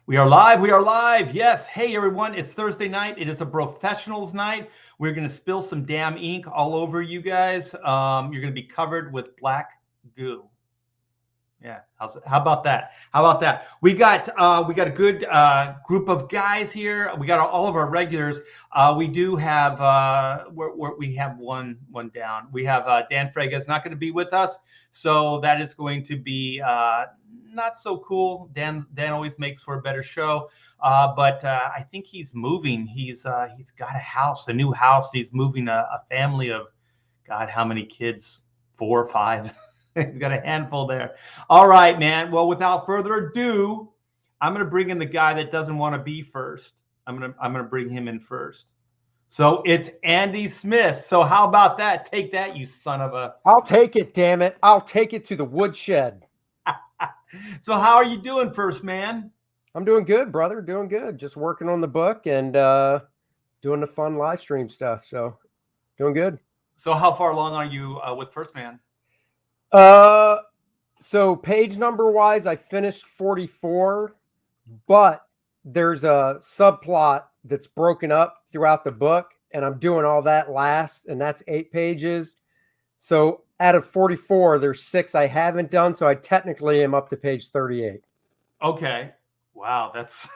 We are live. We are live. Yes. Hey, everyone. It's Thursday night. It is a professionals night. We're going to spill some damn ink all over you guys. You're going to be covered with black goo. Yeah. How about that? How about that? We got a good group of guys here. We got all of our regulars. We do have we have one down. We have Dan Frega is not going to be with us, so that is going to be not so cool. Dan always makes for a better show, but I think he's moving. He's got a house, a new house. He's moving a family of, God, how many kids? 4 or 5. He's got a handful there. All right, man. Well, without further ado, I'm going to bring in the guy that doesn't want to be first. I'm going to bring him in first. So it's Andy Smith. So how about that? Take that, you son of a. I'll take it, damn it. I'll take it to the woodshed. So how are you doing, first man? I'm doing good, brother. Doing good. Just working on the book and doing the fun live stream stuff. So doing good. So how far along are you with First Man? So page number wise, I finished 44, but there's a subplot that's broken up throughout the book, and I'm doing all that last, and that's 8 pages. So out of 44, there's 6 I haven't done, so I technically am up to page 38. Okay. Wow, that's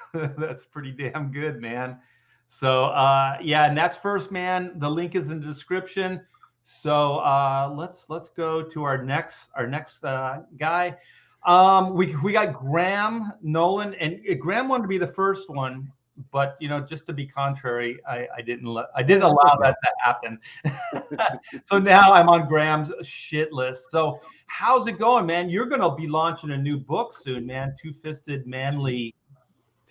pretty damn good, man. So yeah, and that's First Man. The link is in the description. So let's go to our next guy. We got Graham Nolan, and Graham wanted to be the first one, but just to be contrary, I didn't allow that to happen. So now I'm on Graham's shit list. So how's it going, man? You're gonna be launching a new book soon, man. Two-Fisted Manly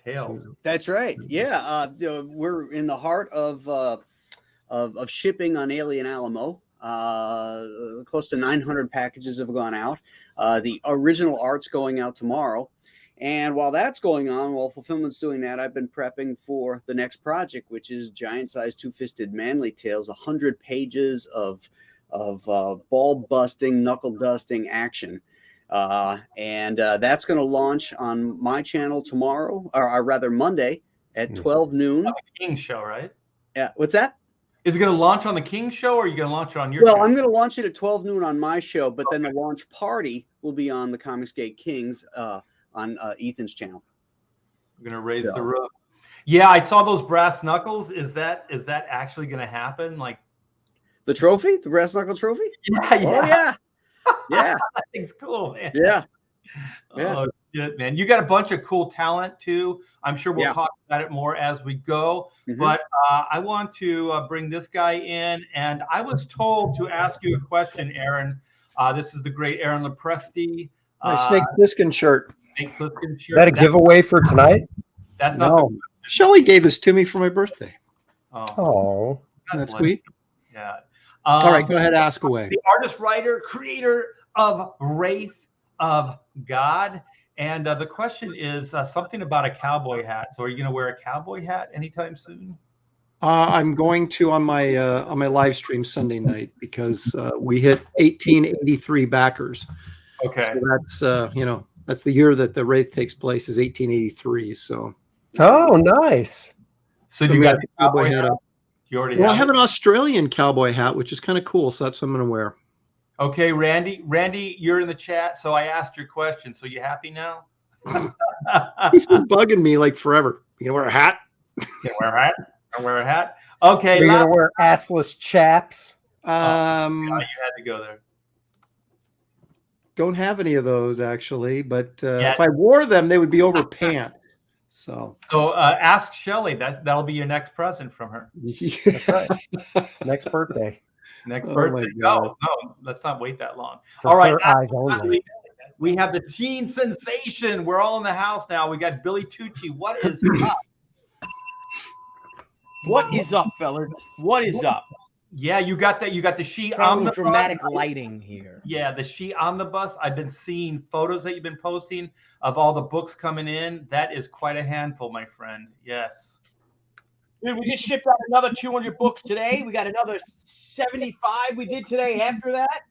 Tales. That's right. Yeah, we're in the heart of shipping on Alien Alamo. Close to 900 packages have gone out. The original art's going out tomorrow. And while that's going on, while fulfillment's doing that, I've been prepping for the next project, which is giant-sized Two-Fisted Manly Tales, 100 pages of ball-busting, knuckle-dusting action. And that's going to launch on my channel tomorrow, or rather Monday at 12 noon. On the King Show, right? Yeah. What's that? Is it going to launch on the King Show, or are you going to launch it on your show? I'm going to launch it at 12 noon on my show, but then the launch party will be on the Comicsgate Kings on Ethan's channel. I'm going to raise the roof. Yeah, I saw those brass knuckles. Is that actually going to happen? Like the trophy, the brass knuckle trophy? Yeah. Oh, yeah. Yeah. That thing's cool, man. Yeah. Oh, shit, man. You got a bunch of cool talent, too. I'm sure we'll talk about it more as we go. Mm-hmm. But I want to bring this guy in. And I was told to ask you a question, Aaron. This is the great Aaron Lepresti. My Snake Plissken shirt. Snake Plissken shirt. Is that a giveaway for tonight? That's not. Shelley gave this to me for my birthday. Oh. That's sweet. Yeah. All right, go ahead, ask away. The artist, writer, creator of Wraith of God. And the question is something about a cowboy hat. So are you going to wear a cowboy hat anytime soon? I'm going to on my live stream Sunday night because we hit 1883 backers. Okay. So that's that's the year that the Wraith takes place is 1883. So. Oh, nice. So you got the cowboy hat up? You already have. I have an Australian cowboy hat, which is kind of cool. So that's what I'm going to wear. Okay, Randy. Randy, you're in the chat, so I asked your question. So you happy now? He's been bugging me like forever. You gonna wear a hat? You wear a hat? I wear a hat. Okay. You're gonna wear assless chaps. God, you had to go there. Don't have any of those actually, but if I wore them, they would be over pants. So ask Shelley. That'll be your next present from her. That's right. Next birthday. Next birthday. No, let's not wait that long. For all right. Eyes only. We have the teen sensation. We're all in the house now. We got Billy Tucci. What is up? What is up, fellas? What is up? Yeah, you got that. You got the She Omnibus. Dramatic lighting here. Yeah, the She Omnibus. I've been seeing photos that you've been posting of all the books coming in. That is quite a handful, my friend. Yes. Dude, we just shipped out another 200 books today. We got another 75 we did today after that.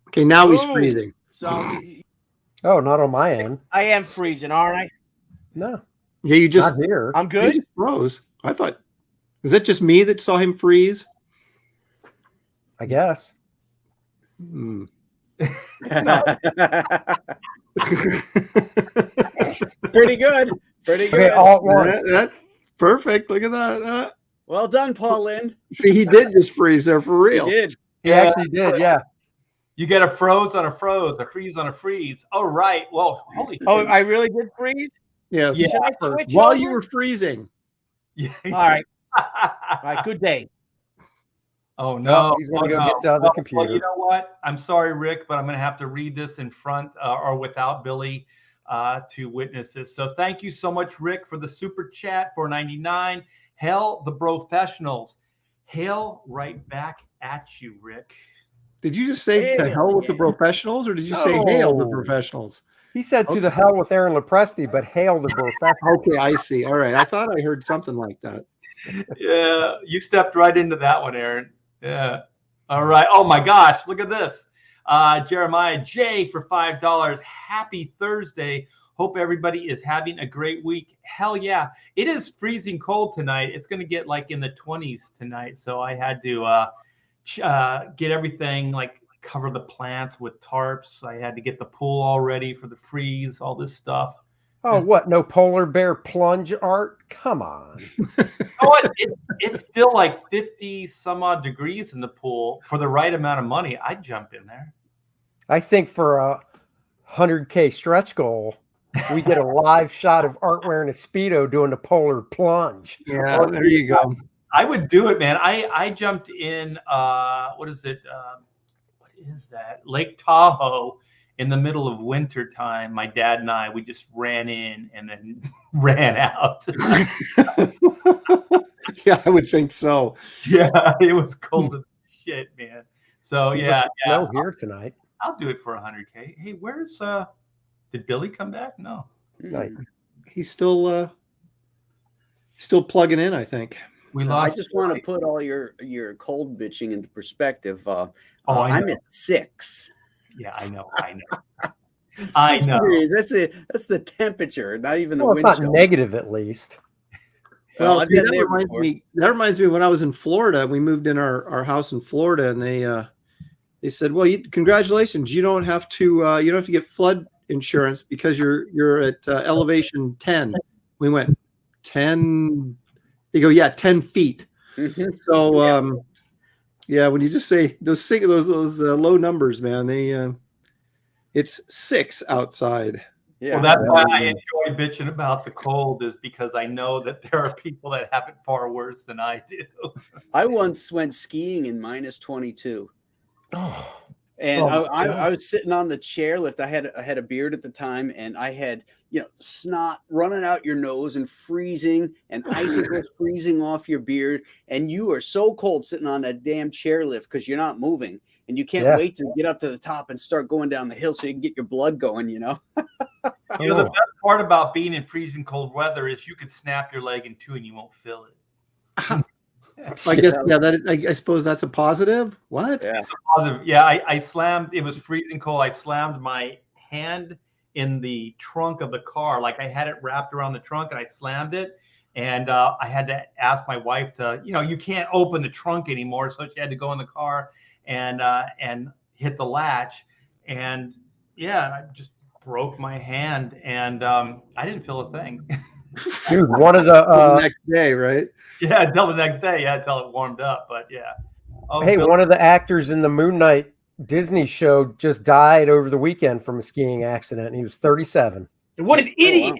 Okay, now he's freezing. So, oh, not on my end. I am freezing, aren't I? No, Yeah, you just not here. I'm he good. just froze. I thought, is it just me that saw him freeze? I guess. Hmm. Pretty good. Pretty Okay, good. all at once. Perfect. Look at that. Well done, Paul Lynn. See, he did just freeze there for You real. did. He actually did. Yeah. You get a froze on a froze, a freeze on a freeze. Oh, right. Well, holy. Oh, I really did freeze. Yes. Yeah. Should I switch While over? you were freezing. Yeah. All right. All right. Good day. Oh no, he's gonna go no. get the other Well, computer. you know what? I'm sorry, Rick, but I'm going to have to read this in front or without Billy to witness this. So thank you so much, Rick, for the super chat, $4.99. Hail the professionals. Hail right back at you, Rick. Did you just say to hell with the professionals, or did you say hail the No. professionals? He said to the hell with Aaron Lepresti, but hail the professional. Okay, I see. All right. I thought I heard something like that. Yeah, you stepped right into that one, Aaron. Yeah. All right. Oh my gosh, look at this. Jeremiah J for $5. Happy Thursday. Hope everybody is having a great week. Hell yeah. It is freezing cold tonight. It's going to get like in the 20s tonight. So I had to get everything, like cover the plants with tarps. I had to get the pool all ready for the freeze, all this stuff. Oh, what? No polar bear plunge art? Come on. Oh, it's still like 50 some odd degrees in the pool. For the right amount of money, I'd jump in there. I think for a 100K stretch goal, we get a live shot of Art wearing a Speedo doing the polar plunge. Yeah, there you go. I would do it, man. I jumped in, what is it? What is that? Lake Tahoe in the middle of winter time. My dad and I, we just ran in and then ran out. Yeah, I would think so. Yeah, it was cold as shit, man. So yeah, Snow here tonight. I'll do it for 100K. Hey, where's did Billy come back? No. Right. He's still plugging in, I think. We I lost. just want to put all your cold bitching into perspective. I I'm know. at 6. Yeah, I know. 6 I know. degrees. That's the temperature, not even the Well, it's wind not chill. negative at least. Well, Well, I've see, been that there reminds before. me. That reminds me when I was in Florida. We moved in our house in Florida, and they said, "Well, congratulations. You don't have to get flood insurance because you're at elevation 10." We went 10. They go, yeah, 10 feet. Mhm. So yeah, when you just say those low numbers, man, it's 6 outside. Yeah. Well, that's why I enjoy bitching about the cold, is because I know that there are people that have it far worse than I do. I once went skiing in -22. Oh, And Oh, I was sitting on the chairlift. I had a beard at the time, and I had snot running out your nose and freezing, and icicles freezing off your beard, and you are so cold sitting on that damn chairlift because you're not moving, and you can't Yeah. wait to get up to the top and start going down the hill so you can get your blood going. You know, the best part about being in freezing cold weather is you could snap your leg in two and you won't feel it. I guess, yeah. I suppose that's a positive. What? Yeah. Positive. Yeah, I slammed. It was freezing cold. I slammed my hand in the trunk of the car, like I had it wrapped around the trunk, and I slammed it. And I had to ask my wife to, you can't open the trunk anymore, so she had to go in the car and hit the latch. And yeah, I just broke my hand, and I didn't feel a thing. dude, one of The the next day, right? Yeah, until the next day. Yeah, until it warmed up. But yeah. Oh, hey, Bill, one of the actors in the Moon Knight Disney show just died over the weekend from a skiing accident. He was 37. What an idiot!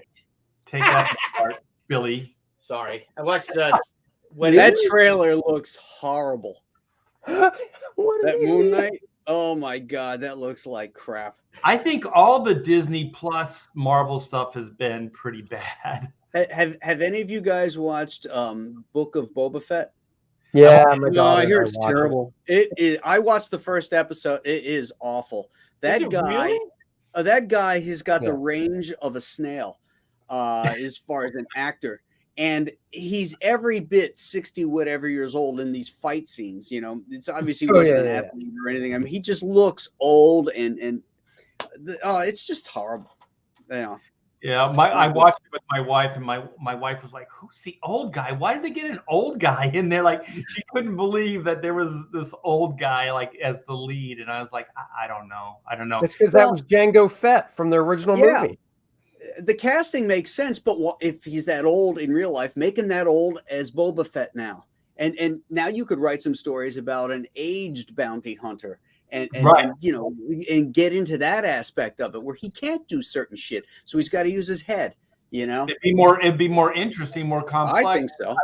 take that to heart, Billy. Sorry, I watched. That trailer looks horrible. What That an Moon idiot. Knight. Oh my God, that looks like crap. I think all the Disney Plus Marvel stuff has been pretty bad. Have any of you guys watched Book of Boba Fett? Yeah, my No, daughter I hear and it's watch it. terrible. It is. I watched the first episode. It is awful. That Is it guy, really? that guy, he's got Yeah. the range of a snail, as far as an actor, and he's every bit 60 whatever years old in these fight scenes. It's obviously he Oh, wasn't yeah, an yeah. athlete or anything. I mean, he just looks old and it's just horrible. Yeah, I watched it with my wife, and my wife was like, "Who's the old guy? Why did they get an old guy in there?" Like she couldn't believe that there was this old guy like as the lead, and I was like, I don't know. It's because that was Django Fett from the original movie. The casting makes sense, but if he's that old in real life, make him that old as Boba Fett now, and now you could write some stories about an aged bounty hunter. And you know, and get into that aspect of it where he can't do certain shit, so he's got to use his head. You know, it'd be more interesting, more complex. I think so.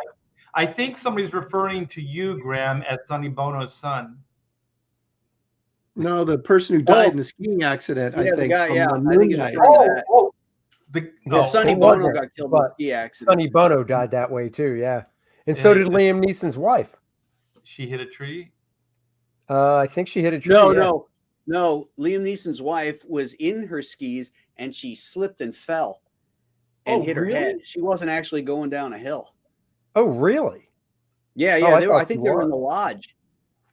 I think somebody's referring to you, Graham, as Sonny Bono's son. No, the person who died in the skiing accident. I think. The guy, I think it's Sonny Bono got killed in a ski accident. Sonny Bono died that way too. Yeah, and so did Liam Neeson's wife. She hit a tree. I think she hit a tree. No. Liam Neeson's wife was in her skis and she slipped and fell and hit her head. She wasn't actually going down a hill. Oh, really? Yeah. I think they were in the lodge.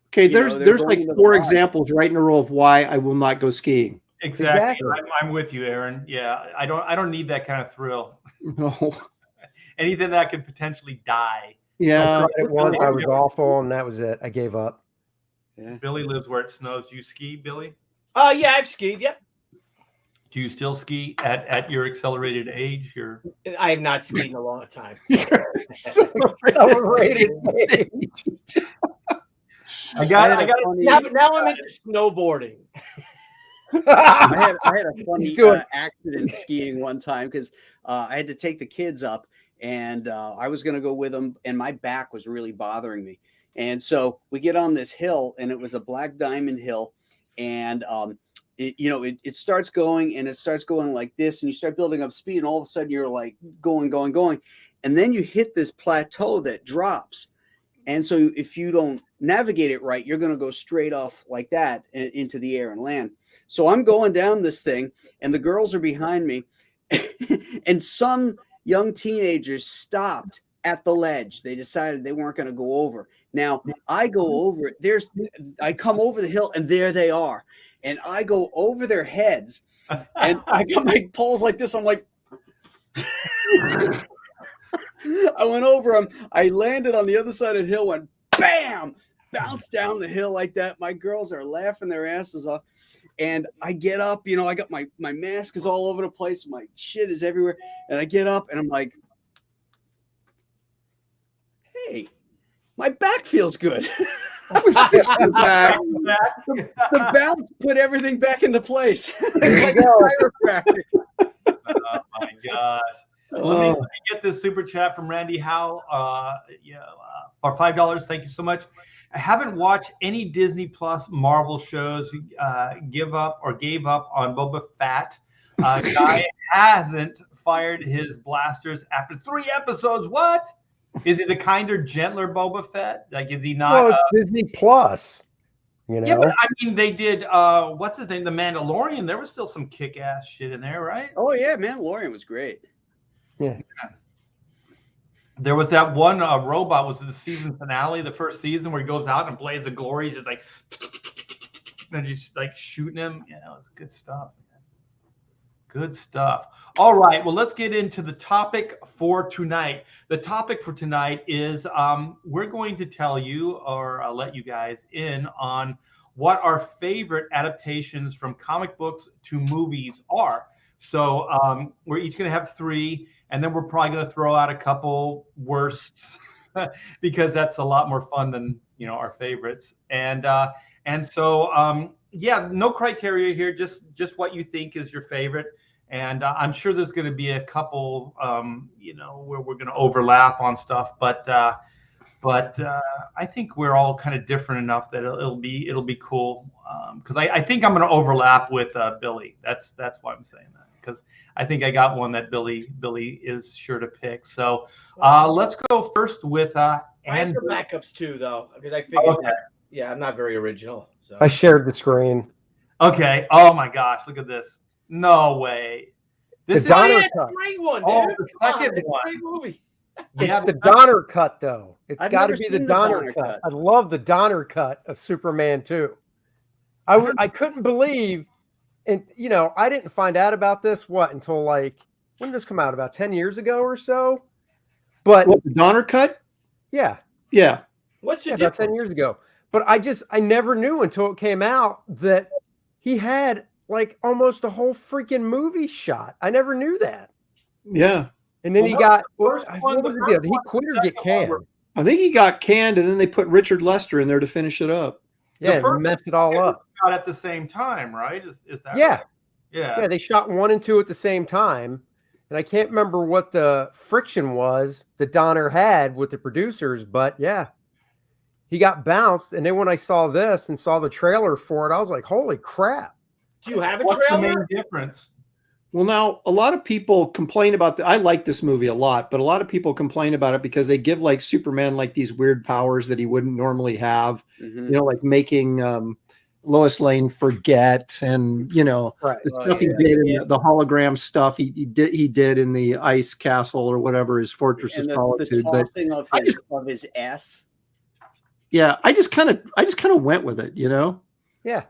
Okay, there's like 4 examples right in a row of why I will not go skiing. Exactly. I'm with you, Aaron. Yeah, I don't need that kind of thrill. No. Anything that could potentially die. Yeah. I tried it once. I was awful, and that was it. I gave up. Yeah. Billy lives where it snows. Do you ski, Billy? Yeah, I've skied. Yep. Do you still ski at your accelerated age? I have not skied in a long time. Accelerated age. I got now I'm into snowboarding. I had a funny accident skiing one time because I had to take the kids up, and I was going to go with them, and my back was really bothering me. And so we get on this hill, and it was a black diamond hill, and it starts going, and it starts going like this, and you start building up speed, and all of a sudden you're like going, and then you hit this plateau that drops. And so if you don't navigate it right, you're going to go straight off like that into the air and land. So I'm going down this thing, and the girls are behind me, and some young teenagers stopped at the ledge. They decided they weren't going to go over. Now I go over it. I come over the hill, and there they are. And I go over their heads, and I got my poles like this. I'm like, I went over them. I landed on the other side of the hill, went bam, bounced down the hill like that. My girls are laughing their asses off. And I get up, I got my mask is all over the place. My shit is everywhere. And I get up, and I'm like, hey, my back feels good. The bounce put everything back into place. Like chiropractic. Oh my gosh. Let me get this super chat from Randy Howe. For $5. Thank you so much. I haven't watched any Disney Plus Marvel shows. Gave up on Boba Fett. Guy hasn't fired his blasters after 3 episodes. What? Is he the kinder, gentler Boba Fett? Like, is he not? Well, it's Disney Plus. Yeah, but I mean, they did. What's his name? The Mandalorian. There was still some kick-ass shit in there, right? Oh yeah, Mandalorian was great. Yeah. There was that one robot. Was the season finale, the first season, where he goes out and Blaze of Glory. He's just like, and just like shooting him. Yeah, it was good stuff. Good stuff. All right. Well, let's get into the topic for tonight. The topic for tonight is we're going to tell you or let you guys in on what our favorite adaptations from comic books to movies are. So we're each going to have 3, and then we're probably going to throw out a couple worsts because that's a lot more fun than our favorites. And so no criteria here, just what you think is your favorite. And I'm sure there's going to be a couple, where we're going to overlap on stuff, but I think we're all kind of different enough that it'll be cool. Because I think I'm going to overlap with Billy. That's why I'm saying that, because I think I got one that Billy is sure to pick. So let's go first with I have some backups too, though, because I figured I'm not very original. So I shared the screen. Okay. Oh my gosh, look at this. No way. This is a great one, dude. Oh, the second one. Great movie. It's the Donner cut, though. It's got to be the Donner cut. I love the Donner cut of Superman 2. I couldn't believe, and I didn't find out about this until like when did this come out? About 10 years ago or so. But What, the Donner cut? yeah, Yeah. What's the about difference? 10 years ago. But I never knew until it came out that he had like almost a whole freaking movie shot. I never knew that. Yeah. And then Well, he got first one- what was the the deal? first Did he one, quit the or get second one canned? were- I think he got canned, and then they put Richard Lester in there to finish it up. Yeah, The first and messed it all up. Out at the same time, right? Is that Yeah. right? Yeah. Yeah, they shot 1 and 2 at the same time. And I can't remember what the friction was that Donner had with the producers, but yeah, he got bounced. And then when I saw this and saw the trailer for it, I was like, holy crap. Do you have a What's the trailer? main difference? Well, now a lot of people complain about I like this movie a lot, but a lot of people complain about it because they give like Superman like these weird powers that he wouldn't normally have. Mhm. You know, like making Lois Lane forget, and you know, Right. the Oh, stuff he yeah. did in Yeah. the hologram stuff he did in the ice castle or whatever, his Fortress And of the Solitude. But tossing of I his ass. yeah, I just kind of went with it, you know. Yeah.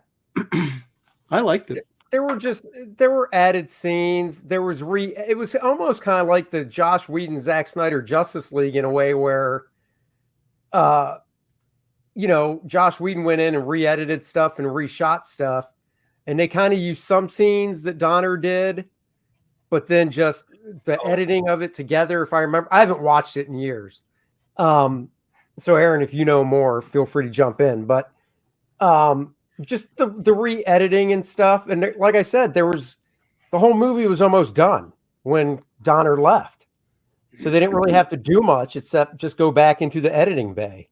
I liked it. There were added scenes. It was almost kind of like the Josh Whedon, Zack Snyder Justice League in a way where, Josh Whedon went in and re-edited stuff and reshot stuff, and they kind of used some scenes that Donner did, but then just the editing of it together. If I remember, I haven't watched it in years. So Aaron, if you know more, feel free to jump in, but, just the re-editing and stuff. And like I said, the whole movie was almost done when Donner left. So they didn't really have to do much except just go back into the editing bay.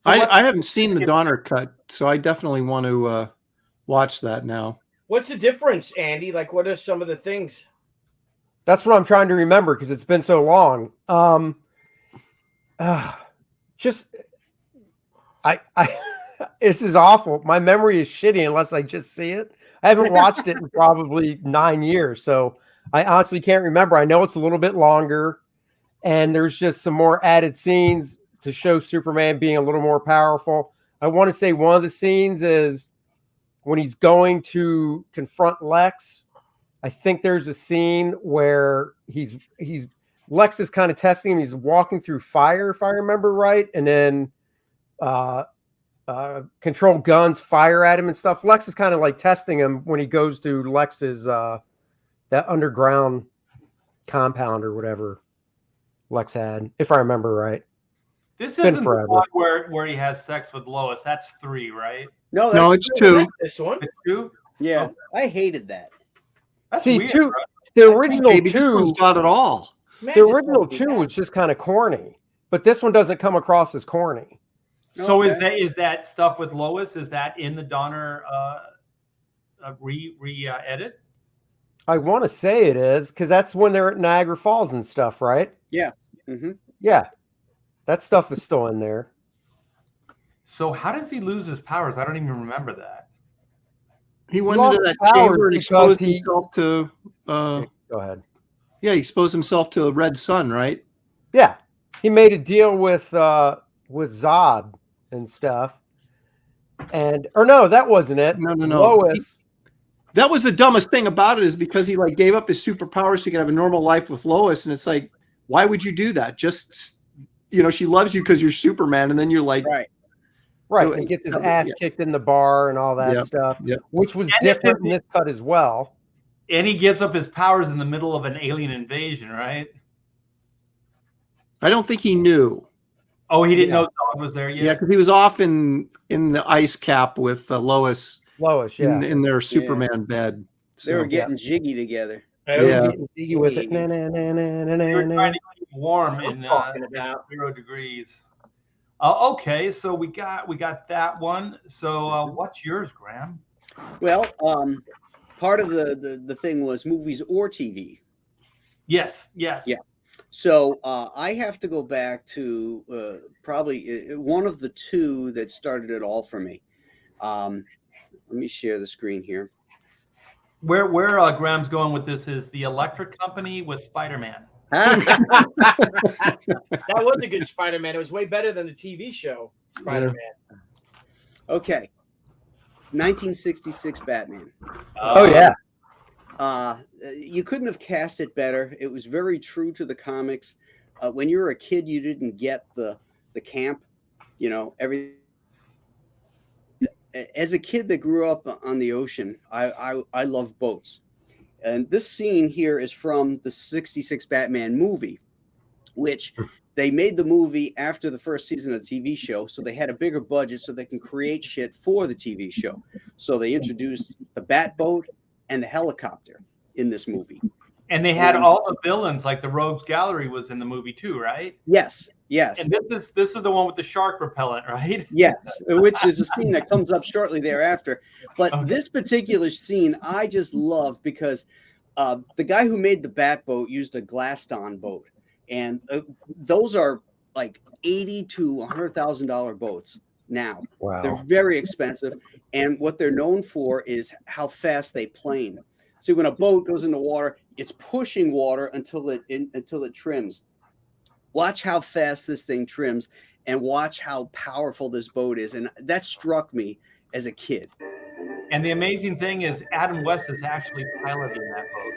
I haven't seen the Donner cut, so I definitely want to watch that now. What's the difference, Andy? Like, what are some of the things? That's what I'm trying to remember because it's been so long. This is awful. My memory is shitty unless I just see it. I haven't watched it in probably 9 years, so I honestly can't remember. I know it's a little bit longer, and there's just some more added scenes to show Superman being a little more powerful. I want to say one of the scenes is when he's going to confront Lex. I think there's a scene where Lex is kind of testing him. He's walking through fire, if I remember right, and then controlled guns fire at him and stuff. Lex is kind of like testing him when he goes to Lex's that underground compound or whatever Lex had, if I remember right. This Been isn't forever. the one where he has sex with Lois. That's 3, right? No, No, that's it's 2. This one? It's 2? yeah. I hated that. That's See, weird, 2, right? the original Maybe this 2, one's got it all. Man, the just original don't do 2 that. was just kind of corny, but this one doesn't come across as corny. So Okay. is that stuff with Lois? Is that in the Donner edit? I want to say it is because that's when they're at Niagara Falls and stuff, right? Mm-hmm. Yeah, that stuff is still in there. So how does he lose his powers? I don't even remember that. He went lost into that powers chamber and because exposed he- himself to. Go ahead. Yeah, he exposed himself to the red sun, right? Yeah, he made a deal with Zod and stuff, or no, that wasn't it. No. Lois. That was the dumbest thing about it, is because he like gave up his superpowers so he could have a normal life with Lois, and it's like, why would you do that? Just, she loves you because you're Superman, and then you're like, Right. Right, So he gets his yeah. ass kicked in the bar and all that Yep, stuff, yep. which was And different in this cut as well. And he gives up his powers in the middle of an alien invasion, right? I don't think he knew. Oh, he didn't Yeah. know Dog was there yet? Yeah, because he was off in the ice cap with Lois Lois, yeah. in their Superman bed. They were So, getting jiggy together. Yeah. Getting jiggy with it. Na, na, na, na, na, They were na, trying na. to keep warm in Talking about. 0 degrees. Okay, so we got that one. So what's yours, Graham? Well, part of the thing was movies or TV. Yes. Yeah. So I have to go back to probably one of the 2 that started it all for me. Let me share the screen here. Where Graham's going with this is the Electric Company with Spider-Man. That was a good Spider-Man. It was way better than the TV show Spider-Man. Okay. 1966 Batman. Oh, yeah. You couldn't have cast it better. It was very true to the comics. When you were a kid, you didn't get the camp, everything. As a kid that grew up on the ocean, I love boats. And this scene here is from the 66 Batman movie, which they made the movie after the first season of the TV show. So they had a bigger budget so they can create shit for the TV show. So they introduced the Batboat and the helicopter in this movie. And they had all the villains, like the Rogues Gallery was in the movie too, right? Yes. And this is the one with the shark repellent, right? Yes, which is a scene that comes up shortly thereafter. But this particular scene I just love because the guy who made the Batboat used a Glaston boat, and those are like $80,000 to $100,000 boats now. Wow. They're very expensive, and what they're known for is how fast they plane. See, when a boat goes into water, it's pushing water until it trims. Watch how fast this thing trims and watch how powerful this boat is. And that struck me as a kid. And the amazing thing is Adam West is actually piloting that boat.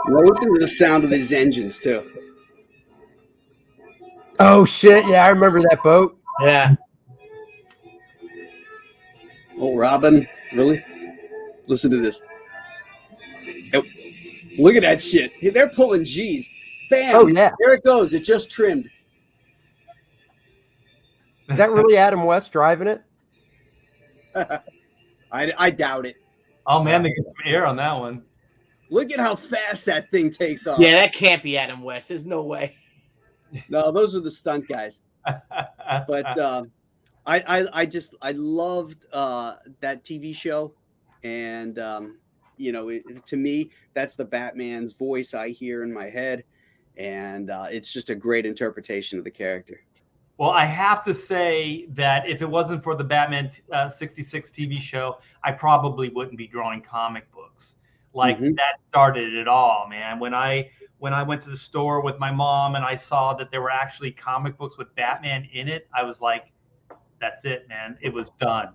Now listen to the sound of these engines too. Oh shit! Yeah, I remember that boat. Yeah. Oh, Robin, really? Listen to this. Oh, look at that shit. They're pulling G's. Bam! Oh yeah. There it goes. It just trimmed. Is that really Adam West driving it? I doubt it. Oh man, they get some air on that one. Look at how fast that thing takes off. Yeah, that can't be Adam West. There's no way. No, those are the stunt guys. But I loved that TV show, and to me that's the Batman's voice I hear in my head, and it's just a great interpretation of the character. Well, I have to say that if it wasn't for the Batman 66 TV show, I probably wouldn't be drawing comic books. Like that started it all, man. When I went to the store with my mom and I saw that there were actually comic books with Batman in it, I was like, that's it, man. It was done.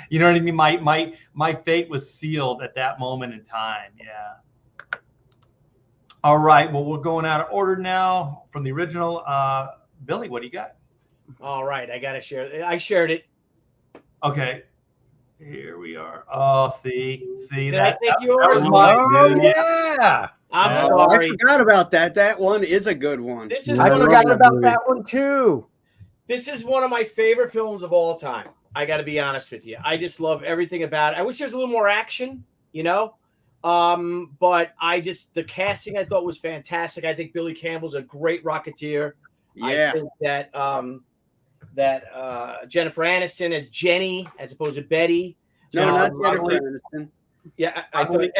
You know what I mean? My fate was sealed at that moment in time. Yeah. All right. Well, we're going out of order now from the original. Billy, what do you got? All right, I gotta share it. I shared it. Okay. Here we are. Oh, see Did that. I take yours? That was mine, Oh dude. yeah. I'm Oh, sorry. I forgot about that. That one is a good one. This is I one of forgot my, about that one too. this is one of my favorite films of all time. I got to be honest with you. I just love everything about it. I wish there was a little more action, but the casting I thought was fantastic. I think Billy Campbell's a great Rocketeer. Yeah. I think that Jennifer Aniston as Jenny as opposed to Betty. No, not Jennifer Jennifer Aniston. Yeah, I thought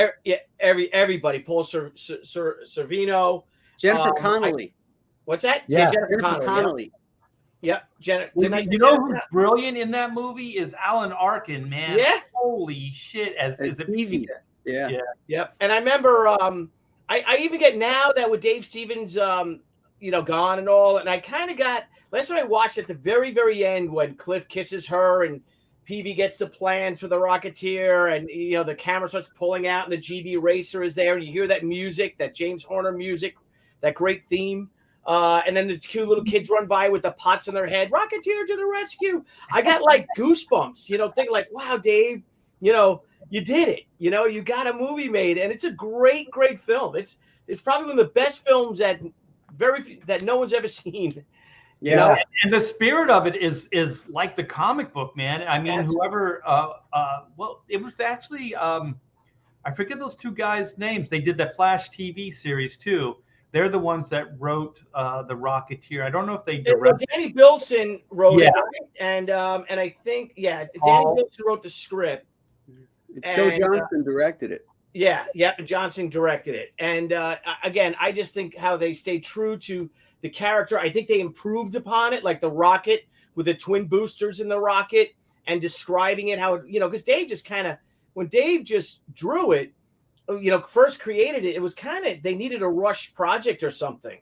everybody. Paul Sorvino. Jennifer Connelly. What's that? Yeah. Jennifer Jennifer Connelly. Yep. Jennifer. You know who's brilliant in that movie is Alan Arkin, man. Yeah. Holy shit! As a Peavy. Yeah. Yep. And I remember, I even get now that with Dave Stevens, gone and all, and I kind of got last time I watched at the very, very end when Cliff kisses her and Peavy gets the plans for the Rocketeer, and the camera starts pulling out, and the GB Racer is there, and you hear that music, that James Horner music, that great theme. And then the two little kids run by with the pots on their head. Rocketeer to the rescue! I got like goosebumps, thinking like, "Wow, Dave, you did it. You got a movie made, and it's a great, great film. It's probably one of the best films that no one's ever seen." Yeah. And the spirit of it is like the comic book, man. I mean, Absolutely. it was actually I forget those two guys' names. They did the Flash TV series too. They're the ones that wrote the Rocketeer. I don't know if they directed. Danny Bilson wrote it, and I think Danny Bilson wrote the script. Joe Johnston directed it. Yeah, Johnson directed it. And again, I just think how they stay true to the character. I think they improved upon it, like the rocket with the twin boosters in the rocket and describing it how, because Dave just when Dave just drew it, first created it, it was they needed a rush project or something.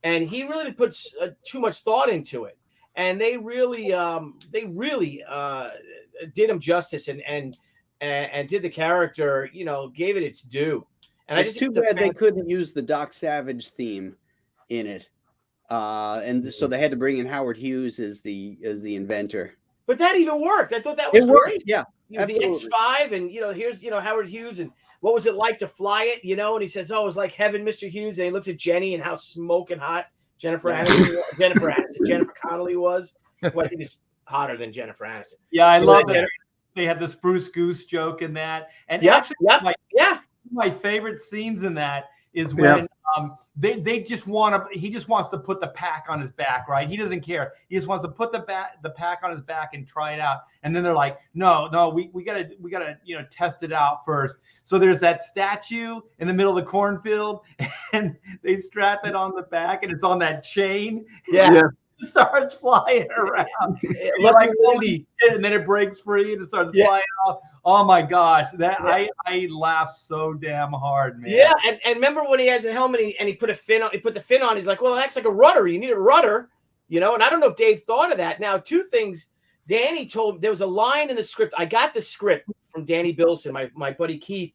And he really didn't put too much thought into it. And they really did him justice and and did the character, you know, gave it its due. And It's too bad they couldn't use the Doc Savage theme in it, and so they had to bring in Howard Hughes as the inventor. But that even worked. I thought that was great. Yeah, you know, the X5, and you know, here's, you know, Howard Hughes, and what was it like to fly it? You know, and he says, "Oh, it was like heaven, Mr. Hughes." And he looks at Jenny and how smoking hot Jennifer Connelly was. Well, I think it's hotter than Jennifer Aniston. Yeah, I love it. They had the Spruce Goose joke in that, and actually, my favorite scenes in that is when they just want to. He just wants to put the pack on his back, right? He doesn't care. He just wants to put the pack on his back and try it out. And then they're like, no, we gotta you know, test it out first. So there's that statue in the middle of the cornfield, and they strap it on the back, and it's on that chain. Yeah. It starts flying around. Like, and then it breaks free and it starts flying off. Oh my gosh, that I laughed so damn hard, man. Yeah, and remember when he has the helmet and he put the fin on, he's like, well, that's like a rudder. You need a rudder, you know. And I don't know if Dave thought of that. Now, two things. Danny told me there was a line in the script. I got the script from Danny Bilson. My buddy Keith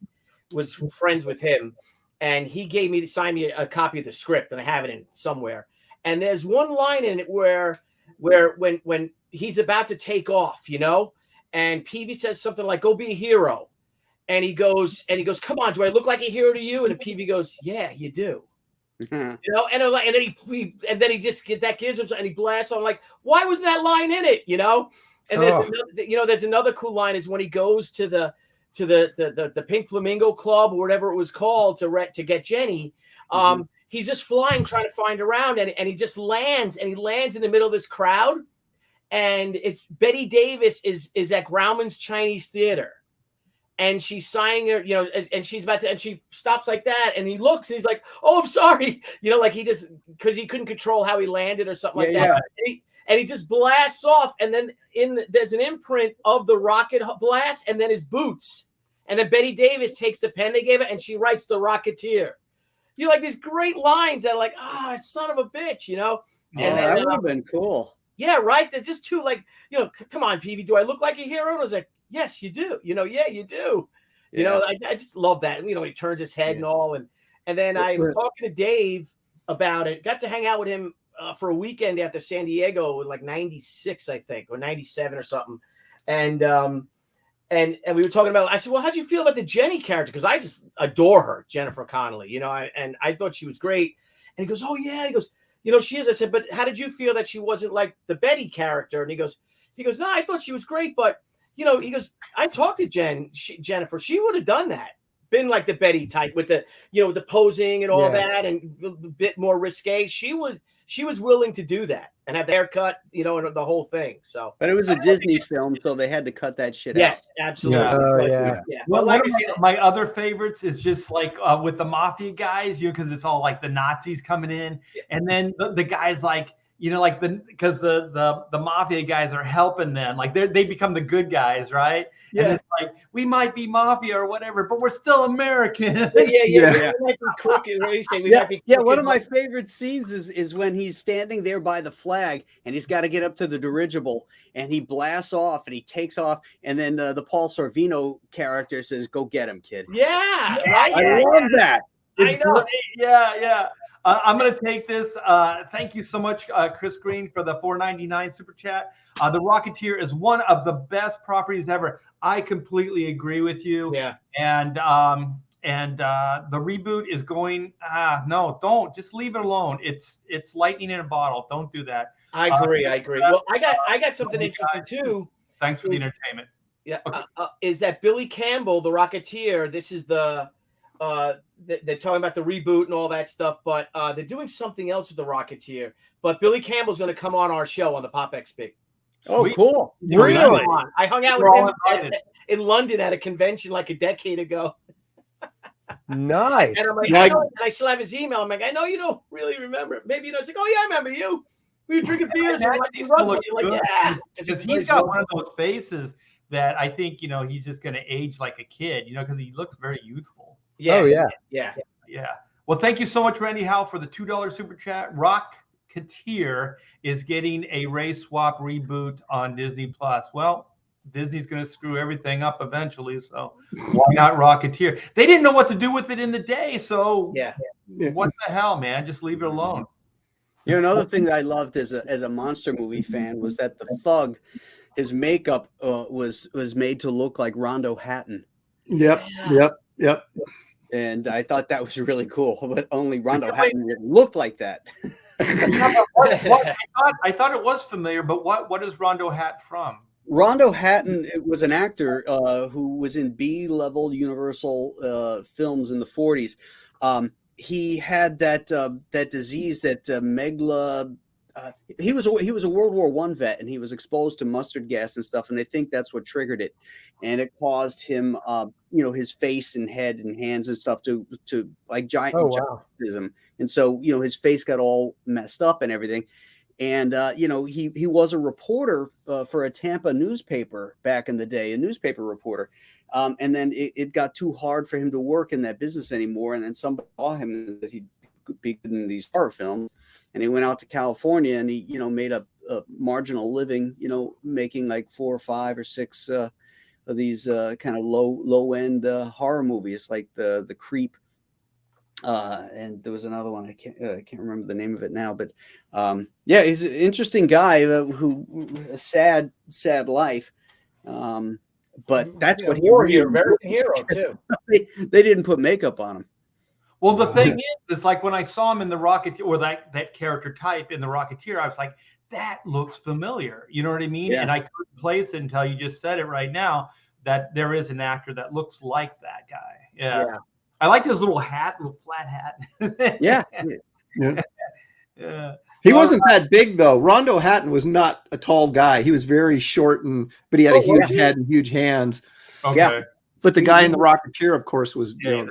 was friends with him, and he signed me a copy of the script, and I have it in somewhere. And there's one line in it where when he's about to take off, you know, and Peavy says something like, "Go be a hero," and he goes, "Come on, do I look like a hero to you?" And Peavy goes, "Yeah, you do." You know, and then he just gives him, and he blasts on, like, why wasn't that line in it? You know, and there's another cool line is when he goes to the Pink Flamingo Club or whatever it was called to get Jenny. He's just flying, trying to find around, and he just lands, and he lands in the middle of this crowd, and it's Betty Davis is at Grauman's Chinese Theater, and she's signing her, you know, and she's about to, and she stops like that, and he looks, and he's like, "Oh, I'm sorry," you know, like he just, because he couldn't control how he landed or something like that, and he just blasts off, and then there's an imprint of the rocket blast, and then his boots, and then Betty Davis takes the pen they gave her, and she writes "The Rocketeer." You know, like these great lines that are like, son of a bitch, you know? And that would have been cool. Yeah, right? They're just too, like, you know, come on, Peavy, do I look like a hero? And I was like, yes, you do. You know, yeah, you do. Yeah. You know, I just love that. And, you know, he turns his head and all. And then I was talking to Dave about it, got to hang out with him for a weekend after San Diego in like 96, I think, or 97 or something. And we were talking about, I said, well, how do you feel about the Jenny character? Because I just adore her, Jennifer Connelly, you know, and I thought she was great. And he goes, oh, yeah. He goes, you know, she is. I said, but how did you feel that she wasn't like the Betty character? And he goes, no, I thought she was great. But, you know, he goes, I talked to Jennifer. She would have done that. Been like the Betty type with the, you know, the posing and all that and a bit more risque. She was willing to do that and have the haircut, you know, and the whole thing. So, but it was a Disney film, so they had to cut that shit out. Yes, absolutely. Yeah. Well, like my other favorites is just like with the mafia guys, you know, because it's all like the Nazis coming in, and then the guys like, you know, like because the mafia guys are helping them, like they become the good guys, right? Yeah. And it's like, we might be mafia or whatever, but we're still American. Yeah. One of my favorite scenes is when he's standing there by the flag and he's got to get up to the dirigible and he blasts off and he takes off, and then the Paul Sorvino character says, "Go get him, kid." I love that. I know. Yeah. I'm going to take this. Thank you so much, Chris Green, for the $4.99 super chat. The Rocketeer is one of the best properties ever. I completely agree with you. Yeah. And the reboot is going. No, don't. Just leave it alone. It's lightning in a bottle. Don't do that. I agree. Well, I got something interesting too. Thanks for the entertainment. Yeah. Okay. Is that Billy Campbell, the Rocketeer? This is the. They're talking about the reboot and all that stuff, but they're doing something else with the Rocketeer. But Billy Campbell's going to come on our show on the Pop XP. Oh, cool! Really? I hung out with him in London at a convention like a decade ago. Nice. And I'm like, I still have his email. I'm like, I know you don't really remember it. Maybe you know. It's like, oh yeah, I remember you. We were drinking beers and because he's got one of those faces that I think, you know, he's just going to age like a kid, you know, because he looks very youthful. Yeah. Oh, yeah. Yeah. Well, thank you so much, Randy Howe, for the $2 super chat. Rocketeer is getting a race swap reboot on Disney Plus. Well, Disney's going to screw everything up eventually. So why not Rocketeer? They didn't know what to do with it in the day. So what the hell, man? Just leave it alone. You know, another thing that I loved as a monster movie fan was that the Thug, his makeup was made to look like Rondo Hatton. Yep. And I thought that was really cool, but only Rondo Hatton looked like that. I thought it was familiar, but what is Rondo Hatton from? Rondo Hatton was an actor who was in B-level Universal films in the 40s. He had that disease, that megla. He was a World War I vet, and he was exposed to mustard gas and stuff, and they think that's what triggered it, and it caused him, his face and head and hands and stuff to like giantism, and so his face got all messed up and everything, and he was a reporter for a Tampa newspaper back in the day, a newspaper reporter. And then it got too hard for him to work in that business anymore. And then somebody saw him that he'd be good in these horror films. And he went out to California and he, made a marginal living, making like 4 or 5 or 6 of these kind of low end horror movies, like the Creep. And there was another one. I can't remember the name of it now, but he's an interesting guy who a sad life. But that's what he American hero too. They didn't put makeup on him. Well, the thing is like when I saw him in the Rocketeer, or that character type in the Rocketeer, I was like, that looks familiar. You know what I mean? Yeah. And I couldn't place it until you just said it right now, that there is an actor that looks like that guy. Yeah. I like his little flat hat. Yeah. He wasn't that big though. Rondo Hatton was not a tall guy. He was very short, but he had a huge head and huge hands. Okay. Yeah. But the guy in the Rocketeer, of course, was a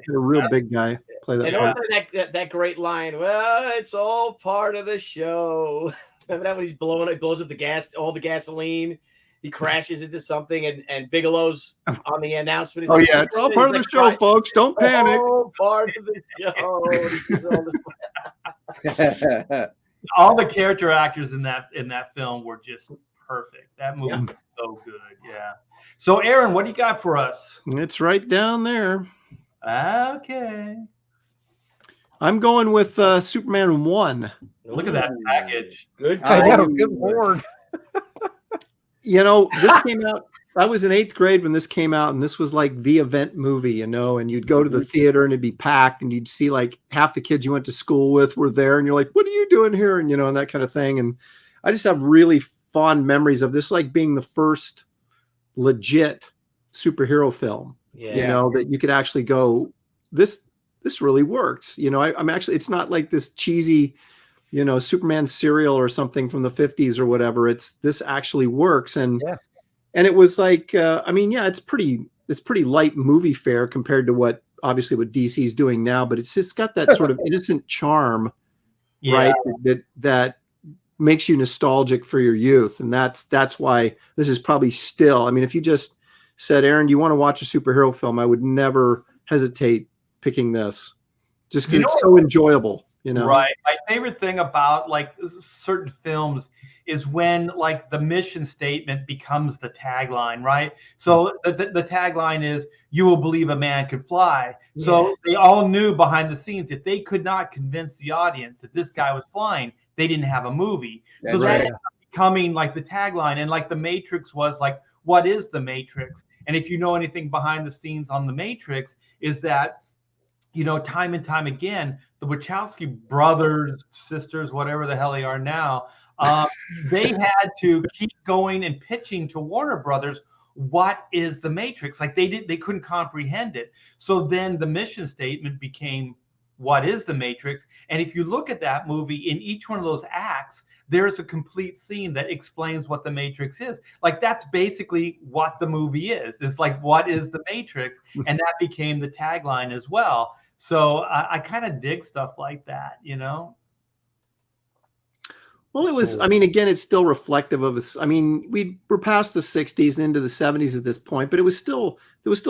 real big guy. Play that. And also that great line. Well, it's all part of the show. Remember that when he blows up the gas, all the gasoline. He crashes into something, and Bigelow's on the announcement. Oh yeah, it's all part of the show, folks. Don't panic. All part of the show. All the character actors in that film were just perfect. That movie was so good. Yeah. So, Aaron, what do you got for us? It's right down there. Okay. I'm going with Superman 1. Look at that package. Good. Good Lord. This came out. I was in 8th grade when this came out, and this was like the event movie, and you'd go to the theater and it'd be packed, and you'd see like half the kids you went to school with were there, and you're like, what are you doing here? And, and that kind of thing. And I just have really fond memories of this, like being the first legit superhero film, that you could actually go, this really works. I'm actually, it's not like this cheesy, Superman serial or something from the 50s or whatever. This actually works. And it was like, it's pretty light movie fare compared to what DC is doing now, but it's just got that sort of innocent charm, right? That makes you nostalgic for your youth. And that's why this is probably still, if you just said, Aaron, do you want to watch a superhero film? I would never hesitate picking this just because it's so enjoyable. Right. My favorite thing about like certain films is when like the mission statement becomes the tagline, right? So the tagline is, you will believe a man could fly. So they all knew behind the scenes, if they could not convince the audience that this guy was flying, they didn't have a movie. So that ended up becoming like the tagline. And like the Matrix was like, what is the Matrix? And if you know anything behind the scenes on the Matrix, is that time and time again, the Wachowski brothers, sisters, whatever the hell they are now, they had to keep going and pitching to Warner Brothers, what is the Matrix? Like they couldn't comprehend it. So then the mission statement became, what is the Matrix? And if you look at that movie, in each one of those acts, there's a complete scene that explains what the Matrix is. Like that's basically what the movie is. It's like, what is the Matrix? And that became the tagline as well. So I kind of dig stuff like that, Well, it was, again, it's still reflective of us. We're past the 60s and into the 70s at this point, but there was still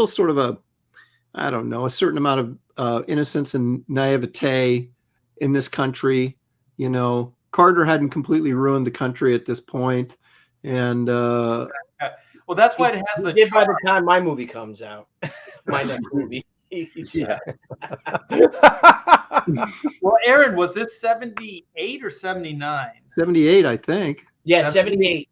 sort of a certain amount of innocence and naivete in this country. Carter hadn't completely ruined the country at this point. And Well, that's why it has the Did by the chart. time my movie comes out, my next movie. Yeah. Well, Aaron, was this 78 or 79? 78, I think. Yeah, 78. 78.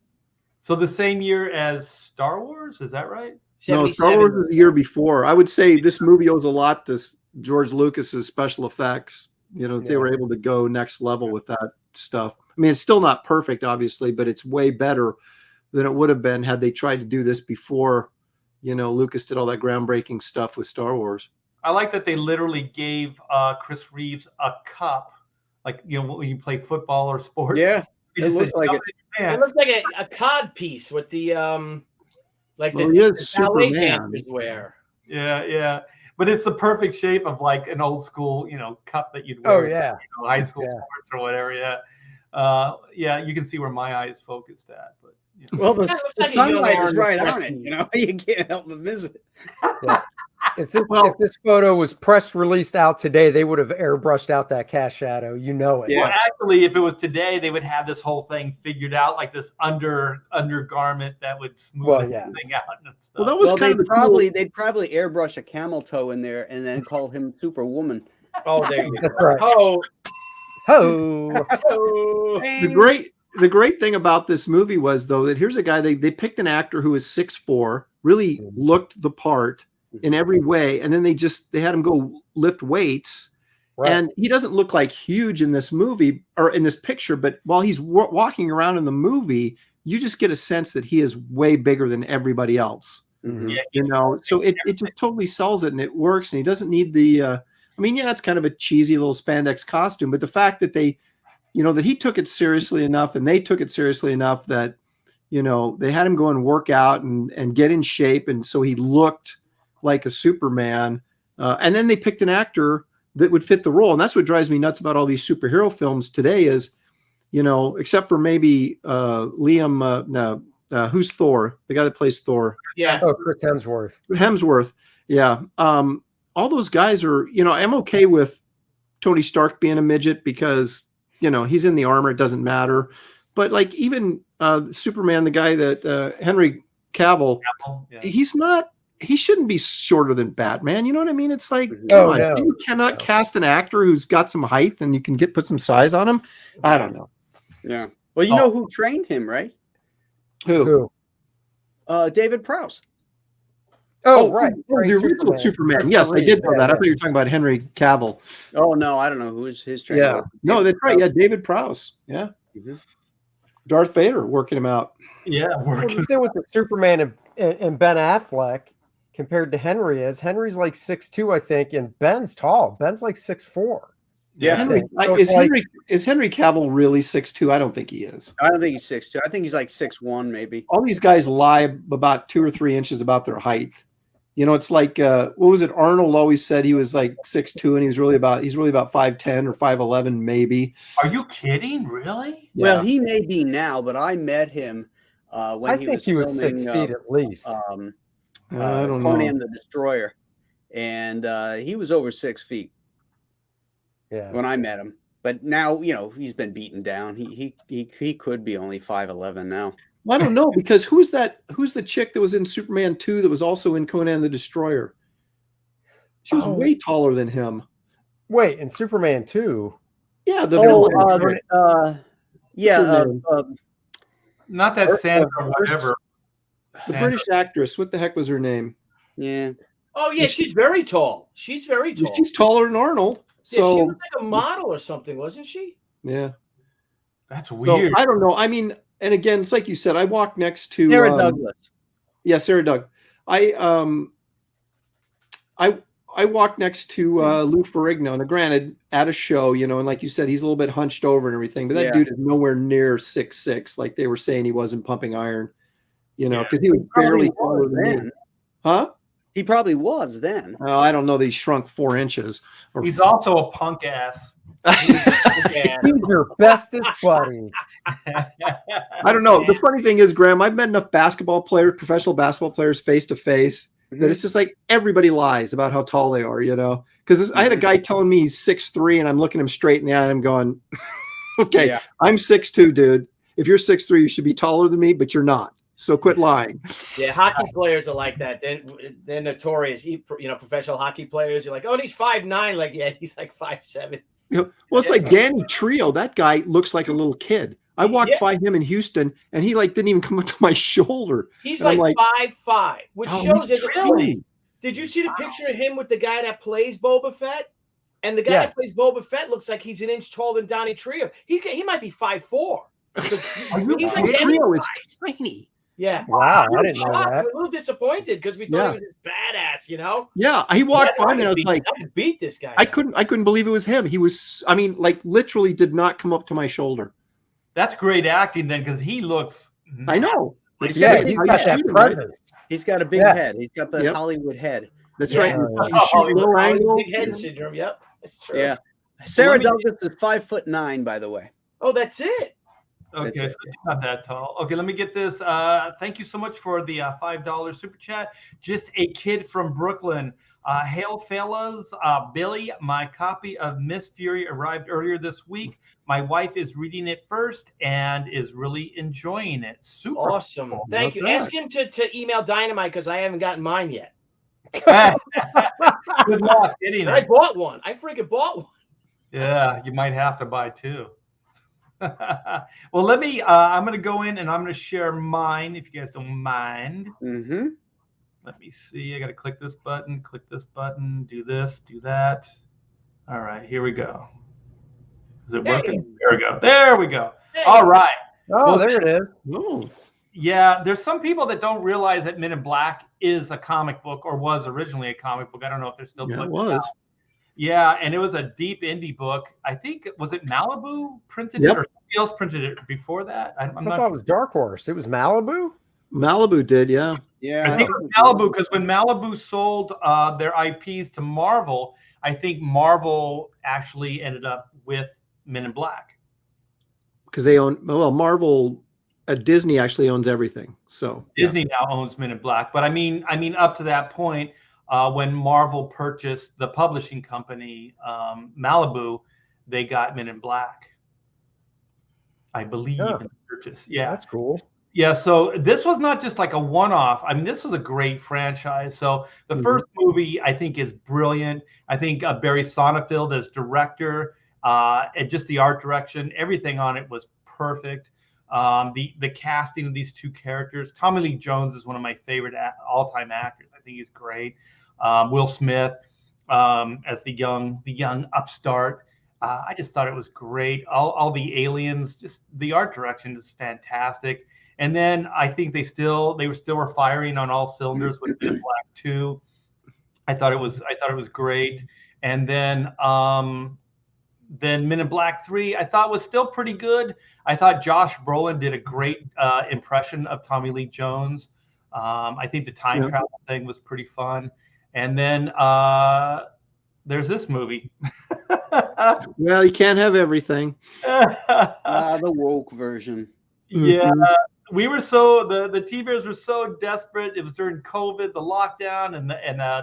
So the same year as Star Wars, is that right? No, 77. Star Wars was the year before. I would say this movie owes a lot to George Lucas's special effects. You know, they were able to go next level with that stuff. I mean, it's still not perfect, obviously, but it's way better than it would have been had they tried to do this before, you know, Lucas did all that groundbreaking stuff with Star Wars. I like that they literally gave Chris Reeves a cup, like, you know, when you play football or sports. Yeah. He It just looks said, like "Jump it." in your It pants." looks like a cod piece with the like Well, the, he is the ballet Superman. dancers wear. Yeah, yeah. But it's the perfect shape of like an old school, you know, cup that you'd Oh wear, yeah. you know, high school Yeah. sports or whatever. Yeah. Yeah, you can see where my eye is focused at. But you know. Well, the Kinda looks the like a young sunlight is Arnold right on it. Schwarzenegger. You know, you can't help but miss it. If this photo was press released out today, they would have airbrushed out that cast shadow. You know it. Yeah. Well, actually, if it was today, they would have this whole thing figured out, like this undergarment that would smooth Well, the yeah. thing out and stuff. Well, that was Well, kind of the they'd probably airbrush a camel toe in there and then call him Superwoman. Oh, there you go. That's right. Oh, Ho! oh. the great thing about this movie was, though, that here's a guy, they picked an actor who was 6'4", really looked the part in every way, and then they had him go lift weights. Right. And he doesn't look like huge in this movie or in this picture, but while he's walking around in the movie, you just get a sense that he is way bigger than everybody else. Mhm. Yeah, You know, so it just totally sells it, and it works, and he doesn't need the I mean, yeah, it's kind of a cheesy little spandex costume, but the fact that they, you know, that he took it seriously enough and they took it seriously enough that, you know, they had him go and work out and get in shape, and so he looked like a Superman, and then they picked an actor that would fit the role. And that's what drives me nuts about all these superhero films today is, you know, except for maybe Liam, who's Thor, the guy that plays Thor, Yeah. Oh, Chris Hemsworth. Yeah. All those guys are, you know, I'm okay with Tony Stark being a midget because, you know, he's in the armor. It doesn't matter. But like even Superman, the guy that Henry Cavill, yeah. he shouldn't be shorter than Batman. You know what I mean? It's like, Oh, come on, no. you cannot cast an actor who's got some height and you can put some size on him. I don't know. Yeah. Well, you know who trained him, right? Who? David Prowse. Oh, right. The original Superman. Yes, I did know that. I thought you were talking about Henry Cavill. Oh no, I don't know who is his trainer. Yeah. No, that's right. Yeah, David Prowse. Yeah. Mhm. Darth Vader working him out. Yeah, Well, working. the thing with the Superman and Ben Affleck compared to Henry is Henry's like 6'2", I think, and Ben's tall. Ben's like 6'4". Yeah. Henry, So is it's is Henry Cavill really 6'2"? I don't think he is. I don't think he's 6'2". I think he's like 6'1", maybe. All these guys lie about 2 or 3 inches about their height. You know, it's like what was it? Arnold always said he was like 6'2", and he's really about 5'10" or 5'11", maybe. Are you kidding? Really? Yeah. Well, he may be now, but I met him when I he think was he was filming 6 feet at least. I don't know. Conan the Destroyer, and he was over 6 feet Yeah. when I met him. But now, you know, he's been beaten down. He could be only 5'11" now. Well, I don't know, because who's the chick that was in Superman 2 that was also in Conan the Destroyer? She was way taller than him. Wait, in Superman 2. Yeah, the Oh, villain. yeah. Not that Sandra, whatever. The British actress. What the heck was her name? Yeah. Oh, yeah, she's very tall. She's very tall. She's taller than Arnold. Yeah, she So was like a model or something, wasn't she? yeah. That's So weird. I don't know. I mean, and again, it's like you said. I walk next to Sarah Douglas. Yeah, Sarah Doug. I walked next to Lou Ferrigno, and granted, at a show, you know, and like you said, he's a little bit hunched over and everything, but that Yeah. dude is nowhere near 6'6", like they were saying he was in Pumping Iron, you know, Yeah. because he was barely taller than me. then. Huh? He probably was then. I don't know that he shrunk 4 inches. Or He's also a punk ass. Yeah. He's your bestest buddy. I don't know. The funny thing is, Graham, I've met enough professional basketball players face to face that it's just like everybody lies about how tall they are, you know? Because I had a guy telling me he's 6'3", and I'm looking him straight in the eye and I'm going, okay, Yeah. I'm 6'2", dude. If you're 6'3", you should be taller than me, but you're not. So quit lying. Yeah, hockey players are like that. They're notorious. Professional hockey players. You're like, oh, he's 5'9". Like, yeah, he's like 5'7". Well, it's like Danny Trio. That guy looks like a little kid. I walked by him in Houston, and he didn't even come up to my shoulder. He's like 5'5", which shows he's that. tiny. Did you see the picture of him with the guy that plays Boba Fett? And the guy that plays Boba Fett looks like he's an inch taller than Donnie Trio. He might be 5'4". He's like Trio is tiny. Yeah. Wow, I didn't know that. We're a little disappointed because we thought he was this badass, Yeah, he walked by me and I was like, I could beat this guy. I couldn't believe it was him. He was, literally did not come up to my shoulder. That's great acting then, because he looks. I know. He's got that presence. He's got a big head. He's got the Hollywood head. That's right. Low angle. Big head syndrome. Yep, that's true. Yeah. Sarah Douglas is 5'9", by the way. Oh, that's it. Okay, so it's not that tall. Okay, let me get this. Thank you so much for the $5 super chat. Just a kid from Brooklyn. Hail fellas, Billy, my copy of Miss Fury arrived earlier this week. My wife is reading it first and is really enjoying it. Super awesome. Cool. Thank you. Ask him to email Dynamite because I haven't gotten mine yet. Good luck getting it. I bought one. I freaking bought one. Yeah, you might have to buy two. Well, let me. I'm going to go in and I'm going to share mine if you guys don't mind. Mm-hmm. Let me see. I got to click this button, do this, do that. All right, here we go. Is it working? There we go. Hey. All right. Oh, well, there it is. Oh. Yeah, there's some people that don't realize that Men in Black is a comic book or was originally a comic book. I don't know if they're still it was. Yeah, and it was a deep indie book. I think, was it Malibu printed it or somebody else printed it before that? I thought it was Dark Horse. It was Malibu? Malibu did, yeah. Yeah. I think it was Malibu because when Malibu sold their IPs to Marvel, I think Marvel actually ended up with Men in Black. Because they own, Marvel, Disney actually owns everything. So Disney now owns Men in Black. But I mean, up to that point, when Marvel purchased the publishing company, Malibu, they got Men in Black, I believe, in the purchase. Yeah. That's cool. Yeah, so this was not just like a one-off. I mean, this was a great franchise. So the first movie, I think, is brilliant. I think Barry Sonnenfeld as director, and just the art direction, everything on it was perfect. The casting of these two characters. Tommy Lee Jones is one of my favorite all-time actors. I think he's great. Will Smith as the young upstart. I just thought it was great. All the aliens, just the art direction is fantastic. And then I think they were firing on all cylinders with Men in Black 2. I thought it was great. And then Men in Black 3 I thought was still pretty good. I thought Josh Brolin did a great impression of Tommy Lee Jones. I think the time travel thing was pretty fun. And then there's this movie. Well, you can't have everything. The woke version. Yeah. We were the T-Bears were so desperate. It was during COVID, the lockdown, and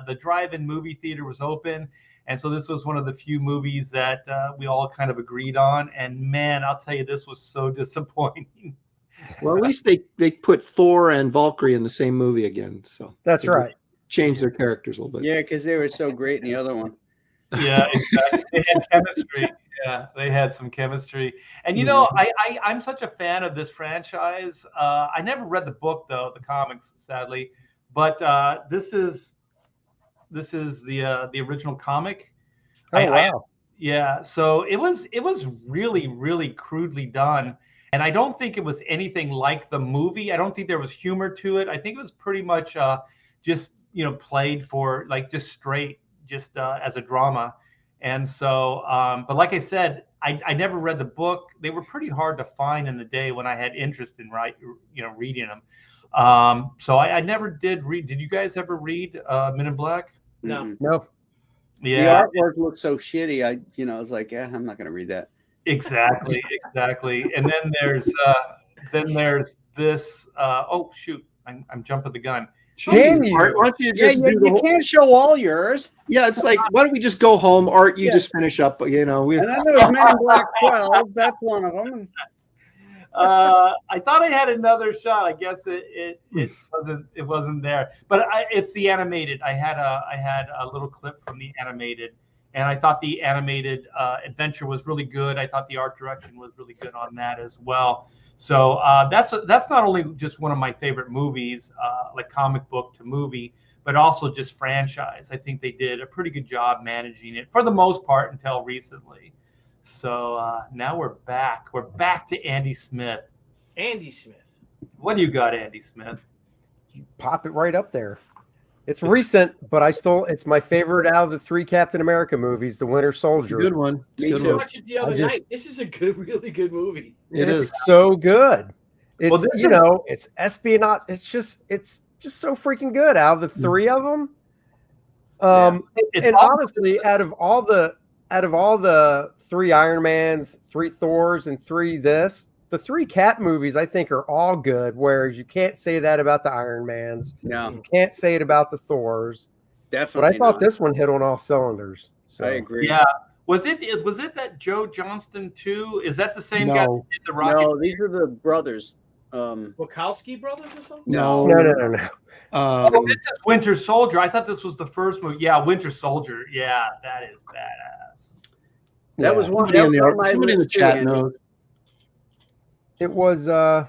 the drive-in movie theater was open. And so this was one of the few movies that we all kind of agreed on. And man, I'll tell you, this was so disappointing. Well, at least they put Thor and Valkyrie in the same movie again. So that's right. Changed their characters a little bit. Yeah, because they were so great in the other one. Yeah, exactly. They had chemistry. Yeah, they had some chemistry. And I'm such a fan of this franchise. I never read the book though, the comics, sadly. But this is the original comic. Oh wow. Yeah, so it was really, really crudely done. And I don't think it was anything like the movie. I don't think there was humor to it. I think it was pretty much just played for like just straight, just as a drama. And so, but like I said, I never read the book. They were pretty hard to find in the day when I had interest in reading them. So I never did read. Did you guys ever read Men in Black? No. No. Yeah. The artwork looked so shitty. I was like, yeah, I'm not going to read that. Exactly. And then there's this. Oh shoot, I'm jumping the gun. Damn you! Art, why don't you just you can't show all yours. Yeah, it's like, why don't we just go home? Art, you just finish up. And then there was Men in Black 12. That's one of them. I thought I had another shot. I guess it wasn't there. But it's the animated. I had a little clip from the animated, and I thought the animated adventure was really good. I thought the art direction was really good on that as well. So that's not only just one of my favorite movies, like comic book to movie, but also just franchise. I think they did a pretty good job managing it for the most part until recently. So now we're back. We're back to Andy Smith. Andy Smith. What do you got, Andy Smith? You pop it right up there. It's recent, but it's my favorite out of the 3 Captain America movies, The Winter Soldier. Good one. It's Me a good too. I one. watched it the other night. This is a really good movie. It's so good. It's Well, it's espionage. It's just so freaking good out of the 3 of them. It's And awesome. honestly, out of all the 3 Iron Mans, 3 Thors, and 3 the 3 Cap movies I think are all good. Whereas you can't say that about the Iron Mans. No, You can't say it about the Thors. But definitely. I thought not. this one hit on all cylinders. So. I agree. Yeah. Was it that Joe Johnston too? Is that the same guy that No. did the Rocket? No, these are the brothers. Wachowski brothers or something? No. No. Oh, this is Winter Soldier. I thought this was the first movie. Yeah, Winter Soldier. Yeah, that is badass. That was one. Somebody That was on my in the list too, chat Andy. knows. It was.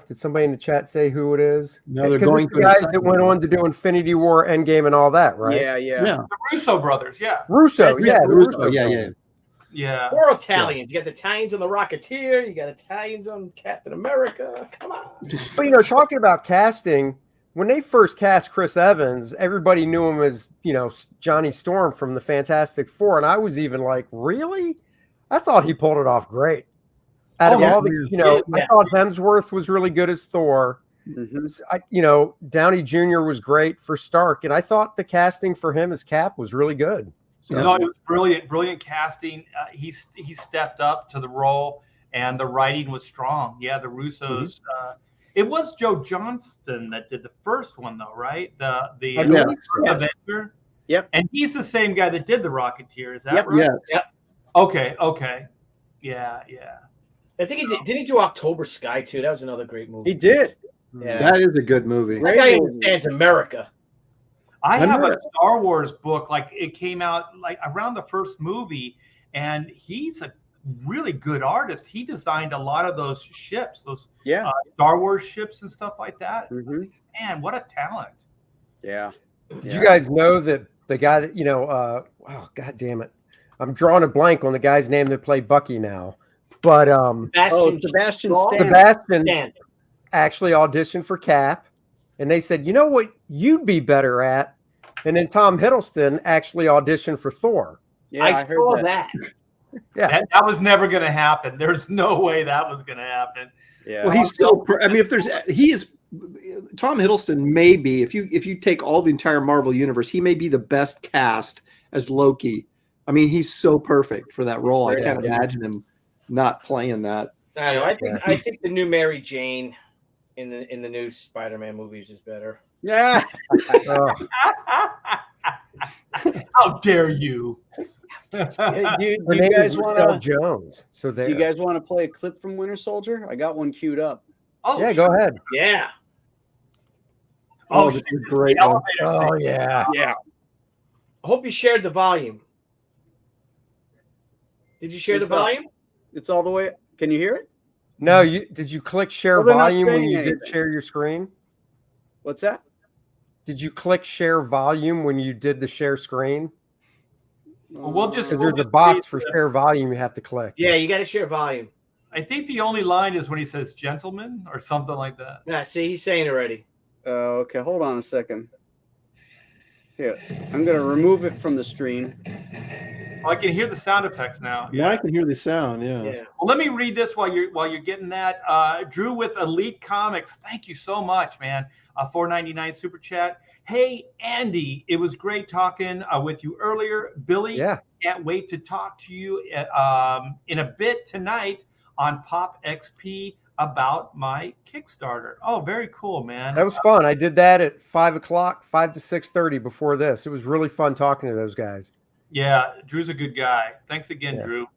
Did somebody in the chat say who it is? No, they're 'Cause going it's to the a guys second that went on to do Infinity War, Endgame, and all that, right? Yeah. Yeah. The Russo brothers. Yeah. Russo, Yeah, the Russo, Russo yeah. brothers. Yeah. Or Italians. You got the Italians on the Rocketeer. You got Italians on Captain America. Come on. But talking about casting, when they first cast Chris Evans, everybody knew him as Johnny Storm from the Fantastic Four, and I was even like, really? I thought he pulled it off great. Out of all the, I thought Hemsworth was really good as Thor. Mhm. Downey Jr. was great for Stark, and I thought the casting for him as Cap was really good. So, No, it was brilliant casting. He stepped up to the role, and the writing was strong. Yeah, the Russos. It was Joe Johnston that did the first one, though, right? The Yes. Avenger. Yep. And he's the same guy that did the Rocketeer. Is that Yep. right? Yes. Okay. Yeah. I think he did. Didn't he do October Sky too? That was another great movie. He did. Yeah. That is a good movie. That guy understands America. I have a remember- Star Wars book. Like it came out like around the first movie, and he's a really good artist. He designed a lot of those ships, those Yeah. Star Wars ships and stuff like that. hmm Man, what a talent! Yeah. Did you guys know that the guy that oh god damn it, I'm drawing a blank on the guy's name that played Bucky now, but Sebastian Shaw? Stan. Sebastian Stan. actually auditioned for Cap, and they said, you know what you'd be better at, and then Tom Hiddleston actually auditioned for Thor. Yeah, I I heard saw that. that. Yeah, That was never going to happen. There's no way that was going to happen. Yeah. Well, he's still. I mean, he is. Tom Hiddleston may be, if you take all the entire Marvel universe, he may be the best cast as Loki. I mean, he's so perfect for that role. I can't imagine him not playing that. I know. I think the new Mary Jane in the new Spider-Man movies is better. Yeah. How dare you? Hey, do her you name guys is want Michelle to? Jones. So there. Do you guys want to play a clip from Winter Soldier? I got one queued up. Oh, Yeah, go ahead. Yeah. Oh, that's shit, a this is great the one. elevator Oh scene. yeah. Yeah. I hope you shared the volume. Did you share the It's up. volume? It's all the way. Can you hear it? No, did you click share Well, they're not volume when saying you did anything. share your screen? What's that? Did you click share volume when you did the share screen? Well, we'll just- Because there's a box for share volume you have to click. Yeah, you got to share volume. I think the only line is when he says "gentlemen" or something like that. Yeah, see, he's saying it already. Okay, hold on a second. Here, I'm gonna remove it from the stream. Oh, I can hear the sound effects now. Yeah, I can hear the sound. Yeah. Yeah. Well, let me read this while you're getting that. Drew with Elite Comics. Thank you so much, man. $4.99 super chat. Hey, Andy, it was great talking with you earlier. Billy, Yeah. can't wait to talk to you in a bit tonight on Pop XP about my Kickstarter. Oh, very cool, man. That was fun. I did that at 5 o'clock, 5 to 6:30 before this. It was really fun talking to those guys. Yeah, Drew's a good guy. Thanks again, Yeah. Drew.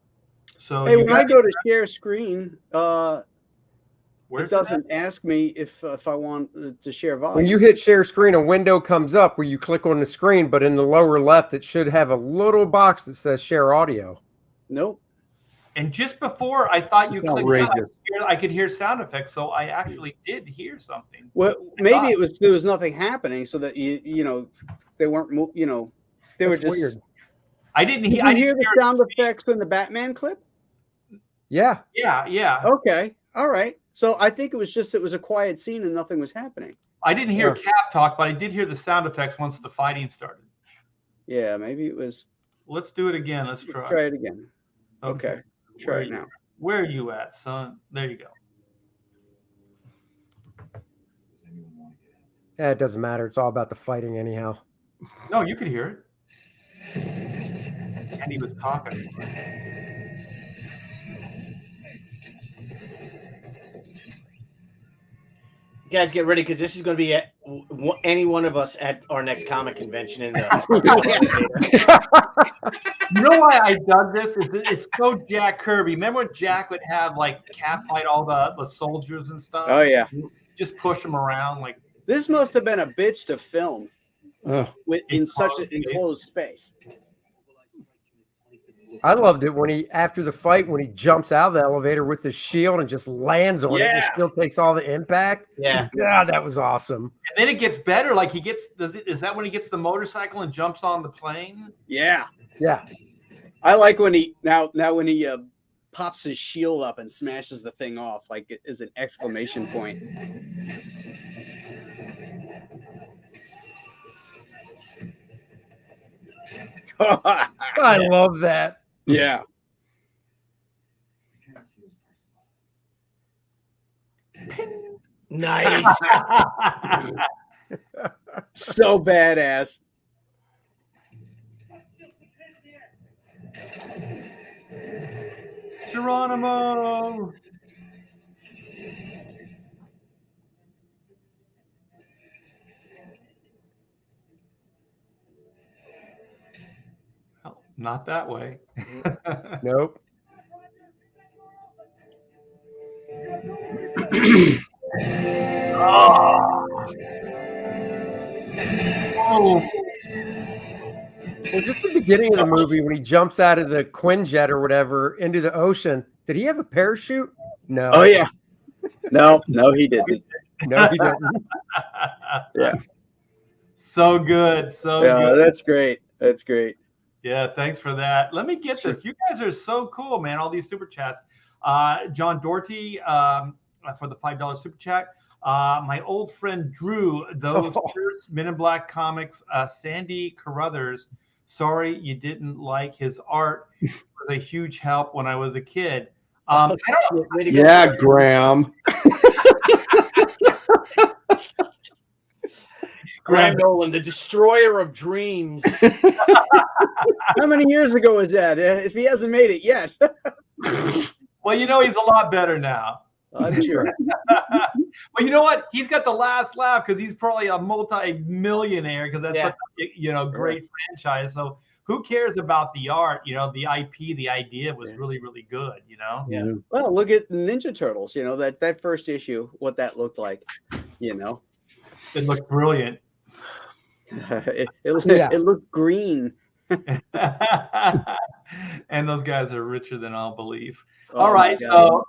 So Hey, you when guys- I go to share screen, where It doesn't ask me if I want to share volume. When you hit share screen, a window comes up where you click on the screen, but in the lower left, it should have a little box that says share audio. Nope. And just before I thought you clicked outrageous. I could hear sound effects, so I actually did hear something. Well, maybe there was nothing happening, so that you know they weren't they were just weird. I didn't Did hear. you I hear didn't the sound effects in the Batman clip? Yeah. Yeah. Okay. All right. So I think it was a quiet scene and nothing was happening. I didn't hear Cap talk, but I did hear the sound effects once the fighting started. Yeah, maybe it was. Let's do it again. Let's try. Try it again. Okay. Try it now. Where are you at, son? There you go. Yeah, it doesn't matter. It's all about the fighting anyhow. No, you could hear it. And he was talking. You guys get ready because this is going to be any one of us at our next comic convention in the. You know why I dug this? It's so Jack Kirby. Remember when Jack would have like Cap fight all the soldiers and stuff? Oh yeah. Just push them around like. This must have been a bitch to film in such an enclosed space. I loved it when after the fight, when he jumps out of the elevator with his shield and just lands on it, and the shield takes all the impact. Yeah. God, that was awesome. And then it gets better. Like is that when he gets the motorcycle and jumps on the plane? Yeah. Yeah. I like when he when he pops his shield up and smashes the thing off, like it is an exclamation point. I love that. Yeah. Nice. So badass. Geronimo. Oh, not that way. Nope. Oh. Well, just the beginning of the movie when he jumps out of the Quinjet or whatever into the ocean. Did he have a parachute? No. Oh yeah. No, he didn't. No, he didn't. Yeah. So good. So good. That's great. That's great. Yeah, thanks for that. Let me get this. You guys are so cool, man. All these super chats. John Doherty for the $5 super chat. My old friend Drew, those first Men in Black comics, Sandy Carruthers. Sorry you didn't like his art. It was a huge help when I was a kid. Yeah, Graham. Graham Nolan, the destroyer of dreams. How many years ago was that? If he hasn't made it yet. Well, you know, he's a lot better now. I'm sure. Well, you know what? He's got the last laugh because he's probably a multi-millionaire because that's such a, great franchise. So who cares about the art? You know, the IP, the idea was really, really good, you know? Yeah. Well, look at Ninja Turtles, you know, that first issue, what that looked like, you know. It looked brilliant. It looked green. And those guys are richer than I'll believe. Oh, all right, so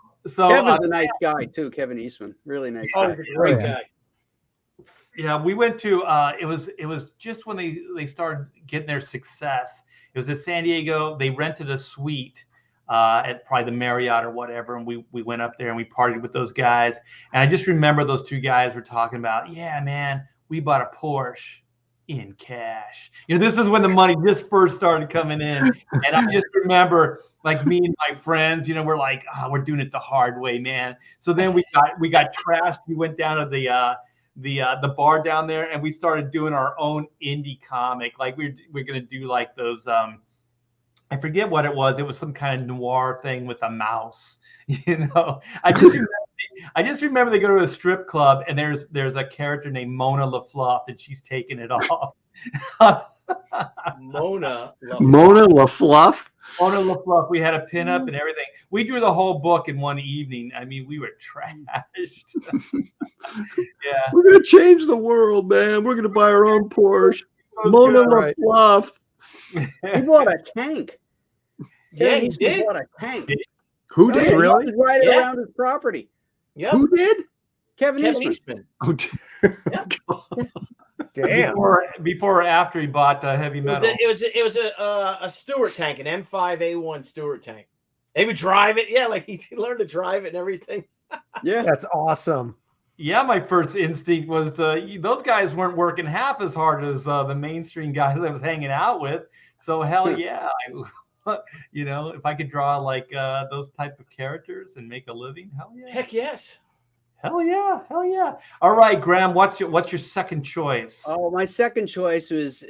Kevin's a nice guy too. Kevin Eastman, really nice guy. Great guy. Yeah, we went to it was just when they started getting their success. It was in San Diego. They rented a suite at probably the Marriott or whatever, and we went up there and we partied with those guys. And I just remember those two guys were talking about, yeah, man, we bought a Porsche in cash. You know, this is when the money just first started coming in. And I just remember, like, me and my friends, you know, we're like, we're doing it the hard way, man. So then we got trashed. We went down to the bar down there and we started doing our own indie comic. Like we're gonna do like those I forget what it was. It was some kind of noir thing with a mouse. You know, I just remember they go to a strip club and there's a character named Mona LaFluff and she's taking it off Mona LaFluff. Mona LaFluff. We had a pinup and everything. We drew the whole book in one evening. I mean, we were trashed. Yeah. We're gonna change the world, man. We're gonna buy our own Porsche. Mona LaFluff. He bought a tank. Yeah, he He did. bought a tank. Who Oh, yeah, did? he Really? was riding Yeah. around his property. Yep. Who did? Kevin Kevin Eastman. Eastman. Oh, Damn. Before or after he bought heavy metal. It was a Stewart tank, an M5A1 Stewart tank. They would drive it. Yeah, like he learned to drive it and everything. Yeah. That's awesome. Yeah, my first instinct was those guys weren't working half as hard as the mainstream guys I was hanging out with. So hell yeah, you know, if I could draw like those type of characters and make a living, hell yeah. Heck yes. Hell yeah, hell yeah. All right, Graham, what's your second choice? Oh, my second choice was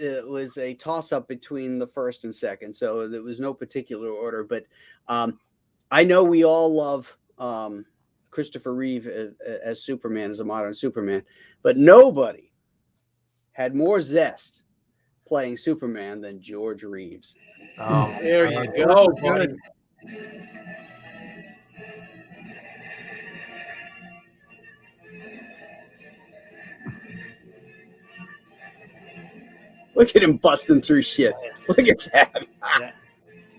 a toss up between the first and second, so there was no particular order. But I know we all love Christopher Reeve as Superman, as a modern Superman, but nobody had more zest playing Superman than George Reeves. There you go, buddy. Look at him busting through shit. Look at that. Yeah.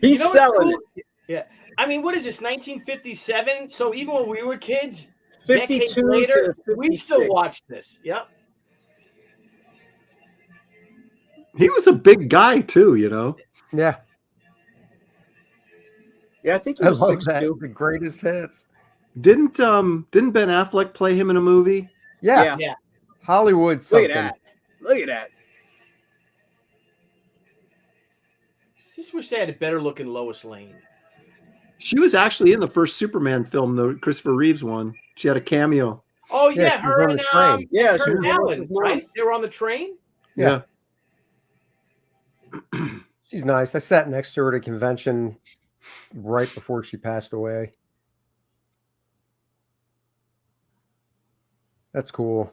He's You know what's selling cool? Yeah. I mean, what is this, 1957? So even when we were kids, it. decades 52 later, to we still 56. watch this. Yep. he was a big guy too, you know. Yeah. Yeah, I think he I was love that. 6'2". The greatest hits. Didn't Ben Affleck play him in a movie? Yeah. Yeah. Hollywood Look something. at that. Look at that. Just wish they had a better looking Lois Lane. She was actually in the first Superman film, the Christopher Reeves one. She had a cameo. Oh Yeah, yeah, she was her on and the train. Yeah, she Kurt was Allen, Lois's mom. right? They were on the train. Yeah. Yeah. She's nice. I sat next to her at a convention right before she passed away. That's cool.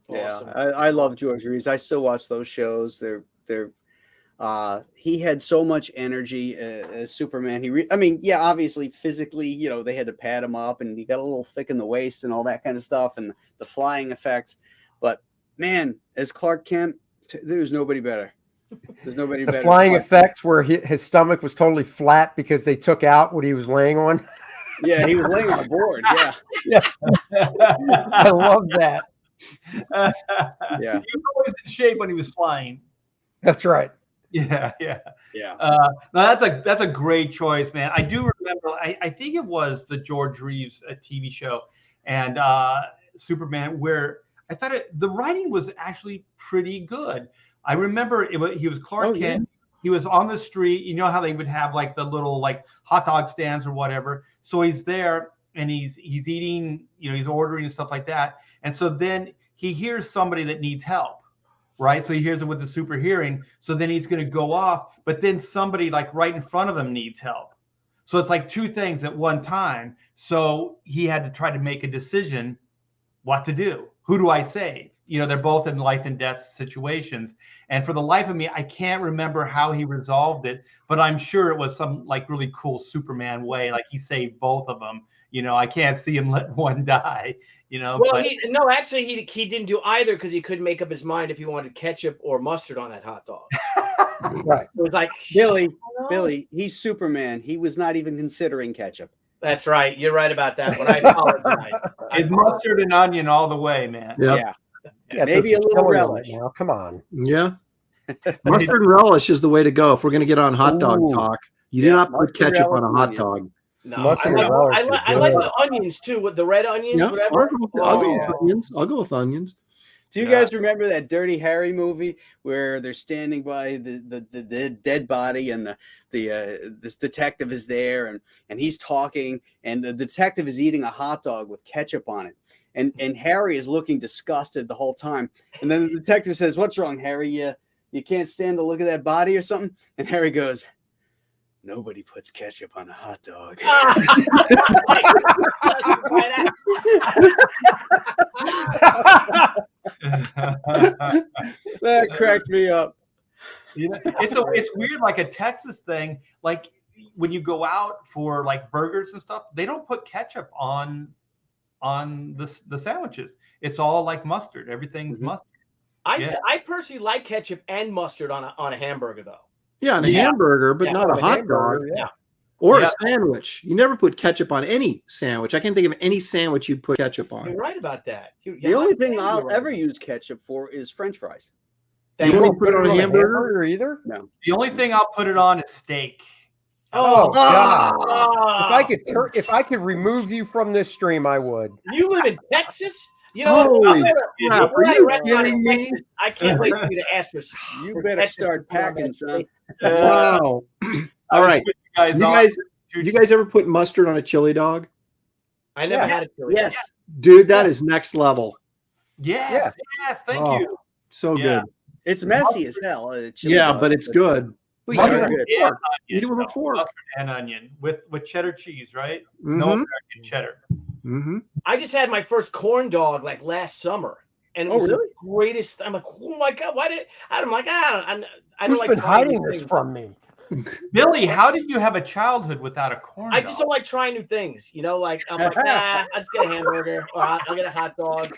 Awesome. Yeah, I love George Reeves. I still watch those shows. He had so much energy as Superman. I mean, yeah, obviously physically, you know, they had to pad him up, and he got a little thick in the waist and all that kind of stuff, and the flying effects. But man, as Clark Kent, there's nobody better. There's nobody The better. flying effects where his stomach was totally flat because they took out what he was laying on. Yeah, he was laying on a board. Yeah, I love that. yeah. He was always in shape when he was flying. That's right. Yeah. Yeah. No, that's a great choice, man. I do remember. I think it was the George Reeves TV show and Superman, where I thought the writing was actually pretty good. I remember he was Clark Kent. He was on the street. You know how they would have like the little like hot dog stands or whatever. So he's there and he's eating. You know, he's ordering and stuff like that. And so then he hears somebody that needs help. Right. So he hears it with the super hearing. So then he's going to go off. But then somebody like right in front of him needs help. So it's like two things at one time. So he had to try to make a decision what to do. Who do I save? You know, they're both in life and death situations. And for the life of me, I can't remember how he resolved it. But I'm sure it was some like really cool Superman way. Like he saved both of them. You know, I can't see him let one die. You know, Well, but, he didn't do either because he couldn't make up his mind if he wanted ketchup or mustard on that hot dog. Right. So it was like Billy, he's Superman. He was not even considering ketchup. That's right. You're right about that one. I apologize. it's mustard and onion all the way, man. Yeah. Yeah, Maybe a those are little killing it relish. right now. Come on. Yeah. Mustard and relish is the way to go if we're going to get on hot dog Ooh. talk. You do not put mustard, ketchup on a relish, hot onion. dog. No, Mustard I and relish is like good. the onions too, with the red onions, Yeah, whatever. I'll go with Oh. onions. I'll go with onions. Do you guys remember that Dirty Harry movie where they're standing by the dead body and this detective is there and he's talking and the detective is eating a hot dog with ketchup on it and Harry is looking disgusted the whole time and then the detective says, "What's wrong, Harry? You can't stand the look of that body or something?" And Harry goes, "Nobody puts ketchup on a hot dog." Yeah. That cracked me up. You know, it's weird, like a Texas thing. Like when you go out for like burgers and stuff, they don't put ketchup on the sandwiches. It's all like mustard. Everything's mustard. I personally like ketchup and mustard on a hamburger, though. Yeah, on a hamburger, but not a hot dog. Yeah. Or a sandwich. You never put ketchup on any sandwich. I can't think of any sandwich you'd put ketchup on. You're right about that. The only thing I'll ever use ketchup for is French fries. You don't put it on a hamburger either? No. The only thing I'll put it on is steak. Oh God! Oh. If I could remove you from this stream, I would. You live in Texas? You know, Holy crap, are you kidding me? I can't wait for you to ask us. You better start packing, son. Wow. All right. You guys ever put mustard on a chili dog? I never had a chili. Yes. Dude, that is next level. Yes. Thank you. So good. It's messy as hell. Yeah, but it's good. Well, you do it with a fork. Mustard and onion with cheddar cheese, right? Mm-hmm. No American cheddar. Mm-hmm. I just had my first corn dog like last summer, and it was the greatest. I'm like, oh my God, why did I'm like, I don't Who's like been trying hiding new this things. from me? Billy, how did you have a childhood without a corn dog? I just don't like trying new things, you know. Like I'm like, I just get a hamburger, or I'll get a hot dog.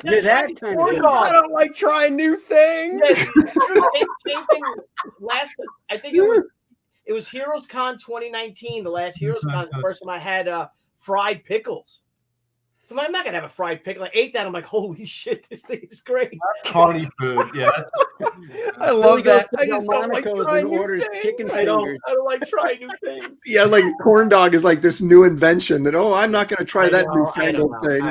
You're that kind corn of dog. I don't like trying new things. Same thing. I think it was Heroes Con 2019. The last Heroes Con, the first time I had fried pickles. So I'm not gonna have a fried pickle. I ate that. I'm like, holy shit, this thing is great. Carny food, yeah. I love that. I just just don't like trying new orders chicken things. I don't like trying new things. Yeah, like corn dog is like this new invention that, I'm not going to try that newfangled thing.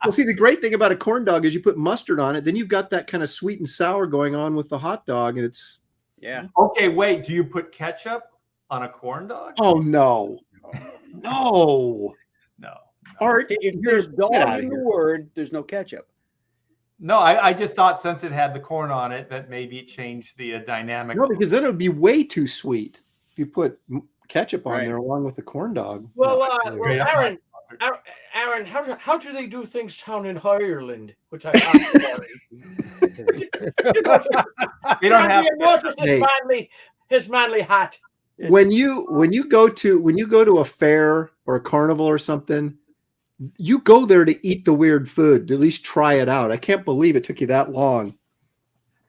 Well, see, the great thing about a corn dog is you put mustard on it, then you've got that kind of sweet and sour going on with the hot dog, and it's Okay, wait. Do you put ketchup on a corn dog? Oh no. No. Art, if there's dog in the word, there's no ketchup. No, I just thought since it had the corn on it that maybe it changed the dynamic. No, because then it would be way too sweet if you put ketchup on there along with the corn dog. Well, Aaron, how do they do things down in Ireland? Which I They don't have his manly hat. When you go to a fair or a carnival or something, you go there to eat the weird food, to at least try it out. I can't believe it took you that long.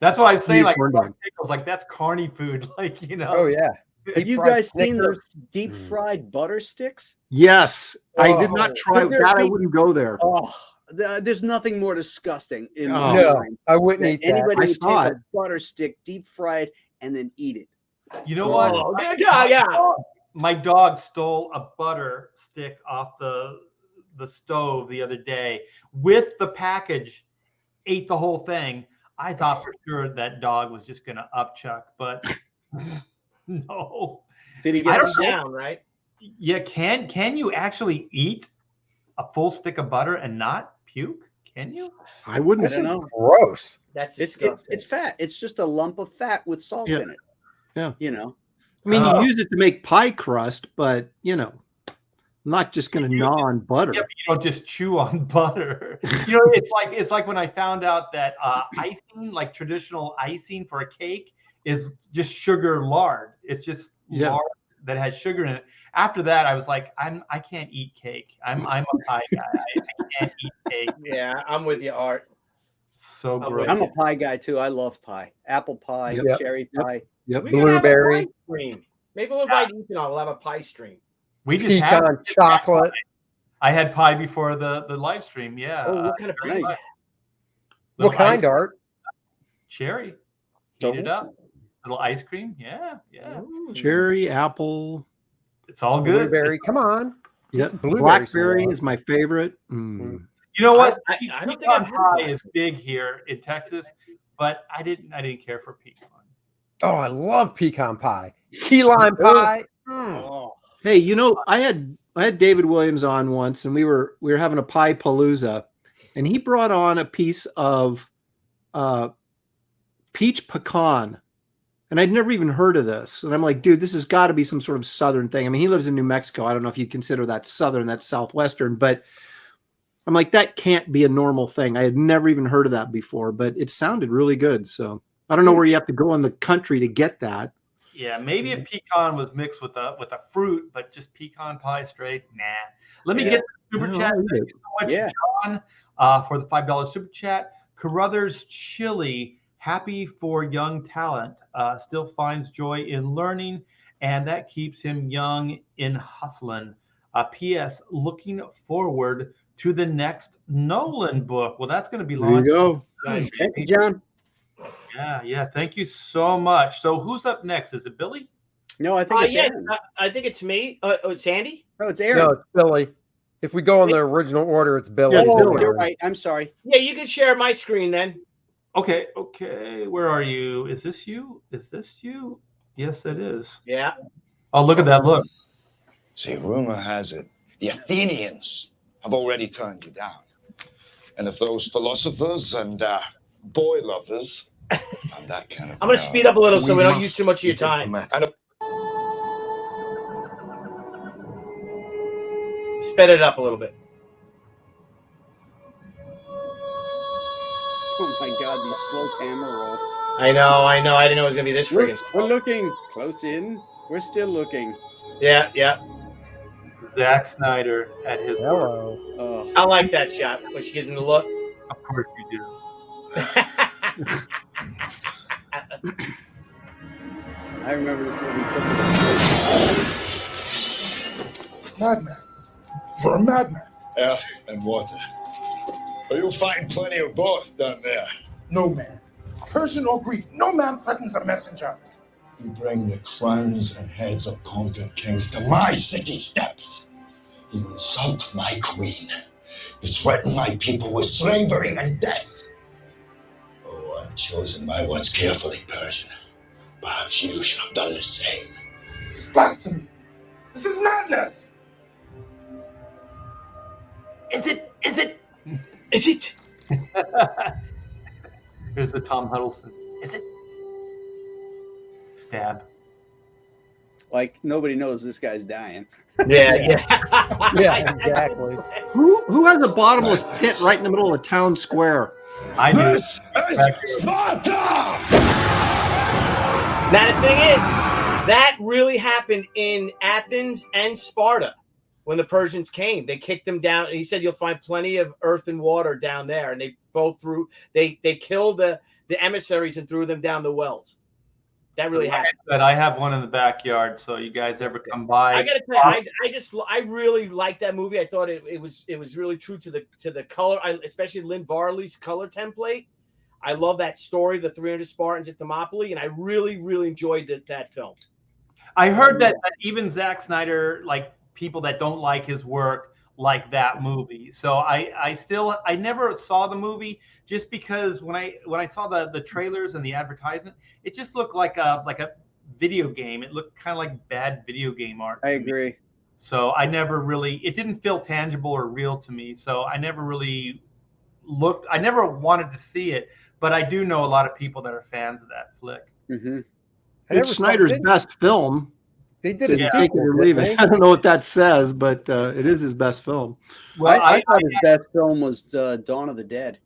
That's what I was saying. Like corn dog. pickles, like that's carny food. Like Oh yeah. Have you guys seen the deep fried butter sticks? Yes, I did not try that. I wouldn't go there. Oh, there's nothing more disgusting in my No, mind I wouldn't than eat that. anybody I who saw takes a butter stick deep fried and then eat it. You know what? My dog stole a butter stick off the stove the other day with the package, ate the whole thing. I thought for sure that dog was just gonna upchuck, but no. Did he get it down, right? Yeah, can you actually eat a full stick of butter and not puke? Can you? I wouldn't. I don't know. Gross. That's It's fat. It's just a lump of fat with salt in it. Yeah. You know. I mean, you use it to make pie crust, but I'm not just going to gnaw on butter. Yeah, but you don't just chew on butter. It's like when I found out that icing, like traditional icing for a cake, is just sugar lard. It's just lard that has sugar in it. After that, I was like, I can't eat cake. I'm a pie guy. I can't eat cake. Yeah, I'm with you, Art. So gross. I'm a pie guy too. I love pie. Apple pie, cherry pie. Yep. We can have a Blueberry. pie stream. Maybe we'll invite Ethan on. We'll have a pie stream. We just had Pecan chocolate. I had pie before the live stream. Yeah. Oh, what kind of pie? nice. What kind, Art? Cherry. Heat it up. Little ice cream. Yeah. Cherry, apple. It's all good. Blueberry. Come on. Yep. Blueberry Blackberry salad. is my favorite. Mm. You know what? I don't think I've Pecan had pie that. is big here in Texas, but I didn't care for pecan. Oh, I love pecan pie. Key lime pie. Oh. Hey, I had David Williams on once, and we were having a pie palooza, and he brought on a piece of peach pecan, and I'd never even heard of this. And I'm like, dude, this has got to be some sort of southern thing. I mean, he lives in New Mexico. I don't know if you'd consider that southern, that's southwestern, but I'm like, that can't be a normal thing. I had never even heard of that before, but it sounded really good. So I don't know where you have to go in the country to get that. Yeah, maybe a pecan was mixed with a fruit, but just pecan pie straight, nah. Let me get the super chat. Thank you so much, John, for the $5 super chat. Carruthers Chili, happy for young talent, still finds joy in learning, and that keeps him young in hustling. P.S. Looking forward to the next Nolan book. Well, that's going to be There you launched. go. Thank you, John. Yeah. Thank you so much. So who's up next? Is it Billy? No, I think it's Aaron. I think it's me. It's Andy. No, it's Aaron. No, it's Billy. If we go in the original order, it's Billy. Yeah, it's Oh, Billy. you're right. I'm sorry. Yeah, you can share my screen then. Okay. Where are you? Is this you? Yes, it is. Yeah. Oh, look at that look. See, rumor has it the Athenians have already turned you down. And if those philosophers and boy lovers and that kind of I'm going to speed up a little so we don't use too much of your time. Sped it up a little bit. Oh my God, these slow camera rolls. I know. I didn't know it was going to be this friggin' We're slow. looking close in. We're still looking. Yeah. Zack Snyder at his work. Hello. Oh, I like that shot when she gives him the look. Of course you do. I remember this movie. Madman. You're a madman. Air and water. But you'll find plenty of both down there. No man, Persian or Greek, no man threatens a messenger. You bring the crowns and heads of conquered kings to my city steps. You insult my queen. You threaten my people with slavery and death. Oh, I've chosen my words carefully, Persian. Perhaps you should have done the same. This is blasphemy. This is madness. Is it? Is it? Here's the Tom Huddleston. Is it? Stab. Like nobody knows this guy's dying. Yeah. Yeah, exactly. Who has a bottomless pit right in the middle of the town square? I knew. This is Sparta! Now the thing is, that really happened in Athens and Sparta when the Persians came. They kicked them down. He said you'll find plenty of earth and water down there, and they both they killed the emissaries and threw them down the wells. That really happened. But I have one in the backyard, so you guys ever come by? I gotta tell you, I really liked that movie. I thought it was really true to the color, especially Lynn Varley's color template. I love that story, the 300 Spartans at Thermopylae, and I really enjoyed that film. I heard that even Zack Snyder, like people that don't like his work, like that movie. So I never saw the movie just because when I saw the trailers and the advertisement, it just looked like a video game. It looked kind of like bad video game art. I agree. So I never really, it didn't feel tangible or real to me. So I never really I never wanted to see it, but I do know a lot of people that are fans of that flick. Mm-hmm. It's Snyder's best film. They did To a take it or leave it. I don't know what that says, but it is his best film. Well, I thought his best film was Dawn of the Dead.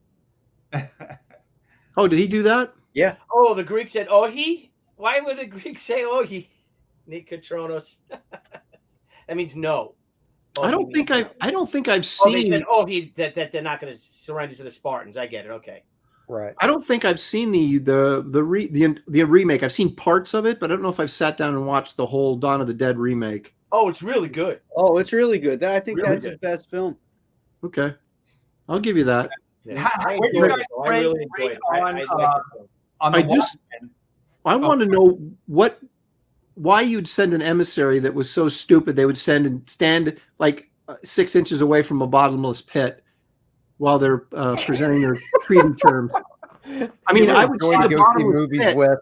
Oh, did he do that? Yeah. Oh, the Greek said ohi. Why would the Greek say ohi? Nikotronos. That means no. I don't think I've They seen. said ohi that they're not going to surrender to the Spartans. I get it. Okay. Right. I don't think I've seen the remake. I've seen parts of it, but I don't know if I've sat down and watched the whole Dawn of the Dead remake. Oh, it's really good. Oh, it's really good. I think Really that's good. his best film. Okay, I'll give you that. Yeah. How- I where do you enjoyed guys it, though. I really enjoyed it. I liked on, it, though. on the I just- Watchmen? I want to know why you'd send an emissary that was so stupid they would stand like 6 inches away from a bottomless pit while they're presenting their treaty terms. I mean, I would see the bottomless pit. with.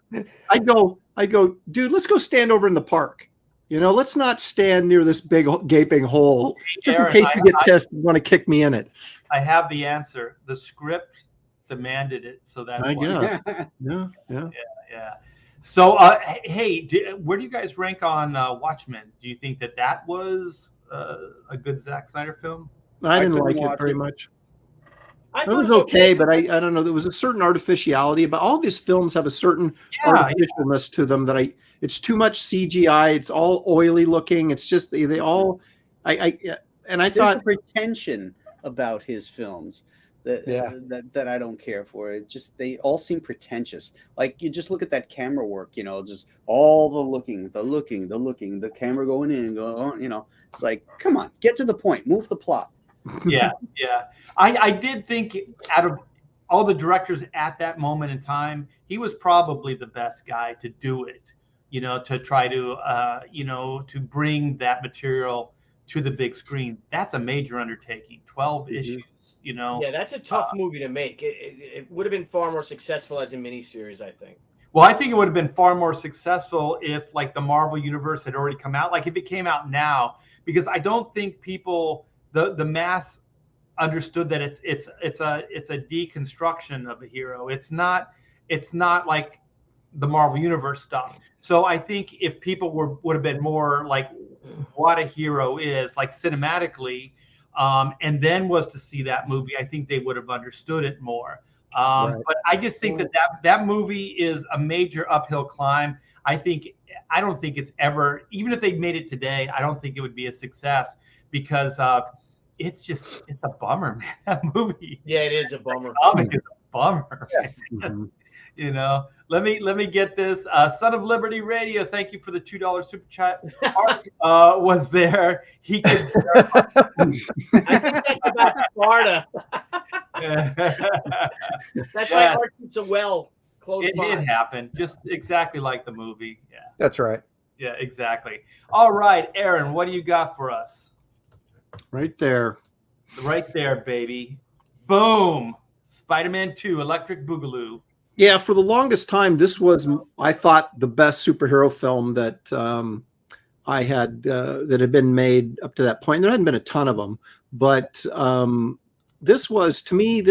I'd go, dude, let's go stand over in the park. Let's not stand near this big gaping hole. Just in Aaron, case you get pissed and want to kick me in it. I have the answer. The script demanded it, so that's I why. guess. Yeah. Yeah. So, hey, where do you guys rank on Watchmen? Do you think that was a good Zack Snyder film? I didn't couldn't like it watch very it. much. I It thought was okay, but I don't know. There was a certain artificiality, but all of his films have a certain artificialness to them that it's too much CGI. It's all oily looking. It's just they all. There's thought a pretension about his films that I don't care for. They all seem pretentious. Like you just look at that camera work, just all the looking, the camera going in and going, it's like, come on, get to the point, move the plot. Yeah. I did think out of all the directors at that moment in time, he was probably the best guy to do it, to try to, to bring that material to the big screen. That's a major undertaking, 12 issues, Yeah, that's a tough movie to make. It would have been far more successful as a miniseries, I think. Well, I think it would have been far more successful if like the Marvel universe had already come out, like if it came out now, because I don't think people, the mass understood that it's a deconstruction of a hero. It's not like the Marvel universe stuff. So I think if people would have been more like what a hero is, like cinematically, and then was to see that movie, I think they would have understood it more. But I just think that movie is a major uphill climb. I don't think it's ever, even if they made it today, I don't think it would be a success because it's a bummer, man. That movie. Yeah, it is a bummer. Comic is a bummer. Yeah. Let me get this. Son of Liberty Radio, thank you for the $2 super chat. Art was there. He could. I think that's about Sparta. That's why Art keeps a well close by. It did happen, just exactly like the movie. Yeah. That's right. Yeah, exactly. All right, Aaron, what do you got for us? Right there, baby. Boom. Spider-Man 2, Electric Boogaloo. Yeah, for the longest time, this was, I thought, the best superhero film that I had that had been made up to that point. There hadn't been a ton of them, but this was, to me,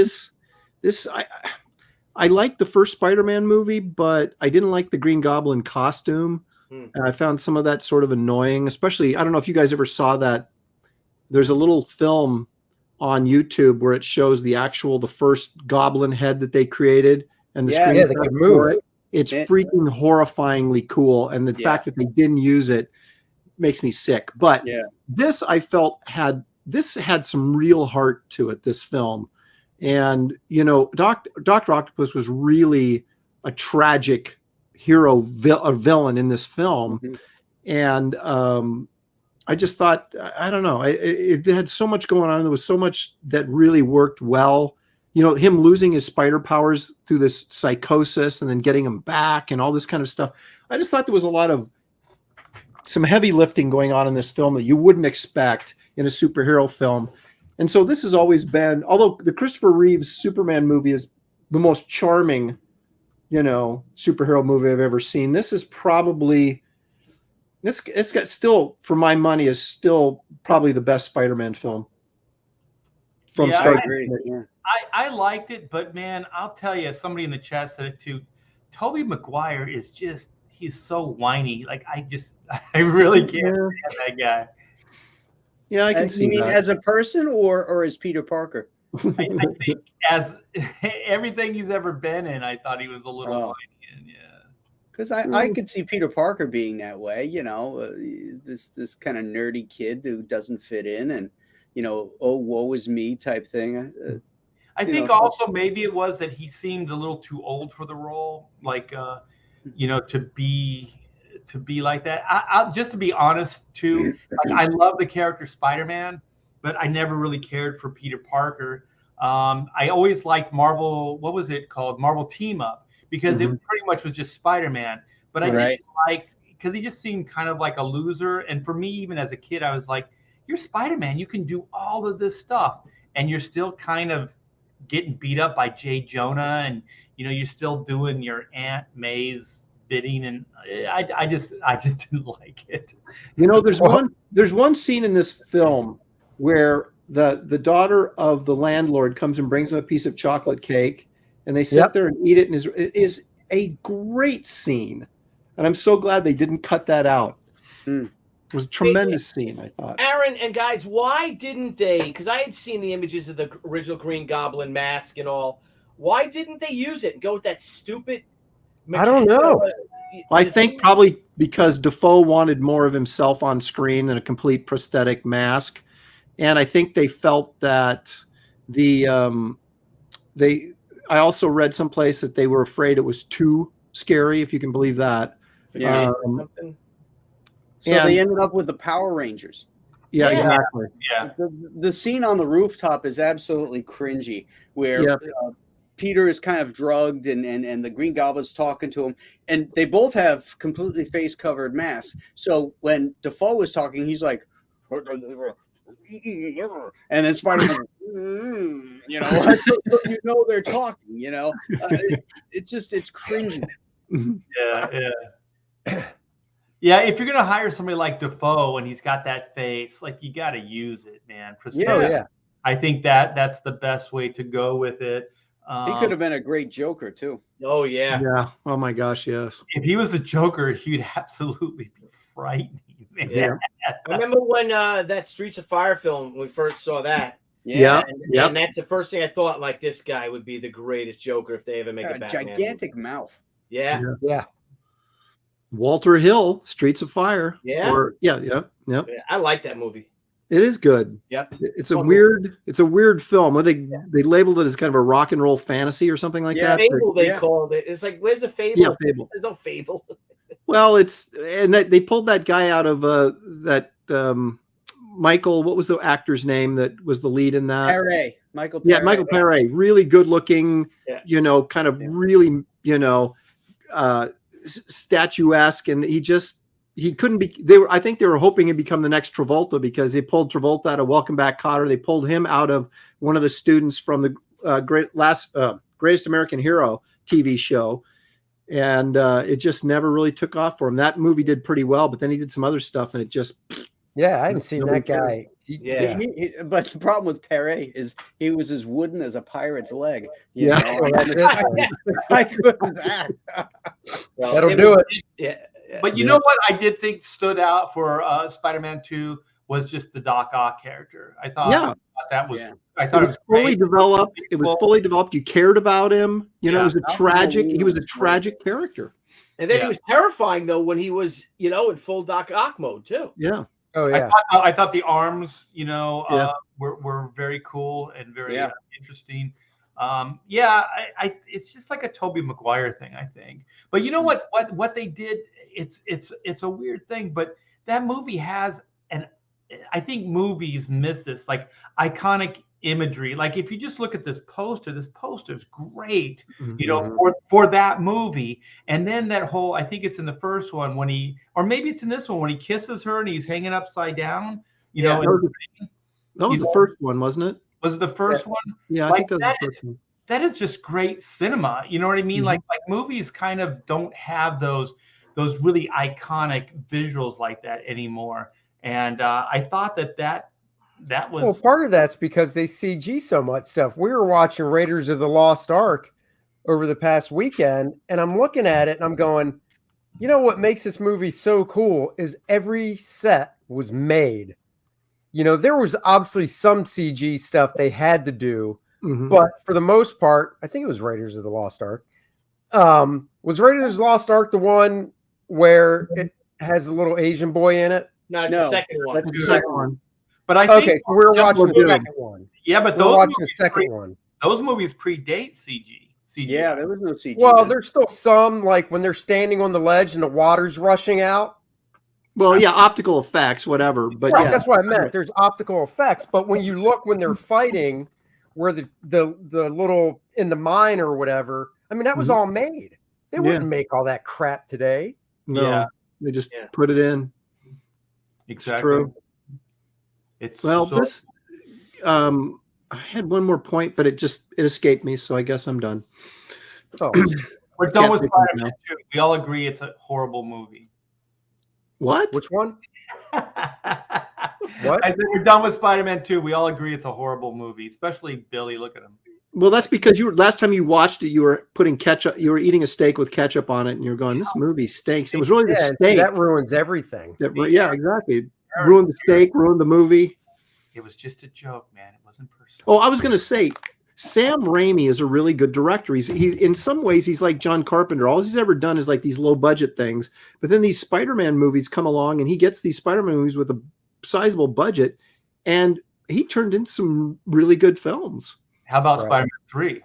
I liked the first Spider-Man movie, but I didn't like the Green Goblin costume. And I found some of that sort of annoying, especially, I don't know if you guys ever saw that. There's a little film on YouTube where it shows the first Goblin head that they created. And the screen they could move. It's freaking horrifyingly cool. And the fact that they didn't use it makes me sick. But this, I felt, had some real heart to it, this film. And, Dr. Octopus was really a tragic hero, a villain in this film. And I just thought, I don't know, it had so much going on. There was so much that really worked well. Him losing his spider powers through this psychosis and then getting them back and all this kind of stuff. I just thought there was some heavy lifting going on in this film that you wouldn't expect in a superhero film. And so this has always been, although the Christopher Reeves Superman movie is the most charming, superhero movie I've ever seen. This is probably, it's got still, for my money, is still probably the best Spider-Man film. From start to finish. I liked it, but man, I'll tell you, somebody in the chat said it too. Tobey Maguire is he's so whiny. Like I really can't stand that guy. Yeah, I can see that. You mean as a person or as Peter Parker? I think as everything he's ever been in, I thought he was a little whiny. Yeah. Because I could see Peter Parker being that way, this kind of nerdy kid who doesn't fit in and, oh, woe is me type thing. I think also maybe it was that he seemed a little too old for the role, like, to be like that. I just to be honest too, like, I love the character Spider-Man, but I never really cared for Peter Parker. I always liked Marvel. What was it called? Marvel Team Up, because it pretty much was just Spider-Man. But I didn't like, because he just seemed kind of like a loser. And for me, even as a kid, I was like, "You're Spider-Man. You can do all of this stuff, and you're still kind of getting beat up by Jay Jonah, and you're still doing your Aunt May's bidding." And I just didn't like it. There's one scene in this film where the daughter of the landlord comes and brings him a piece of chocolate cake, and they sit there and eat it, and it is a great scene, and I'm so glad they didn't cut that out. It was a tremendous scene, I thought. Aaron and guys, why didn't they? Because I had seen the images of the original Green Goblin mask and all. Why didn't they use it and go with that stupid? I don't know. Well, I think probably because Defoe wanted more of himself on screen than a complete prosthetic mask, and I think they felt that I also read someplace that they were afraid it was too scary, if you can believe that. Yeah. So they ended up with the Power Rangers. Yeah, exactly. Yeah. The scene on the rooftop is absolutely cringy, where Peter is kind of drugged and the Green Goblin's talking to him, and they both have completely face covered masks. So when Defoe was talking, he's like, and then Spider-Man, you know they're talking, it's cringy. Yeah, if you're gonna hire somebody like Defoe and he's got that face, like you got to use it, man. Yeah. I think that's the best way to go with it. He could have been a great Joker too. Oh yeah. Yeah. Oh my gosh, yes. If he was a Joker, he'd absolutely be frightening. Man. Yeah. I remember when that Streets of Fire film, when we first saw that. Yeah. And that's the first thing I thought, like, this guy would be the greatest Joker if they ever make a Batman gigantic movie. Mouth. Yeah. Walter Hill, Streets of Fire. Yeah. Yeah. I like that movie. It is good. Yep. It's a weird film. Where they labeled it as kind of a rock and roll fantasy or something like that. Fable, they called it. It's like, where's the Fable? Yeah, Fable. There's no Fable. Well, they pulled that guy out of that Michael. What was the actor's name that was the lead in that? Pere. Michael Pere. Yeah, Michael Pere. Really good looking. Yeah. Kind of really statuesque, and he couldn't be. I think they were hoping he'd become the next Travolta because they pulled Travolta out of Welcome Back, Kotter. They pulled him out of one of the students from the Greatest American Hero TV show. And it just never really took off for him. That movie did pretty well, but then he did some other stuff, and it just I haven't seen that guy. But the problem with Pere is he was as wooden as a pirate's leg. I couldn't act. That'll do it. Yeah. But you know what I did think stood out for Spider-Man 2 was just the Doc Ock character. I thought that was. Yeah. I thought it was fully developed. It was fully developed. You cared about him. It was a tragic. He was a tragic character. And then he was terrifying though when he was, in full Doc Ock mode too. Yeah. Oh yeah. I thought the arms, were very cool and very interesting. It's just like a Tobey Maguire thing, I think. But you know what they did? It's a weird thing, but that movie has I think movies miss this, like, iconic imagery. Like, if you just look at this poster is great, for that movie. And then that whole, I think it's in the first one or maybe it's in this one when he kisses her and he's hanging upside down, that was the first one, wasn't it? Was it the first one? Yeah, I think that was the first one. That is just great cinema. You know what I mean? Like movies kind of don't have those really iconic visuals like that anymore. And I thought that was... Well, part of that's because they CG so much stuff. We were watching Raiders of the Lost Ark over the past weekend, and I'm looking at it and I'm going, what makes this movie so cool is every set was made. There was obviously some CG stuff they had to do, but for the most part, I think it was Raiders of the Lost Ark. Was Raiders of the Lost Ark the one where it has a little Asian boy in it? No, it's the second one. That's the second one. But I think so we're watching the second one. Yeah, but we're watching the second one. Those movies predate CG. Yeah, there was no CG. Well, there's still some, like when they're standing on the ledge and the water's rushing out. Well, yeah, optical effects, whatever. But right, that's what I meant. There's optical effects, but when you look when they're fighting, where the little in the mine or whatever, I mean, that was all made. They wouldn't make all that crap today. No, they just put it in. Exactly. It's true. This. I had one more point, but it escaped me, so I guess I'm done. Oh, we're done with Spider-Man 2. We all agree it's a horrible movie. What? Which one? What? I said we're done with Spider-Man 2. We all agree it's a horrible movie, especially Billy. Look at him. Well, that's because last time you watched it, you were putting ketchup. You were eating a steak with ketchup on it, and you're going, "This movie stinks." It was really the steak that ruins everything. Yeah, exactly. Ruined the steak, ruined the movie. It was just a joke, man. It wasn't personal. Oh, I was going to say, Sam Raimi is a really good director. He's in some ways he's like John Carpenter. All he's ever done is like these low budget things. But then these Spider-Man movies come along, and he gets these Spider-Man movies with a sizable budget, and he turned in some really good films. How about Spider-Man 3?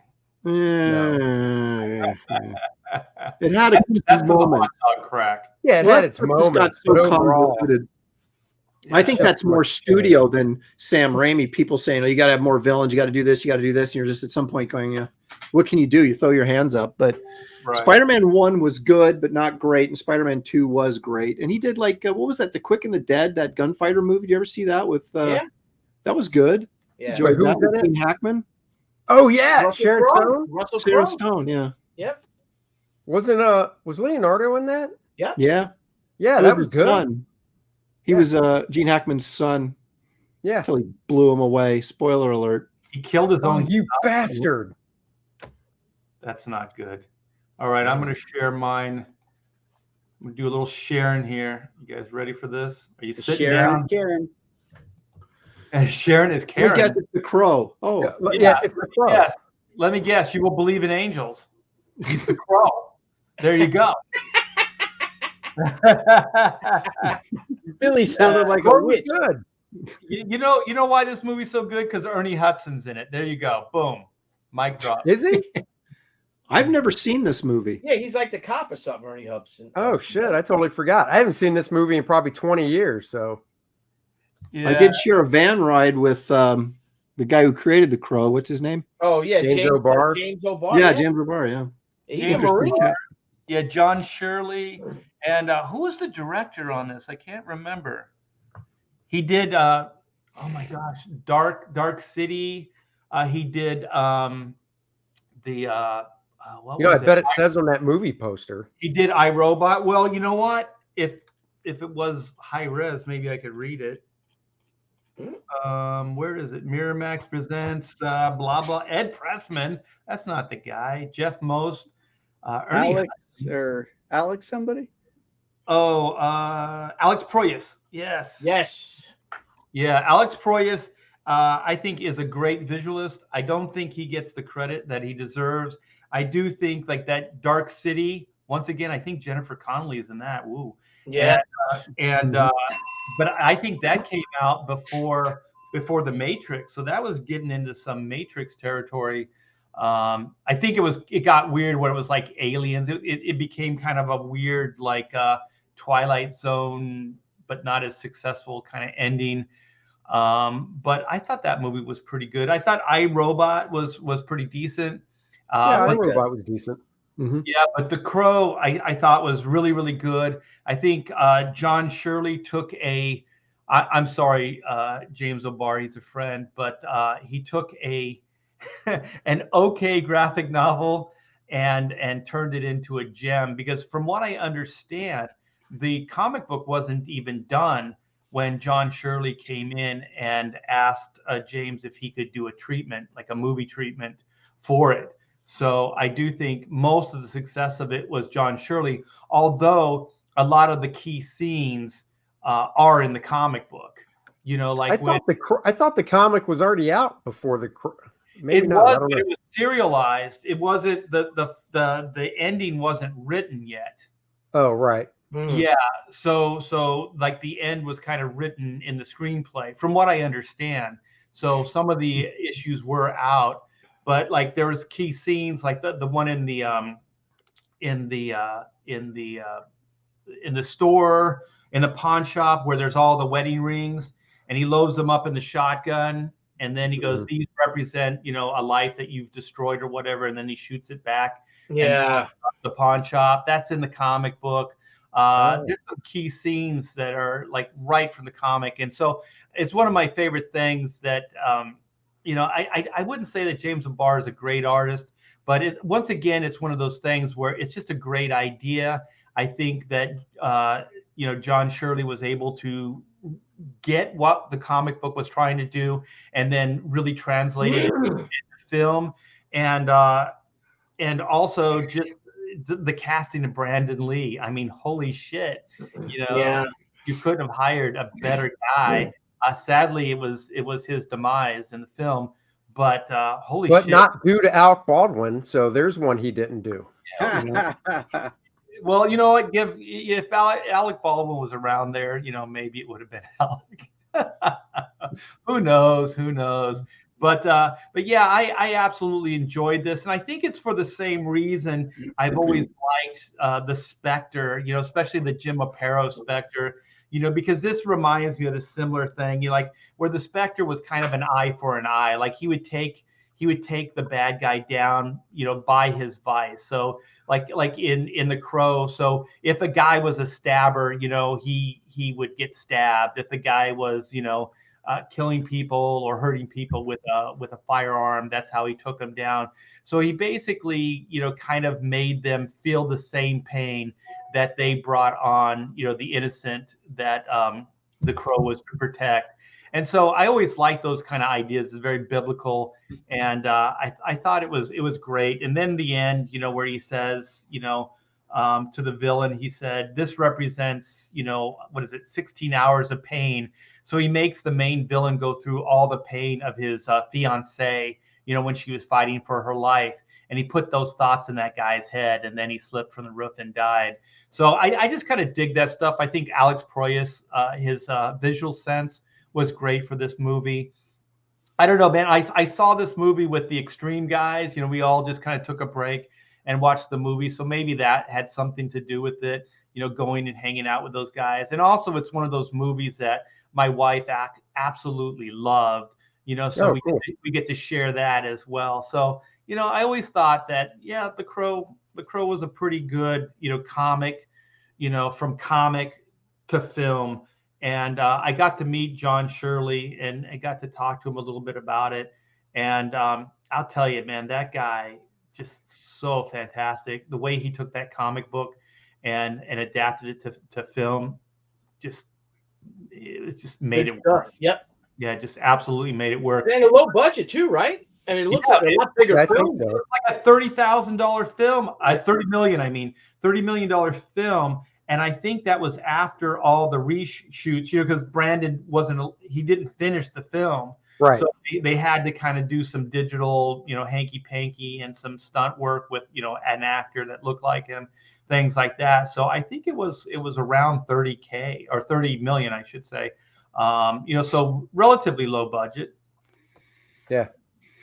It had a moment. Crack. Yeah, it had its moments. Got so convoluted. I think that's more studio than Sam Raimi. People saying, "Oh, you got to have more villains. You got to do this. You got to do this." And you're just at some point going, "Yeah, what can you do?" You throw your hands up. But Spider-Man 1 was good, but not great, and Spider-Man 2 was great. And he did like what was that? The Quick and the Dead, that gunfighter movie. Did you ever see that? With that was good. Yeah, enjoyed that with Gene Hackman. Oh yeah, Russell Crowe. Sharon Stone. Yeah. Yep. Was Leonardo in that? Yeah. Yeah. That was good. Son. He was Gene Hackman's son. Yeah. Until he blew him away. Spoiler alert. He killed his own. You bastard. That's not good. All right, I'm going to share mine. I'm going to do a little sharing here. You guys ready for this? Are you sitting down? Karen. And Sharon is Karen. I guess it's the Crow. Oh, yeah, it's the Crow. Yes. Let me guess. You will believe in angels. He's the Crow. There you go. Billy sounded like a witch. Good. You know why this movie's so good? Because Ernie Hudson's in it. There you go. Boom. Mic drop. Is he? I've never seen this movie. Yeah, he's like the cop or something, Ernie Hudson. Oh shit! I totally forgot. I haven't seen this movie in probably 20 years. So yeah. I did share a van ride with the guy who created the Crow. What's his name? Oh yeah, James O'Barr. James O'Barr. Yeah, James O'Barr. Yeah. He's a Marine. Yeah, John Shirley. And who was the director on this? I can't remember. He did oh my gosh, Dark City. He did I bet it says on that movie poster. He did iRobot. Well, you know what? If it was high res, maybe I could read it. Where is it? Miramax presents blah blah. Ed Pressman. That's not the guy. Jeff Most. Alex somebody? Oh, Alex Proyas. Yes. Yeah, Alex Proyas, I think, is a great visualist. I don't think he gets the credit that he deserves. I do think like that Dark City. Once again, I think Jennifer Connelly is in that. Woo. Yeah. But I think that came out before The Matrix, so that was getting into some Matrix territory. I think it got weird when it was like aliens. It became kind of a weird like Twilight Zone, but not as successful kind of ending. But I thought that movie was pretty good. I thought iRobot was pretty decent. iRobot was decent. Mm-hmm. Yeah, but The Crow I thought was really, really good. I think John Shirley took I'm sorry, James O'Barr, he's a friend, but he took an okay graphic novel and turned it into a gem, because from what I understand, the comic book wasn't even done when John Shirley came in and asked James if he could do a treatment, like a movie treatment for it. So I do think most of the success of it was John Shirley, although a lot of the key scenes are in the comic book. You know, like I thought the comic was already out before the. Maybe it not. was, but it was serialized. It wasn't the ending wasn't written yet. Oh right. Yeah. So like the end was kind of written in the screenplay, from what I understand. So some of the issues were out, but like there was key scenes, like the one in the store, in the pawn shop, where there's all the wedding rings, and he loads them up in the shotgun. And then he goes, these represent, a life that you've destroyed or whatever. And then he shoots it back. Yeah. The pawn shop. That's in the comic book. There's some key scenes that are like right from the comic. And so it's one of my favorite things that, I wouldn't say that James O'Barr is a great artist, but once again, it's one of those things where it's just a great idea. I think that, John Shirley was able to get what the comic book was trying to do and then really translate it into film. and also just the casting of Brandon Lee. I mean, holy shit! You couldn't have hired a better guy. Sadly, it was his demise in the film. But holy shit! But not due to Alec Baldwin. So there's one he didn't do. Well, you know what? If Alec Baldwin was around there, maybe it would have been Alec. Who knows? Who knows? But yeah, I absolutely enjoyed this, and I think it's for the same reason I've always liked the Spectre. Especially the Jim Aparo Spectre. Because this reminds me of a similar thing. Where the Spectre was kind of an eye for an eye. Like he would take the bad guy down, by his vice. So like in The Crow. So if a guy was a stabber, he would get stabbed. If the guy was, killing people or hurting people with a firearm, that's how he took them down. So he basically, kind of made them feel the same pain that they brought on, the innocent that the Crow was to protect. And so I always liked those kind of ideas. It's very biblical, and I thought it was great. And then the end, where he says, to the villain, he said, "This represents, 16 hours of pain." So he makes the main villain go through all the pain of his fiancée, when she was fighting for her life. And he put those thoughts in that guy's head, and then he slipped from the roof and died. So I just kind of dig that stuff. I think Alex Proyas, his visual sense was great for this movie. I don't know, man. I saw this movie with the Extreme guys. We all just kind of took a break and watched the movie. So maybe that had something to do with it, going and hanging out with those guys. And also it's one of those movies that my wife absolutely loved, so we get to share that as well. So, I always thought that, yeah, The Crow was a pretty good, comic, from comic to film. And I got to meet John Shirley, and I got to talk to him a little bit about it. And I'll tell you, man, that guy just so fantastic. The way he took that comic book and adapted it to film, it just made it work. Yep. Yeah, just absolutely made it work. And a low budget too, right? I mean, it looks like a lot bigger film. It's like a $30,000 film. $30 million film. And I think that was after all the reshoots, because Brandon he didn't finish the film. Right. So they had to kind of do some digital, hanky panky and some stunt work with, an actor that looked like him, things like that. So I think it was around 30K or 30 million, I should say. So relatively low budget. Yeah.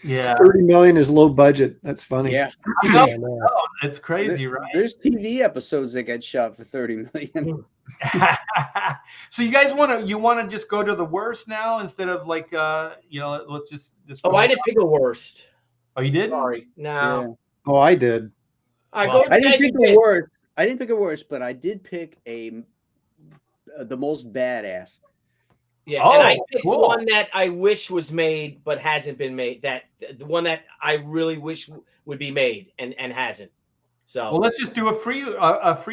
Yeah. 30 million is low budget. That's funny. Yeah. It's crazy, right? There's TV episodes that get shot for 30 million. So you guys want to just go to the worst now instead of let's just Oh, I didn't pick a worst. Oh, you did? Sorry. No. Oh, I did. I didn't pick a worst. I didn't pick a worst, but I did pick the most badass. Yeah, and I picked one that I wish was made but hasn't been made. The one that I really wish would be made and hasn't. So well, let's just do a free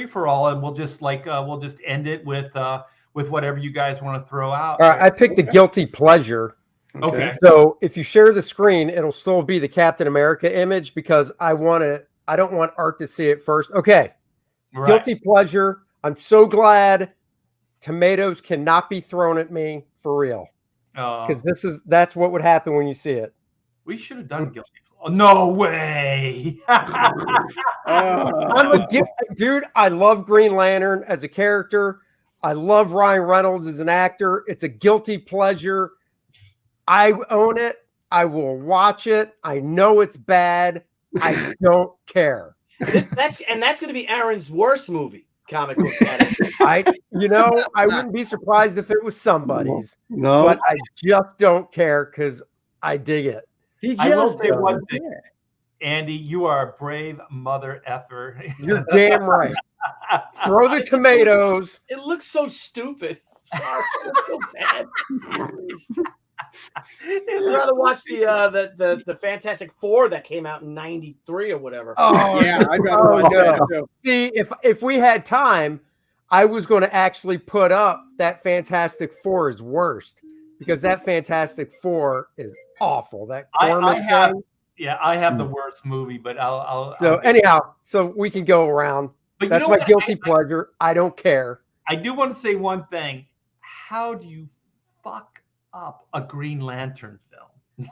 for all, and we'll just end it with whatever you guys want to throw out. All right, I picked a guilty pleasure. Okay. So if you share the screen, it'll still be the Captain America image because I don't want Art to see it first. Okay. Right. Guilty pleasure. I'm so glad tomatoes cannot be thrown at me for real. Because that's what would happen when you see it. We should have done guilty. Oh, no way. I'm a dude. I love Green Lantern as a character. I love Ryan Reynolds as an actor. It's a guilty pleasure. I own it. I will watch it. I know it's bad. I don't care. That's going to be Aaron's worst movie. Comic book. I wouldn't be surprised if it was somebody's. No, but I just don't care because I dig it. I will say one thing, Andy. You are a brave mother effer. You're damn right. Throw the tomatoes. It looks so stupid. Sorry, it's so bad. I'd rather watch the Fantastic Four that came out in '93 or whatever. Oh yeah, I'd rather watch that too. See, if we had time, I was going to actually put up that Fantastic Four as worst because that Fantastic Four is awful. That Yeah, I have the worst movie, but So anyhow, so we can go around. But that's my guilty pleasure. I don't care. I do want to say one thing. How do you fuck up a Green Lantern film?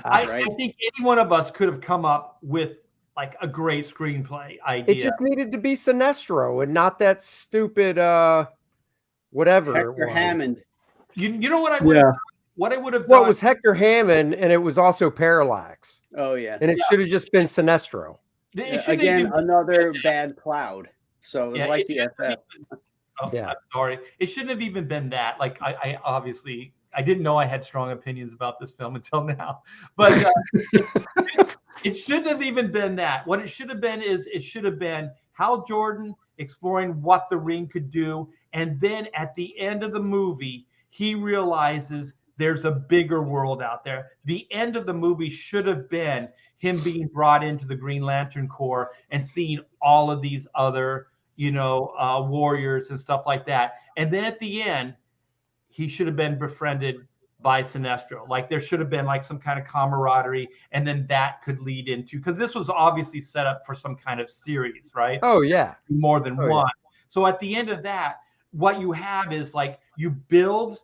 I think any one of us could have come up with like a great screenplay idea. It just needed to be Sinestro and not that stupid whatever. Hector Hammond. You know what I would have what I would have done? Well, it was Hector Hammond, and it was also Parallax. Oh yeah. And it should have just been Sinestro. Again, another bad cloud. So it was like the FF. I'm sorry. It shouldn't have even been that. Like I obviously I didn't know I had strong opinions about this film until now. But it shouldn't have even been that. What it should have been is it should have been Hal Jordan exploring what the ring could do, and then at the end of the movie, he realizes there's a bigger world out there. The end of the movie should have been him being brought into the Green Lantern Corps and seeing all of these other, warriors and stuff like that. And then at the end, he should have been befriended by Sinestro. Like there should have been like some kind of camaraderie, and then that could lead into, because this was obviously set up for some kind of series, right? Oh yeah, more than one. Yeah. So at the end of that, what you have is like you build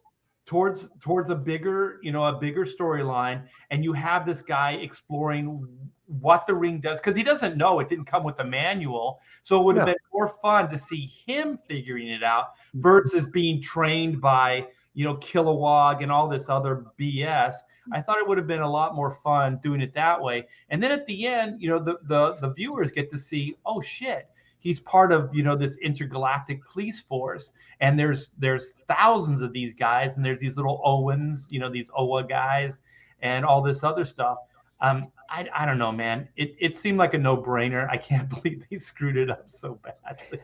towards a bigger, a bigger storyline, and you have this guy exploring what the ring does, because he doesn't know, it didn't come with a manual. So it would have been more fun to see him figuring it out versus being trained by Kilowog and all this other BS. I thought it would have been a lot more fun doing it that way. And then at the end, the viewers get to see, oh shit, he's part of this intergalactic police force, and there's thousands of these guys, and there's these little Owens, these Owa guys, and all this other stuff. I don't know, man. It seemed like a no-brainer. I can't believe they screwed it up so badly.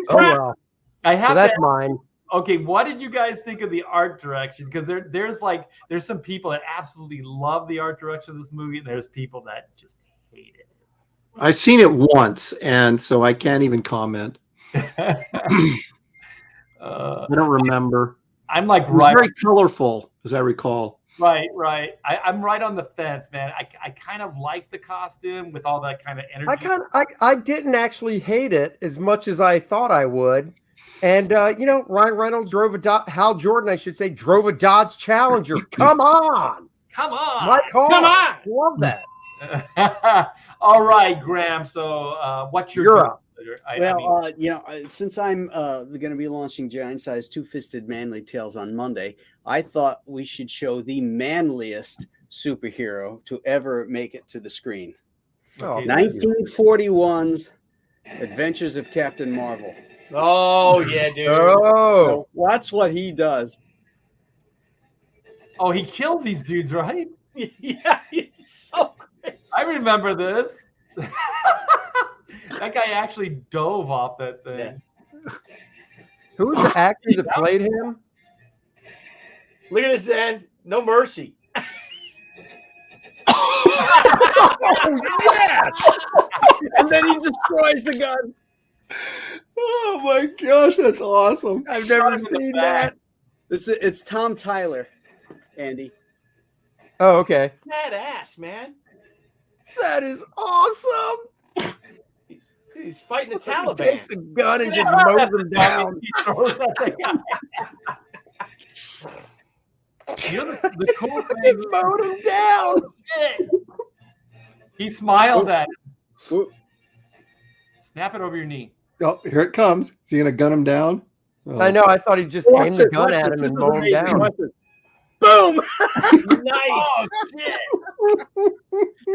Oh well. So that's mine. Okay, what did you guys think of the art direction? Because there's some people that absolutely love the art direction of this movie, and there's people that just hate it. I've seen it once, and so I can't even comment. I don't remember. I'm like very colorful, as I recall. Right. I'm right on the fence, man. I kind of like the costume with all that kind of energy. I didn't actually hate it as much as I thought I would. And Ryan Reynolds Hal Jordan, I should say, drove a Dodge Challenger. Come on. My car. Come on. Love that. All right, Graham. So what's your You're up. Since I'm going to be launching Giant Size Two-Fisted Manly Tales on Monday, I thought we should show the manliest superhero to ever make it to the screen. 1941's Adventures of Captain Marvel. Oh, yeah, dude. Oh. So watch what he does. Oh, he kills these dudes, right? Yeah, he's so great. I remember this. That guy actually dove off that thing. Yeah. Who was the actor that played him? Look at his hand. No mercy. Oh, yes! And then he destroys the gun. Oh my gosh, that's awesome. I've never seen that. It's Tom Tyler, Andy. Oh, okay. Badass, man. That is awesome. He's fighting the Taliban. He takes a gun and just mows them down. The cool thing He mowed him down. He smiled at him. Snap it over your knee. Oh, here it comes. Is he going to gun him down? Oh. I know. I thought he just aimed the gun at him and mowed him down. Boom! Nice. Oh, shit.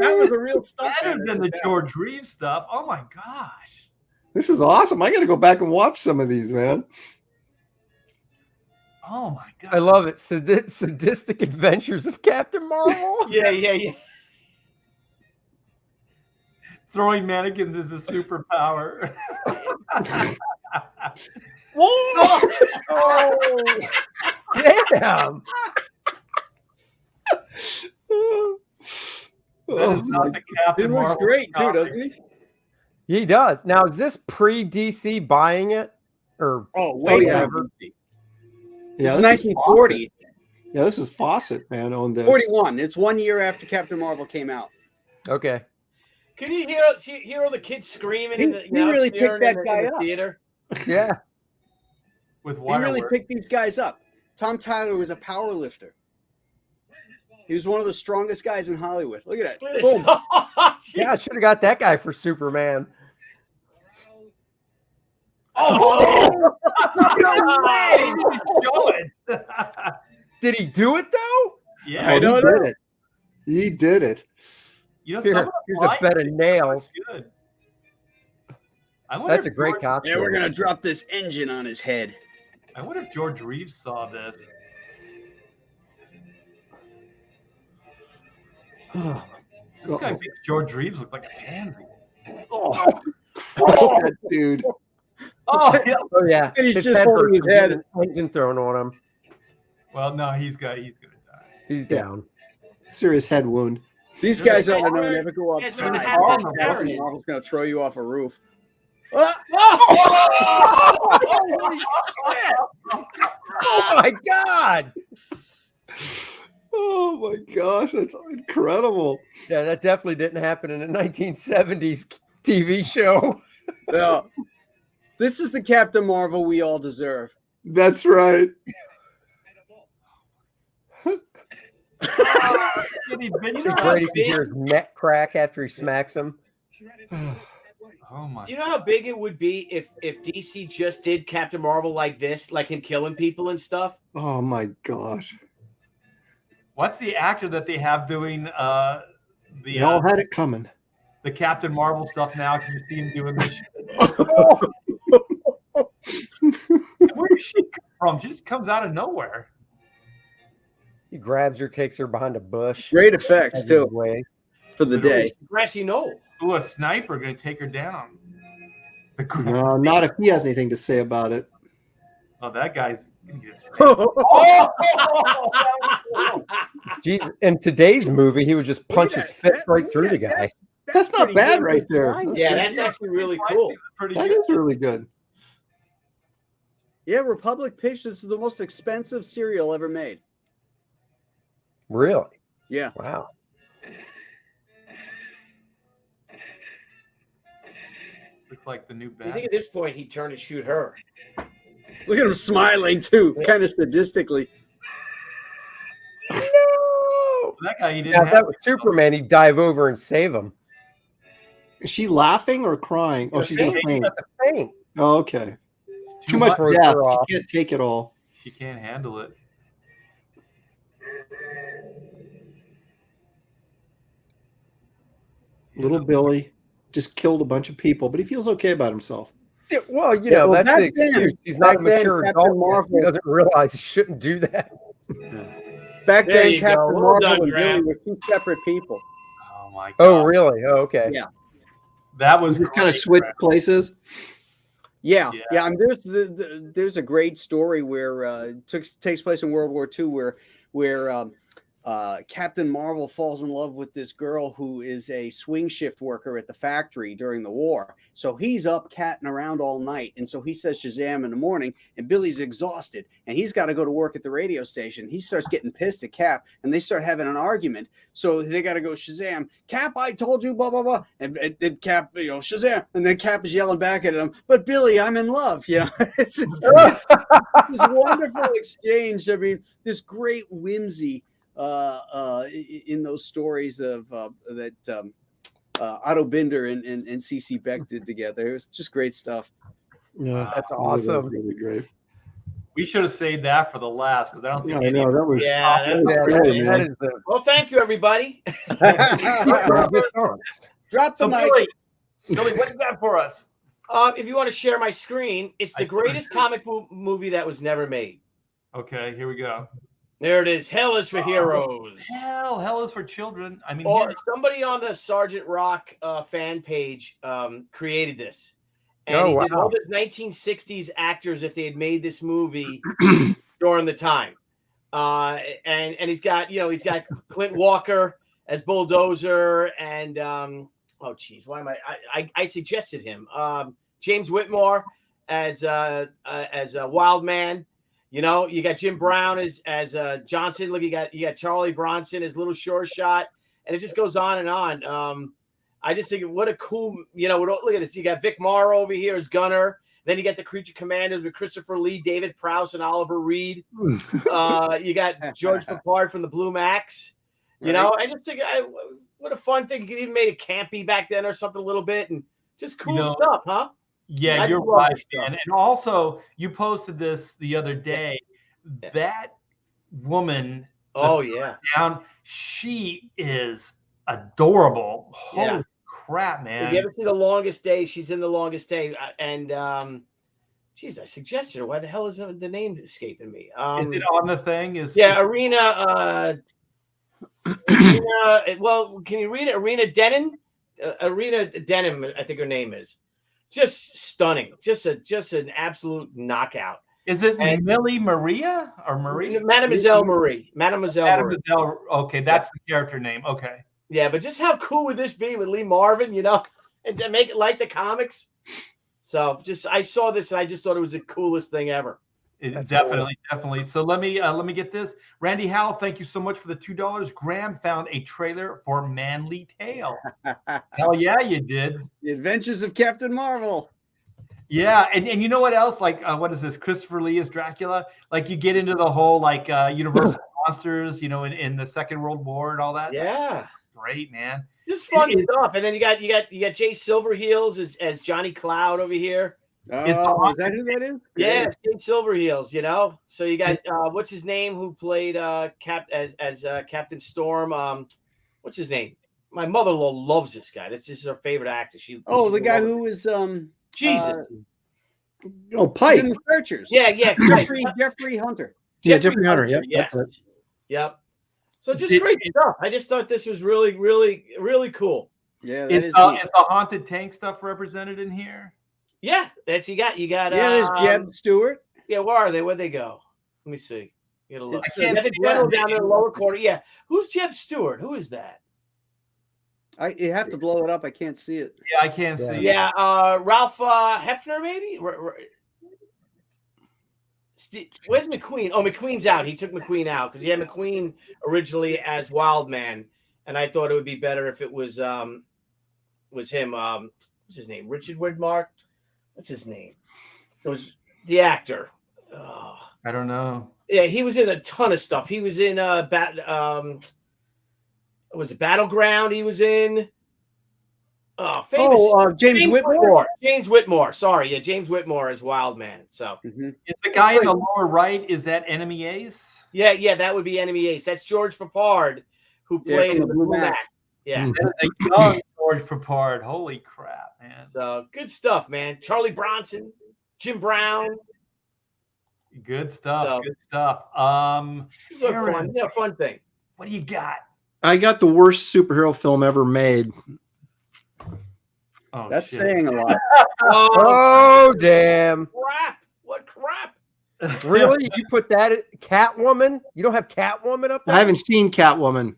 That was a real stunt. Better than the George Reeves stuff. Oh, my gosh. This is awesome. I got to go back and watch some of these, man. Oh, my God. I love it. Sadistic Adventures of Captain Marvel. Yeah. Throwing mannequins is a superpower. Oh, damn. That is not the Captain He looks Marvel great, too, comic. doesn't he? He does. Now, is this pre-DC buying it? Or Oh, way yeah. back. Yeah, It's this is 1940. Yeah, this is Fawcett, man, on this. 41. It's 1 year after Captain Marvel came out. Okay. Can you hear all the kids screaming in the, He really picked that guy in the up. theater? Yeah. With He wire really work. picked these guys up. Tom Tyler was a power lifter. He was one of the strongest guys in Hollywood. Look at that. Boom. Yeah, I should have got that guy for Superman. Oh, No way! Show it. Did he do it though? Yeah, I he don't did know. it. He did it. you know, some Here, of the here's a lights bed of nails. look good. I wonder That's if a great George- costume. Yeah, we're gonna drop this engine on his head. I wonder if George Reeves saw this. Oh, This guy makes George Reeves look like a pansy. oh, crush that dude. Oh, yeah. Oh yeah, And he's His just head holding hurts his from head. getting an engine thrown on him. Well, no, he's gonna die. He's Yeah. down. Serious head wound. These They're guys like, ought to know "Oh, never go up guys, high. we're gonna have Captain them Marvel's parodies." Marvel's gonna throw you off a roof. Ah! Holy shit! Oh my god! Oh my gosh, that's incredible. Yeah, that definitely didn't happen in a 1970s TV show. Yeah. This is the Captain Marvel we all deserve. That's right. Did he bitch It'd about be great if you big- hear his neck crack after he smacks him. Oh my! Do you know how big it would be if DC just did Captain Marvel like this, like him killing people and stuff? Oh my gosh. What's the actor that they have doing They all had it coming. the Captain Marvel stuff now? Can you see him doing this shit? Where does she come from? She just comes out of nowhere. He grabs her, takes her behind a bush. Great effects has his too way. for the day. Grassy knoll. Ooh, a sniper gonna take her down. The No, not if he has anything to say about it. Oh, that guy's gonna get straight. Oh, Jeez, in today's movie, he would just punch Look his at fist that. right Look through at the that. guy. That's not pretty bad good right there. design. Yeah, that's actually really cool. Pretty That good. is really good. yeah, Republic Pictures is the most expensive cereal ever made. Really? Yeah. Wow. Looks like the new I bad. think at this point he'd turn and shoot her. Look at him smiling too, kind of sadistically. No! That guy, he didn't Yeah, if have that was Superman, he'd dive over and save him. Is she laughing or crying? Oh, she's gonna He's faint. got the faint. Oh, okay. too Too much Throws death. her off. She can't take it all. She can't handle it. Little Billy just killed a bunch of people, but he feels okay about himself. Yeah, well, you Yeah, know, well, that's the back then- excuse. He's not a back then, mature Captain adult. Yet. Marvel- He doesn't realize he shouldn't do that. Back There then, you go. Captain Well Marvel done, and Billy Graham. were two separate people. Oh my god. Oh, really? Oh, okay. Yeah. That was Just kind great, of switch Brad. places. Yeah, Yeah. yeah. I mean, there's a great story where takes place in World War II, where Captain Marvel falls in love with this girl who is a swing shift worker at the factory during the war. So he's up catting around all night, and so he says Shazam in the morning, and Billy's exhausted, and he's got to go to work at the radio station. He starts getting pissed at Cap, and they start having an argument. So they got to go Shazam. Cap, I told you, blah blah blah, and then Cap, Shazam, and then Cap is yelling back at him, but Billy, I'm in love. It's this wonderful exchange. I mean, this great whimsy in those stories of that Otto Binder and CC Beck did together. It was just great stuff. Yeah, That's that was awesome. really great. We should have saved that for the last because I don't Yeah, think I any know that was. Yeah, Yeah, Really, that man. is the Well, thank you, everybody. dishonest. Drop the So mic. Billy, what you got for us? If you want to share my screen, it's the greatest comic movie that was never made. Okay, here we go. There it is. Hell is for heroes. Hell is for children. I mean, Or here- somebody on the Sergeant Rock fan page created this. And Oh, he did wow. all these 1960s actors if they had made this movie during the time. And he's got Clint Walker as Bulldozer and oh geez, why am I suggested him. James Whitmore as Wild Man. You know, you got Jim Brown as Johnson. Look, you got Charlie Bronson as Little Sure Shot, and it just goes on and on. I just think what a cool, look at this. You got Vic Morrow over here as Gunner. Then you got the Creature Commandos with Christopher Lee, David Prowse, and Oliver Reed. You got George Papard from the Blue Max. You know, I just think what a fun thing. You could even made it campy back then or something a little bit, and just cool stuff, huh? Yeah, you're right, man. And also, you posted this the other day. Yeah. That woman, down, she is adorable. Holy crap, man! If you ever see The Longest Day? She's in The Longest Day, and geez, I suggested her. Why the hell is the name escaping me? Is it on the thing? Arena. Well, can you read it? Arena Denon. Arena Denim, I think her name is. Just stunning. Just an absolute knockout. Is it Millie Maria or Marie? Mademoiselle Marie. Marie. Okay, that's the character name. Okay. Yeah, but just how cool would this be with Lee Marvin, and to make it like the comics? So I saw this and I just thought it was the coolest thing ever. Definitely. So let me get this. Randy Howell, thank you so much for the $2. Graham found a trailer for Manly Tale. Hell yeah, you did. The Adventures of Captain Marvel. Yeah, and you know what else? Like, what is this? Christopher Lee as Dracula. Like, you get into the whole Universal monsters, in the Second World War and all that. Yeah, great, man. Just fun stuff. And then you got Jay Silverheels as Johnny Cloud over here. Oh, is that who that is? Yeah, it's Jay Silverheels. So you got what's his name who played Captain Storm? What's his name? My mother-in-law loves this guy. That's just her favorite actor. The guy who was Jesus. Pike in the Searchers. Yeah, Jeffrey Hunter. Jeffrey Hunter. Yep. Yes. Yep. So just great stuff. I just thought this was really, really, really cool. Yeah, is the Haunted Tank stuff represented in here? Yeah, you got. There's Jeb Stewart. Yeah, where are they? Where'd they go? Let me see. Get a look. I can't see down in the lower corner. Yeah, who's Jeb Stewart? Who is that? You have to blow it up. I can't see it. Yeah, I can't see. Yeah, Ralph Hefner, maybe. Where's McQueen? Oh, McQueen's out. He took McQueen out because he had McQueen originally as Wildman, and I thought it would be better if it was him. What's his name? Richard Widmark. What's his name? It was the actor. I don't know. Yeah, he was in a ton of stuff. He was in was it Battleground? He was in famous James Whitmore. James Whitmore. Sorry, yeah, James Whitmore as Wildman. So is the guy in the lower right, is that Enemy Ace? Yeah, that would be Enemy Ace. That's George Papard, who played in the Blue Max. Yeah. That is a young George Papard. Holy crap, man. So good stuff, man. Charlie Bronson, Jim Brown. Good stuff. Good stuff. Fun thing. What do you got? I got the worst superhero film ever made. Oh, that's saying a lot. Oh, damn. Crap. What crap? Really? You put that at Catwoman? You don't have Catwoman up there? I haven't seen Catwoman.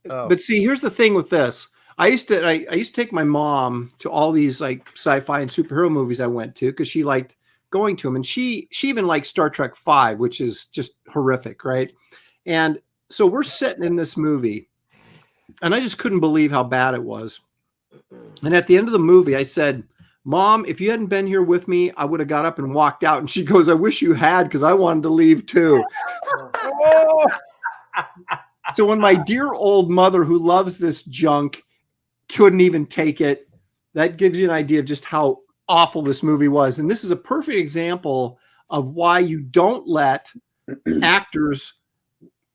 Oh. But see, here's the thing with this. I used to take my mom to all these like sci-fi and superhero movies I went to because she liked going to them. And she even liked Star Trek V, which is just horrific, right? And so we're sitting in this movie, and I just couldn't believe how bad it was. And at the end of the movie, I said, Mom, if you hadn't been here with me, I would have got up and walked out. And she goes, I wish you had, because I wanted to leave too. So when my dear old mother, who loves this junk, couldn't even take it, that gives you an idea of just how awful this movie was. And this is a perfect example of why you don't let actors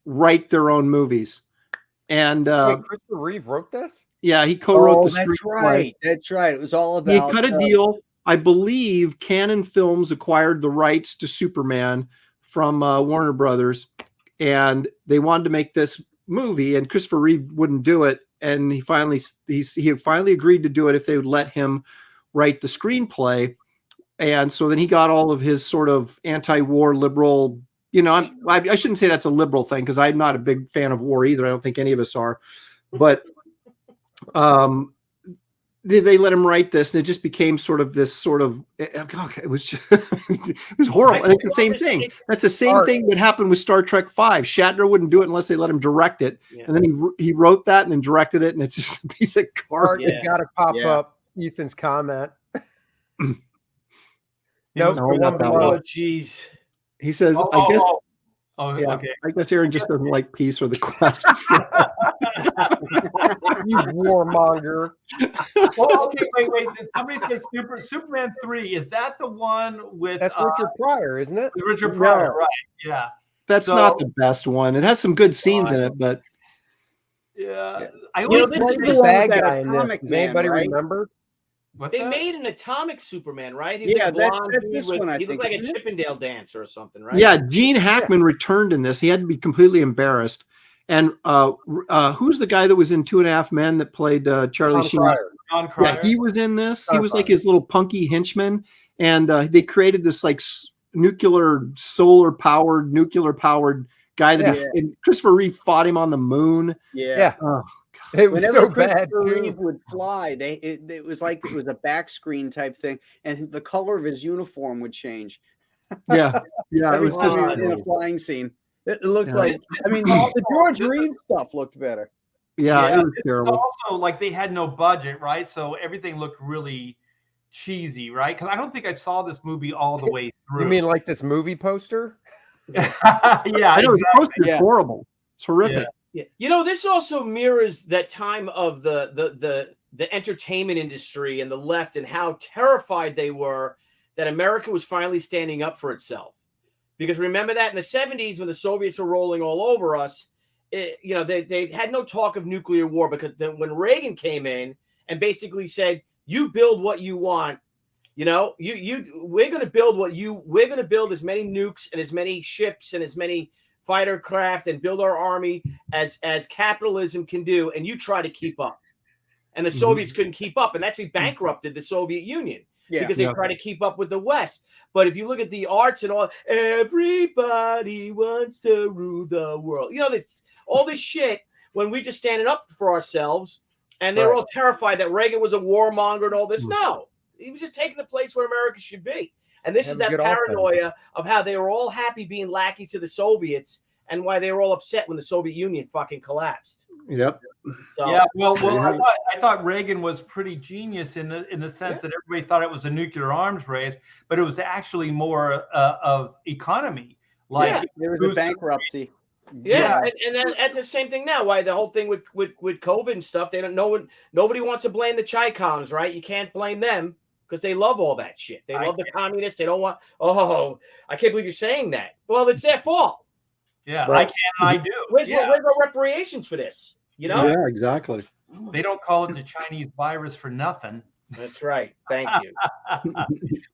write their own movies. And Christopher Reeve wrote this? Yeah, he co-wrote the screenplay. That's right. It was all about. He cut a deal. I believe Canon Films acquired the rights to Superman from Warner Brothers, and they wanted to make this movie, and Christopher Reeve wouldn't do it. And he finally agreed to do it if they would let him write the screenplay. And so then he got all of his sort of anti-war liberal. I shouldn't say that's a liberal thing because I'm not a big fan of war either. I don't think any of us are, but they let him write this, and it just became sort of this sort of, it was just, it was horrible. And it's the same thing. That's the same thing that happened with Star Trek V. Shatner wouldn't do it unless they let him direct it. Yeah. And then he wrote that and then directed it, and it's just a piece of garbage. You got to pop up Ethan's comment. Nope. Oh, jeez. He says, I guess. Okay. I guess Aaron just doesn't like peace or the quest. You warmonger. Well, okay, wait. Somebody says Superman 3. Is that the one with? That's Richard Pryor, isn't it? Richard Pryor, right? Yeah. That's not the best one. It has some good scenes in it, but yeah. This is the bad guy in this. Does anybody remember? They made an Atomic Superman, right? He's like blonde. He looked like a Chippendale dancer or something, right? Yeah, Gene Hackman returned in this. He had to be completely embarrassed. And who's the guy that was in 2.5 Men that played Charlie Sheen? Yeah, he was in this. He was like his little punky henchman. And they created this like nuclear powered guy that and Christopher Reeve fought him on the moon. Yeah. Oh, it was so bad. Reeve would fly. It was like it was a back screen type thing, and the color of his uniform would change. Yeah. It was just in a flying scene. It looked like, the George Reeves stuff looked better. Yeah, it was terrible. Also, like they had no budget, right? So everything looked really cheesy, right? Because I don't think I saw this movie all the way through. You mean like this movie poster? Yeah, I know. The poster is horrible. It's horrific. Yeah. This also mirrors that time of the entertainment industry and the left and how terrified they were that America was finally standing up for itself. Because remember that in the 70s when the Soviets were rolling all over us, they had no talk of nuclear war, because then when Reagan came in and basically said, you build what you want, we're going to build we're going to build as many nukes and as many ships and as many fighter craft and build our army as capitalism can do, and you try to keep up. And the Soviets couldn't keep up, and that's what bankrupted the Soviet Union. Because they try to keep up with the West. But if you look at the arts and all, everybody wants to rule the world. All this shit when we just standing up for ourselves, and they're all terrified that Reagan was a warmonger and all this. No, he was just taking the place where America should be. And this is that paranoia of how they were all happy being lackeys to the Soviets, and why they were all upset when the Soviet Union fucking collapsed. Yep. So, well, I thought Reagan was pretty genius in the sense that everybody thought it was a nuclear arms race, but it was actually more of economy. Like there was a bankruptcy. Yeah, and then that's the same thing now. Why the whole thing with COVID and stuff? They don't know. Nobody wants to blame the Chi-Coms, right? You can't blame them because they love all that shit. They love the communists. They don't want. Oh, I can't believe you're saying that. Well, it's their fault. Yeah, I can. I do. Where's our reparations for this? Yeah, exactly. They don't call it the Chinese virus for nothing. That's right. Thank you.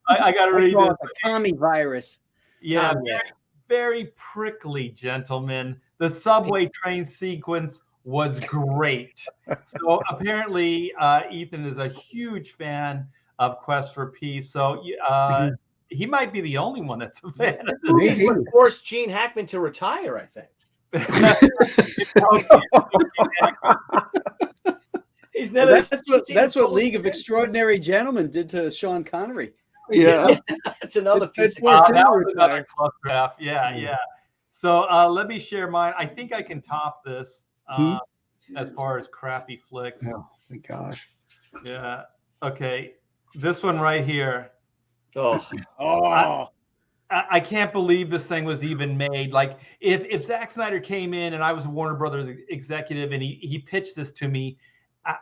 I got to read this. The commie virus. Yeah, very prickly, gentlemen. The subway train sequence was great. So apparently, Ethan is a huge fan of Quest for Peace. So he might be the only one that's a fan. This would force Gene Hackman to retire, I think. He's never. That's what League of Extraordinary Gentlemen did to Sean Connery. Yeah, that's another piece. That was another clusterfuck. Yeah. So let me share mine. I think I can top this as far as crappy flicks. Oh my gosh. Yeah. Okay. This one right here. Oh. I can't believe this thing was even made. Like if Zack Snyder came in and I was a Warner Brothers executive and he pitched this to me,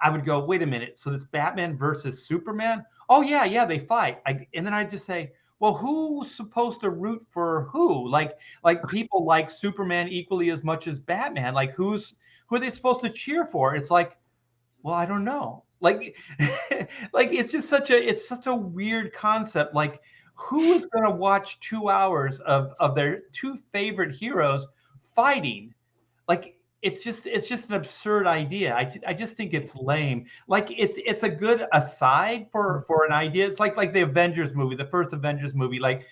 I would go, wait a minute. So it's Batman versus Superman? Oh yeah, they fight. And then I'd just say, well, who's supposed to root for who? Like people like Superman equally as much as Batman. Like who are they supposed to cheer for? It's like, well, I don't know. Like it's just such a weird concept. Like, who is going to watch 2 hours of their two favorite heroes fighting? Like, it's just an absurd idea. I just think it's lame. Like, it's a good aside for an idea. It's like the Avengers movie, the first Avengers movie. Like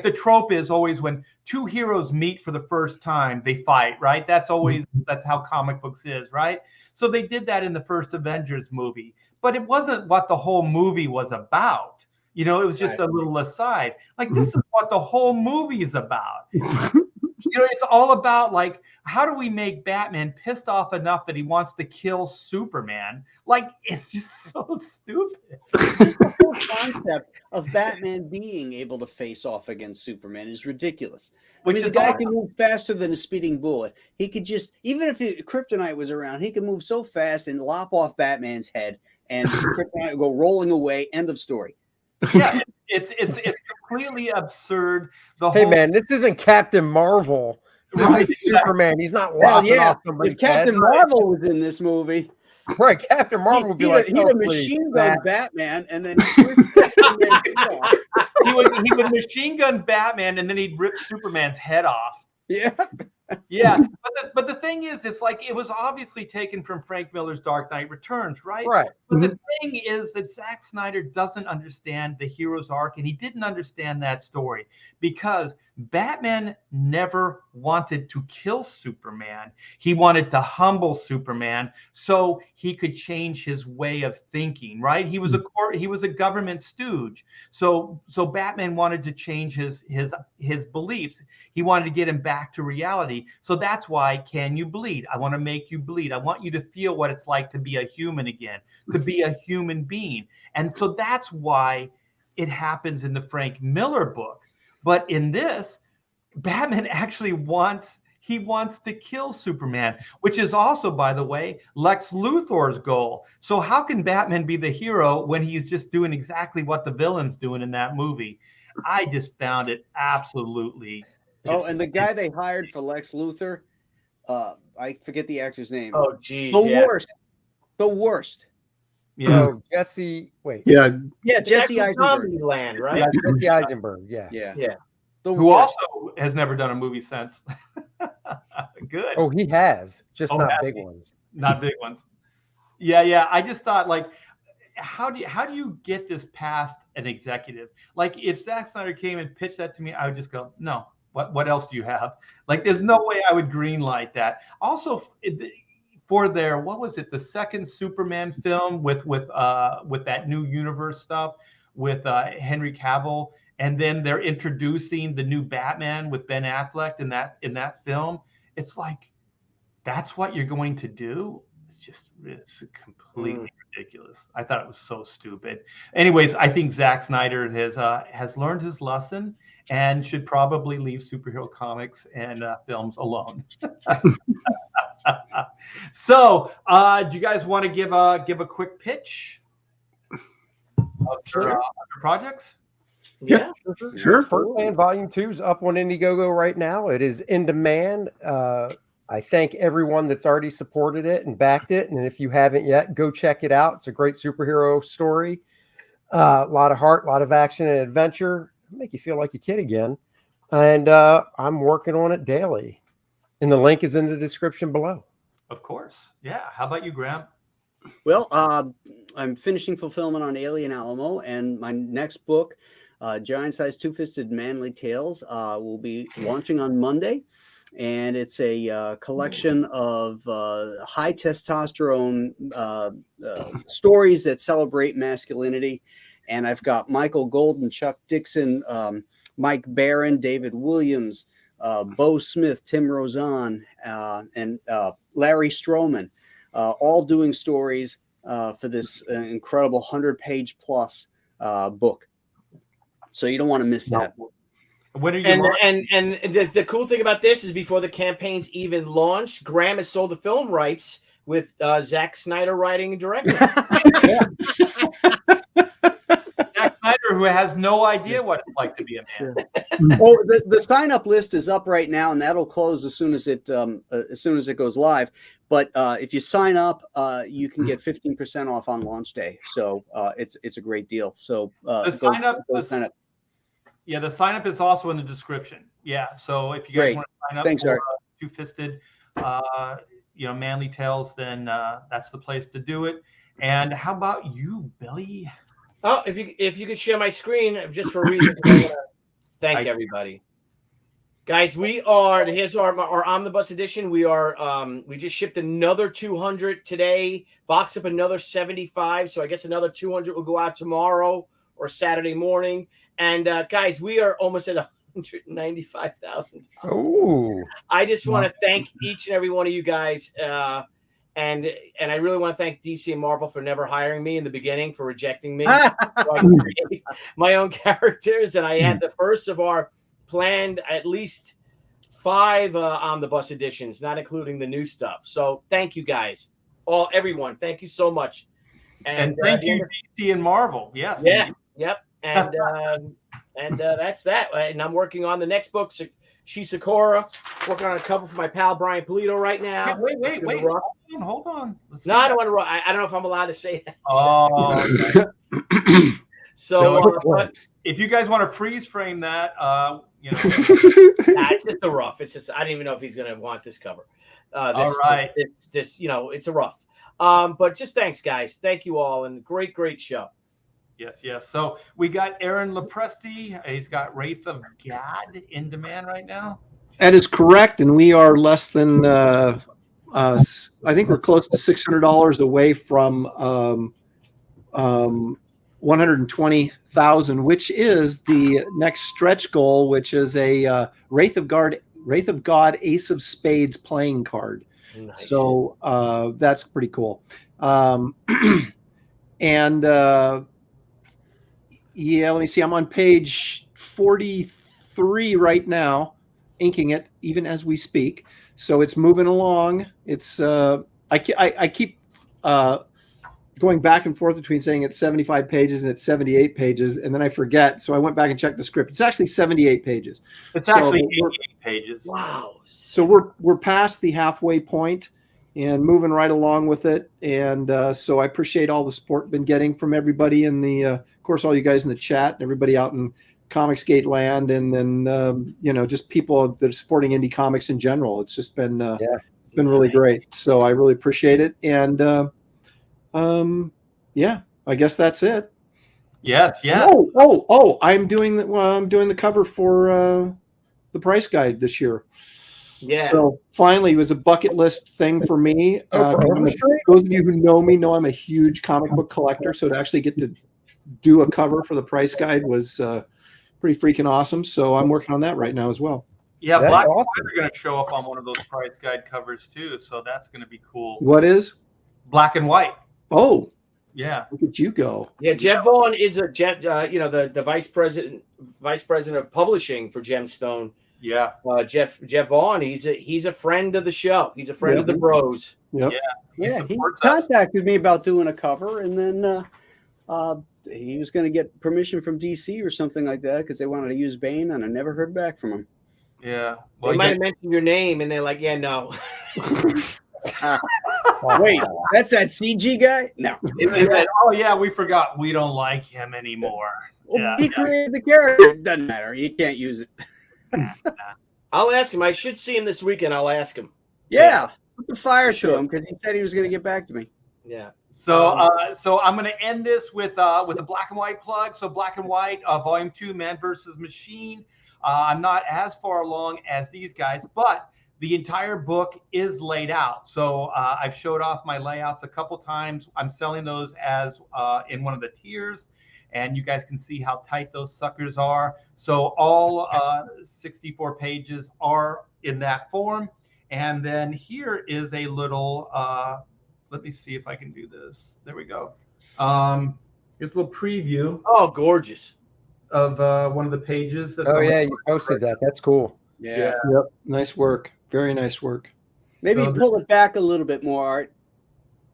the trope is always when two heroes meet for the first time, they fight, right? That's how comic books is, right? So they did that in the first Avengers movie. but it wasn't what the whole movie was about. You know, it was just a little aside. Like, this is what the whole movie is about. You know, it's all about, like, how do we make Batman pissed off enough that he wants to kill Superman? Like, it's just so stupid. Just the whole concept of Batman being able to face off against Superman is ridiculous. Which the guy can move faster than a speeding bullet. He could just, even if Kryptonite was around, he could move so fast and lop off Batman's head, and Kryptonite would go rolling away. End of story. Yeah, it's completely absurd. Hey man, this isn't Captain Marvel. This is Superman. He's not lopping off somebody's If Captain head. Marvel was in this movie, Right, Captain Marvel would be like, he'd oh, have please, machine gun Batman, and then he would machine gun Batman, and then he'd rip Superman's head off. Yeah. Yeah, but the thing is, it's like it was obviously taken from Frank Miller's Dark Knight Returns, right? Right. But the thing is that Zack Snyder doesn't understand the hero's arc, and he didn't understand that story because Batman never wanted to kill Superman. He wanted to humble Superman so he could change his way of thinking, right? He was a government stooge. So Batman wanted to change his beliefs. He wanted to get him back to reality. So that's why Can You Bleed? I want to make you bleed. I want you to feel what it's like to be a human again, to be a human being. And so that's why it happens in the Frank Miller book. But in this, Batman actually wants to kill Superman, which is also, by the way, Lex Luthor's goal. So how can Batman be the hero when he's just doing exactly what the villain's doing in that movie? I just found it absolutely. Oh, and the guy they hired for Lex Luthor, I forget the actor's name. Oh, geez. The worst. Yeah. Oh, Jesse. Wait. Yeah, Jesse Eisenberg. Land, right? Yeah, Jesse Eisenberg. Yeah. Who also has never done a movie since. Good. Oh, he has, just not big ones. Not big ones. Yeah. I just thought, like, how do you get this past an executive? Like, if Zack Snyder came and pitched that to me, I would just go, no. What else do you have? Like, there's no way I would green light that. Also, for their, what was it, the second Superman film with that new universe stuff with Henry Cavill, and then they're introducing the new Batman with Ben Affleck in that film. It's like, that's what you're going to do? It's completely ridiculous. I thought it was so stupid. Anyways, I think Zack Snyder has learned his lesson and should probably leave superhero comics and films alone. So, do you guys want to give a quick pitch of your projects? Yeah, sure. First Man Volume 2 is up on Indiegogo right now. It is in demand. I thank everyone that's already supported it and backed it. And if you haven't yet, go check it out. It's a great superhero story. A lot of heart, a lot of action and adventure. Make you feel like a kid again. And I'm working on it daily. And the link is in the description below. Of course. Yeah. How about you, Graham? Well, I'm finishing fulfillment on Alien Alamo, and my next book, Giant Size Two-Fisted Manly Tales, will be launching on Monday. And it's a collection of high testosterone stories that celebrate masculinity. And I've got Michael Golden, Chuck Dixon, Mike Barron, David Williams, Bo Smith, Tim Rozon, and Larry Stroman, all doing stories for this incredible 100-page plus book. So you don't want to miss that. When are you and the cool thing about this is before the campaign's even launched, Graham has sold the film rights with Zack Snyder writing and directing. Zack Snyder, who has no idea what it's like to be a man. Oh, the sign up list is up right now, and that'll close as soon as it goes live. But if you sign up, you can get 15% off on launch day. So it's a great deal. So sign up. Yeah, the sign up is also in the description. Yeah, so if you guys want to sign up for Two-Fisted, Manly Tales, then that's the place to do it. And how about you, Billy? Oh, if you could share my screen just for a reason, I want to thank everybody. Guys, here's our omnibus edition. We just shipped another 200 today, box up another 75. So I guess another 200 will go out tomorrow or Saturday morning. And guys, we are almost at 195,000. Oh, I just want to thank each and every one of you guys. And I really want to thank DC and Marvel for never hiring me in the beginning, for rejecting me. So I can create my own characters. And I had the first of our planned at least 5 omnibus editions, not including the new stuff. So thank you guys, everyone. Thank you so much. And thank you, DC and Marvel. Yes. Yeah. Yep. And that's that. And I'm working on the next book, Sakura. Working on a cover for my pal Brian Polito right now. Wait. Hold on. No, I don't want to. I don't know if I'm allowed to say that. Oh. So if you guys want to freeze frame that, it's just a rough. It's just I don't even know if he's going to want this cover. All right. This it's a rough. But just thanks, guys. Thank you all, and great show. Yes. So we got Aaron Lepresti. He's got Wraith of God in demand right now. That is correct, and we are less than. I think we're close to $600 away from 120,000, which is the next stretch goal, which is a Wraith of God, Ace of Spades playing card. Nice. So that's pretty cool. Yeah, let me see. I'm on page 43 right now, inking it even as we speak. So it's moving along. It's I keep going back and forth between saying it's 75 pages and it's 78 pages, and then I forget. So I went back and checked the script. It's actually 78 pages. It's actually 88 pages. Wow. So we're past the halfway point and moving right along with it. And so I appreciate all the support been getting from everybody in the, of course, all you guys in the chat and everybody out in Comicsgate land, and then just people that are supporting indie comics in general. It's just been it's been really great. So I really appreciate it. And I guess that's it. Yes. Oh! I'm doing the cover for the Price Guide this year. Yeah. So finally, it was a bucket list thing for me. For those of you who know me know I'm a huge comic book collector. So to actually get to do a cover for the Price Guide was pretty freaking awesome. So I'm working on that right now as well. Yeah, That's Black and awesome. White are going to show up on one of those Price Guide covers too. So that's going to be cool. What is? Black and White. Oh, yeah. Look at you go. Yeah, Jeff Vaughn is the vice president of publishing for Gemstone. Yeah. Jeff Vaughn, he's a friend of the show. He's a friend of the bros. Yep. Yeah, he contacted me about doing a cover, and then he was going to get permission from DC or something like that because they wanted to use Bane, and I never heard back from him. Yeah. Well, they might have mentioned your name, and they're like, "Yeah, no." Wait, that's that CG guy? No. They said, "Oh yeah, we forgot. We don't like him anymore." Well, he created the character. It doesn't matter. You can't use it. I'll ask him. I should see him this weekend. I'll ask him. Yeah, put the fire to him because he said he was going to get back to me. Yeah. So, so I'm going to end this with a Black and White plug. So, Black and White, Volume 2, Man vs. Machine. I'm not as far along as these guys, but the entire book is laid out. So, I've showed off my layouts a couple times. I'm selling those as in one of the tiers, and you guys can see how tight those suckers are. So, all 64 pages are in that form. And then here is a little. Let me see if I can do this. There we go. Here's a little preview. Oh, gorgeous. Of one of the pages. Oh, yeah, you posted that. That's cool. Yeah. Yep. Nice work. Very nice work. Maybe So pull it back a little bit more, Art.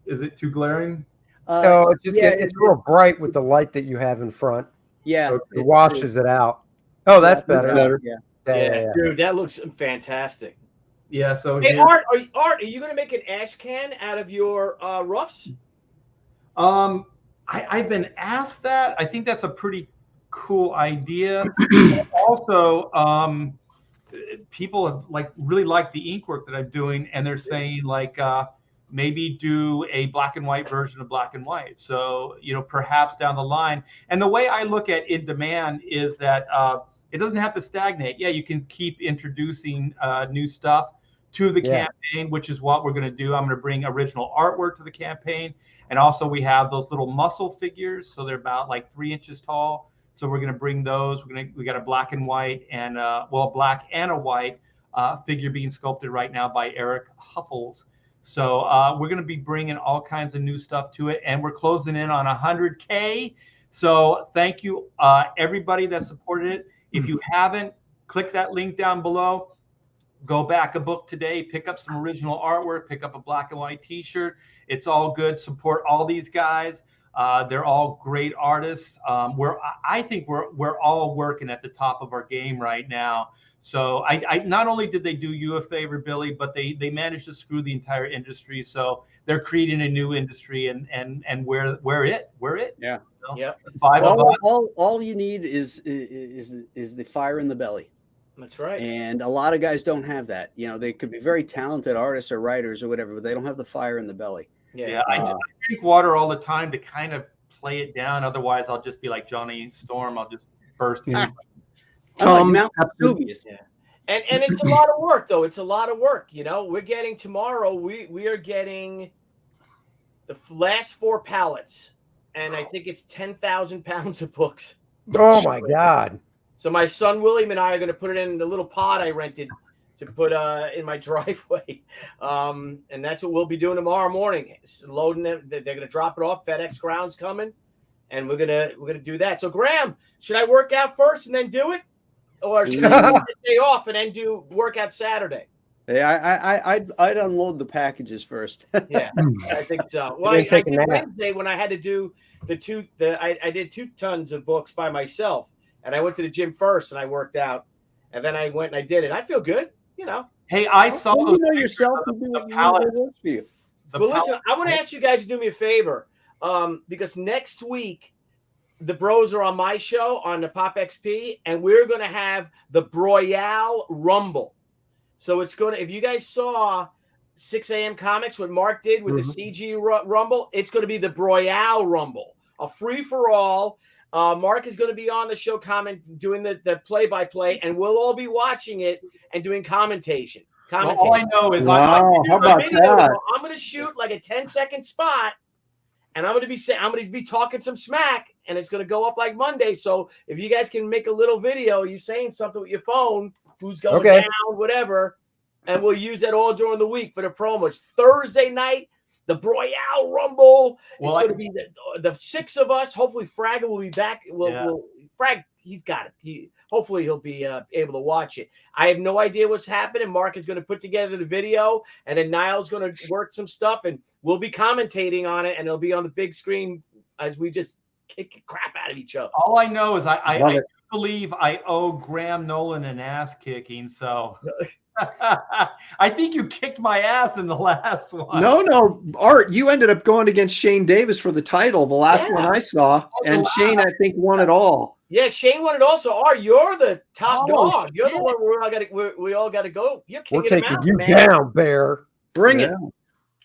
Is it too glaring? No, it's real bright with the light that you have in front. Yeah. It washes it out. Oh, that's better. Yeah. Yeah. Dude, that looks fantastic. Yeah. So Hey, here- Art, are you going to make an ash can out of your roughs? I've been asked that. I think that's a pretty cool idea. Also, people have really like the ink work that I'm doing, and they're saying maybe do a black and white version of Black and White. So perhaps down the line. And the way I look at in demand is that It doesn't have to stagnate. Yeah, you can keep introducing new stuff to the campaign, which is what we're going to do. I'm going to bring original artwork to the campaign. And also we have those little muscle figures. So they're about like 3 inches tall. So we're going to bring those. We got a black and white and black and a white figure being sculpted right now by Eric Huffles. So we're going to be bringing all kinds of new stuff to it. And we're closing in on 100K. So thank you, everybody that supported it. If you haven't, click that link down below. Go back a book today, pick up some original artwork, pick up a black and white t-shirt. It's all good. Support all these guys. They're all great artists. I think we're all working at the top of our game right now. So I not only did they do you a favor, Billy, but they managed to screw the entire industry. So they're creating a new industry, and we're it. Yeah. So, yeah. All you need is the fire in the belly. That's right. And a lot of guys don't have that. You know, they could be very talented artists or writers or whatever, but they don't have the fire in the belly. Yeah, I drink water all the time to kind of play it down. Otherwise, I'll just be like Johnny Storm. I'll just burst. Tom, like Mount Vesuvius. Yeah. And it's a lot of work, though. It's a lot of work. You know, we're getting tomorrow. We are getting the last 4 pallets, and I think it's 10,000 pounds of books. Oh my God! So my son William and I are going to put it in the little pod I rented to put in my driveway, and that's what we'll be doing tomorrow morning. It's loading them. They're going to drop it off. FedEx Ground's coming, and we're gonna do that. So Graham, should I work out first and then do it, or should I take the day off and then do workout Saturday? Yeah, I'd unload the packages first. Yeah, I think so. Well, I did Wednesday when I had to do I did 2 tons of books by myself. And I went to the gym first and I worked out, and then I went and I did it. I feel good, you know. Hey, I saw you know yourself and do what works for you. But listen, I want to ask you guys to do me a favor, because next week the bros are on my show on the Pop XP, and we're going to have the Broyale Rumble. So it's going to, if you guys saw 6 a.m. Comics, what Mark did with the CG Rumble, it's going to be the Broyale Rumble, a free for all. Mark is going to be on the show doing the play-by-play, and we'll all be watching it and doing commentation. Well, all I know is how about that? I'm going to shoot like a 10-second spot, and I'm going to be talking some smack, and it's going to go up like Monday. So if you guys can make a little video, you saying something with your phone, who's going down, whatever, and we'll use that all during the week for the promos. Thursday night, the Broyale Rumble. Well, it's going to be the 6 of us. Hopefully, Fragga will be back. Frag, he's got it. Hopefully, he'll be able to watch it. I have no idea what's happening. Mark is going to put together the video, and then Niall's going to work some stuff, and we'll be commentating on it, and it'll be on the big screen as we just kick the crap out of each other. All I know is I believe I owe Graham Nolan an ass kicking, so I think you kicked my ass in the last one. No, Art, you ended up going against Shane Davis for the title, the last one I saw, and Shane, I think, won it all. Yeah, Shane won it also. Art, you're the top dog. Shit. You're the one we all got to go. You're kicking We're taking you down, Bear. Bring it.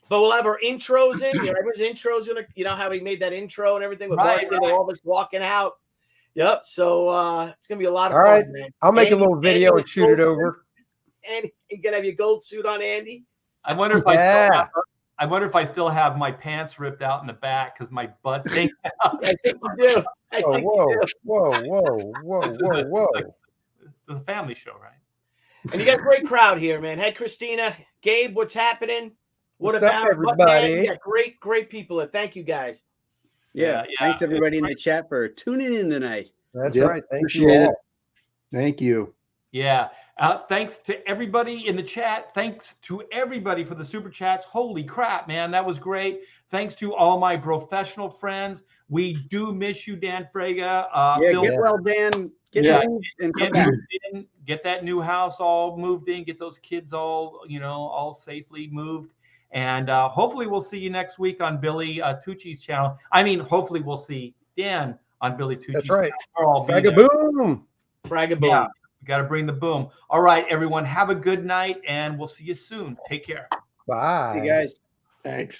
But we'll have our intros in. Everyone's intros gonna, how we made that intro and everything with all of us walking out. Yep. So it's gonna be a lot of fun, man. I'll make a little video and shoot it over. And you can have your gold suit on, Andy. I wonder if I still have my pants ripped out in the back because my butt's hanging out. I think you do. Whoa. It's a family show, right? And you got a great crowd here, man. Hey, Christina, Gabe, what's happening? What's up, everybody? Yeah, great people. Thank you, guys. Yeah. Thanks everybody in the chat for tuning in tonight. That's right. Thank you. Thank you. Yeah. Thanks to everybody in the chat. Thanks to everybody for the super chats. Holy crap, man. That was great. Thanks to all my professional friends. We do miss you, Dan Frega. Get well, Dan. Get that new house all moved in. Get those kids all safely moved. And hopefully we'll see you next week on Billy Tucci's channel. I mean, hopefully we'll see Dan on Billy Tucci's That's right. channel. Frag-a-boom. Yeah, we got to bring the boom. All right, everyone. Have a good night, and we'll see you soon. Take care. Bye. Hey, guys. Thanks.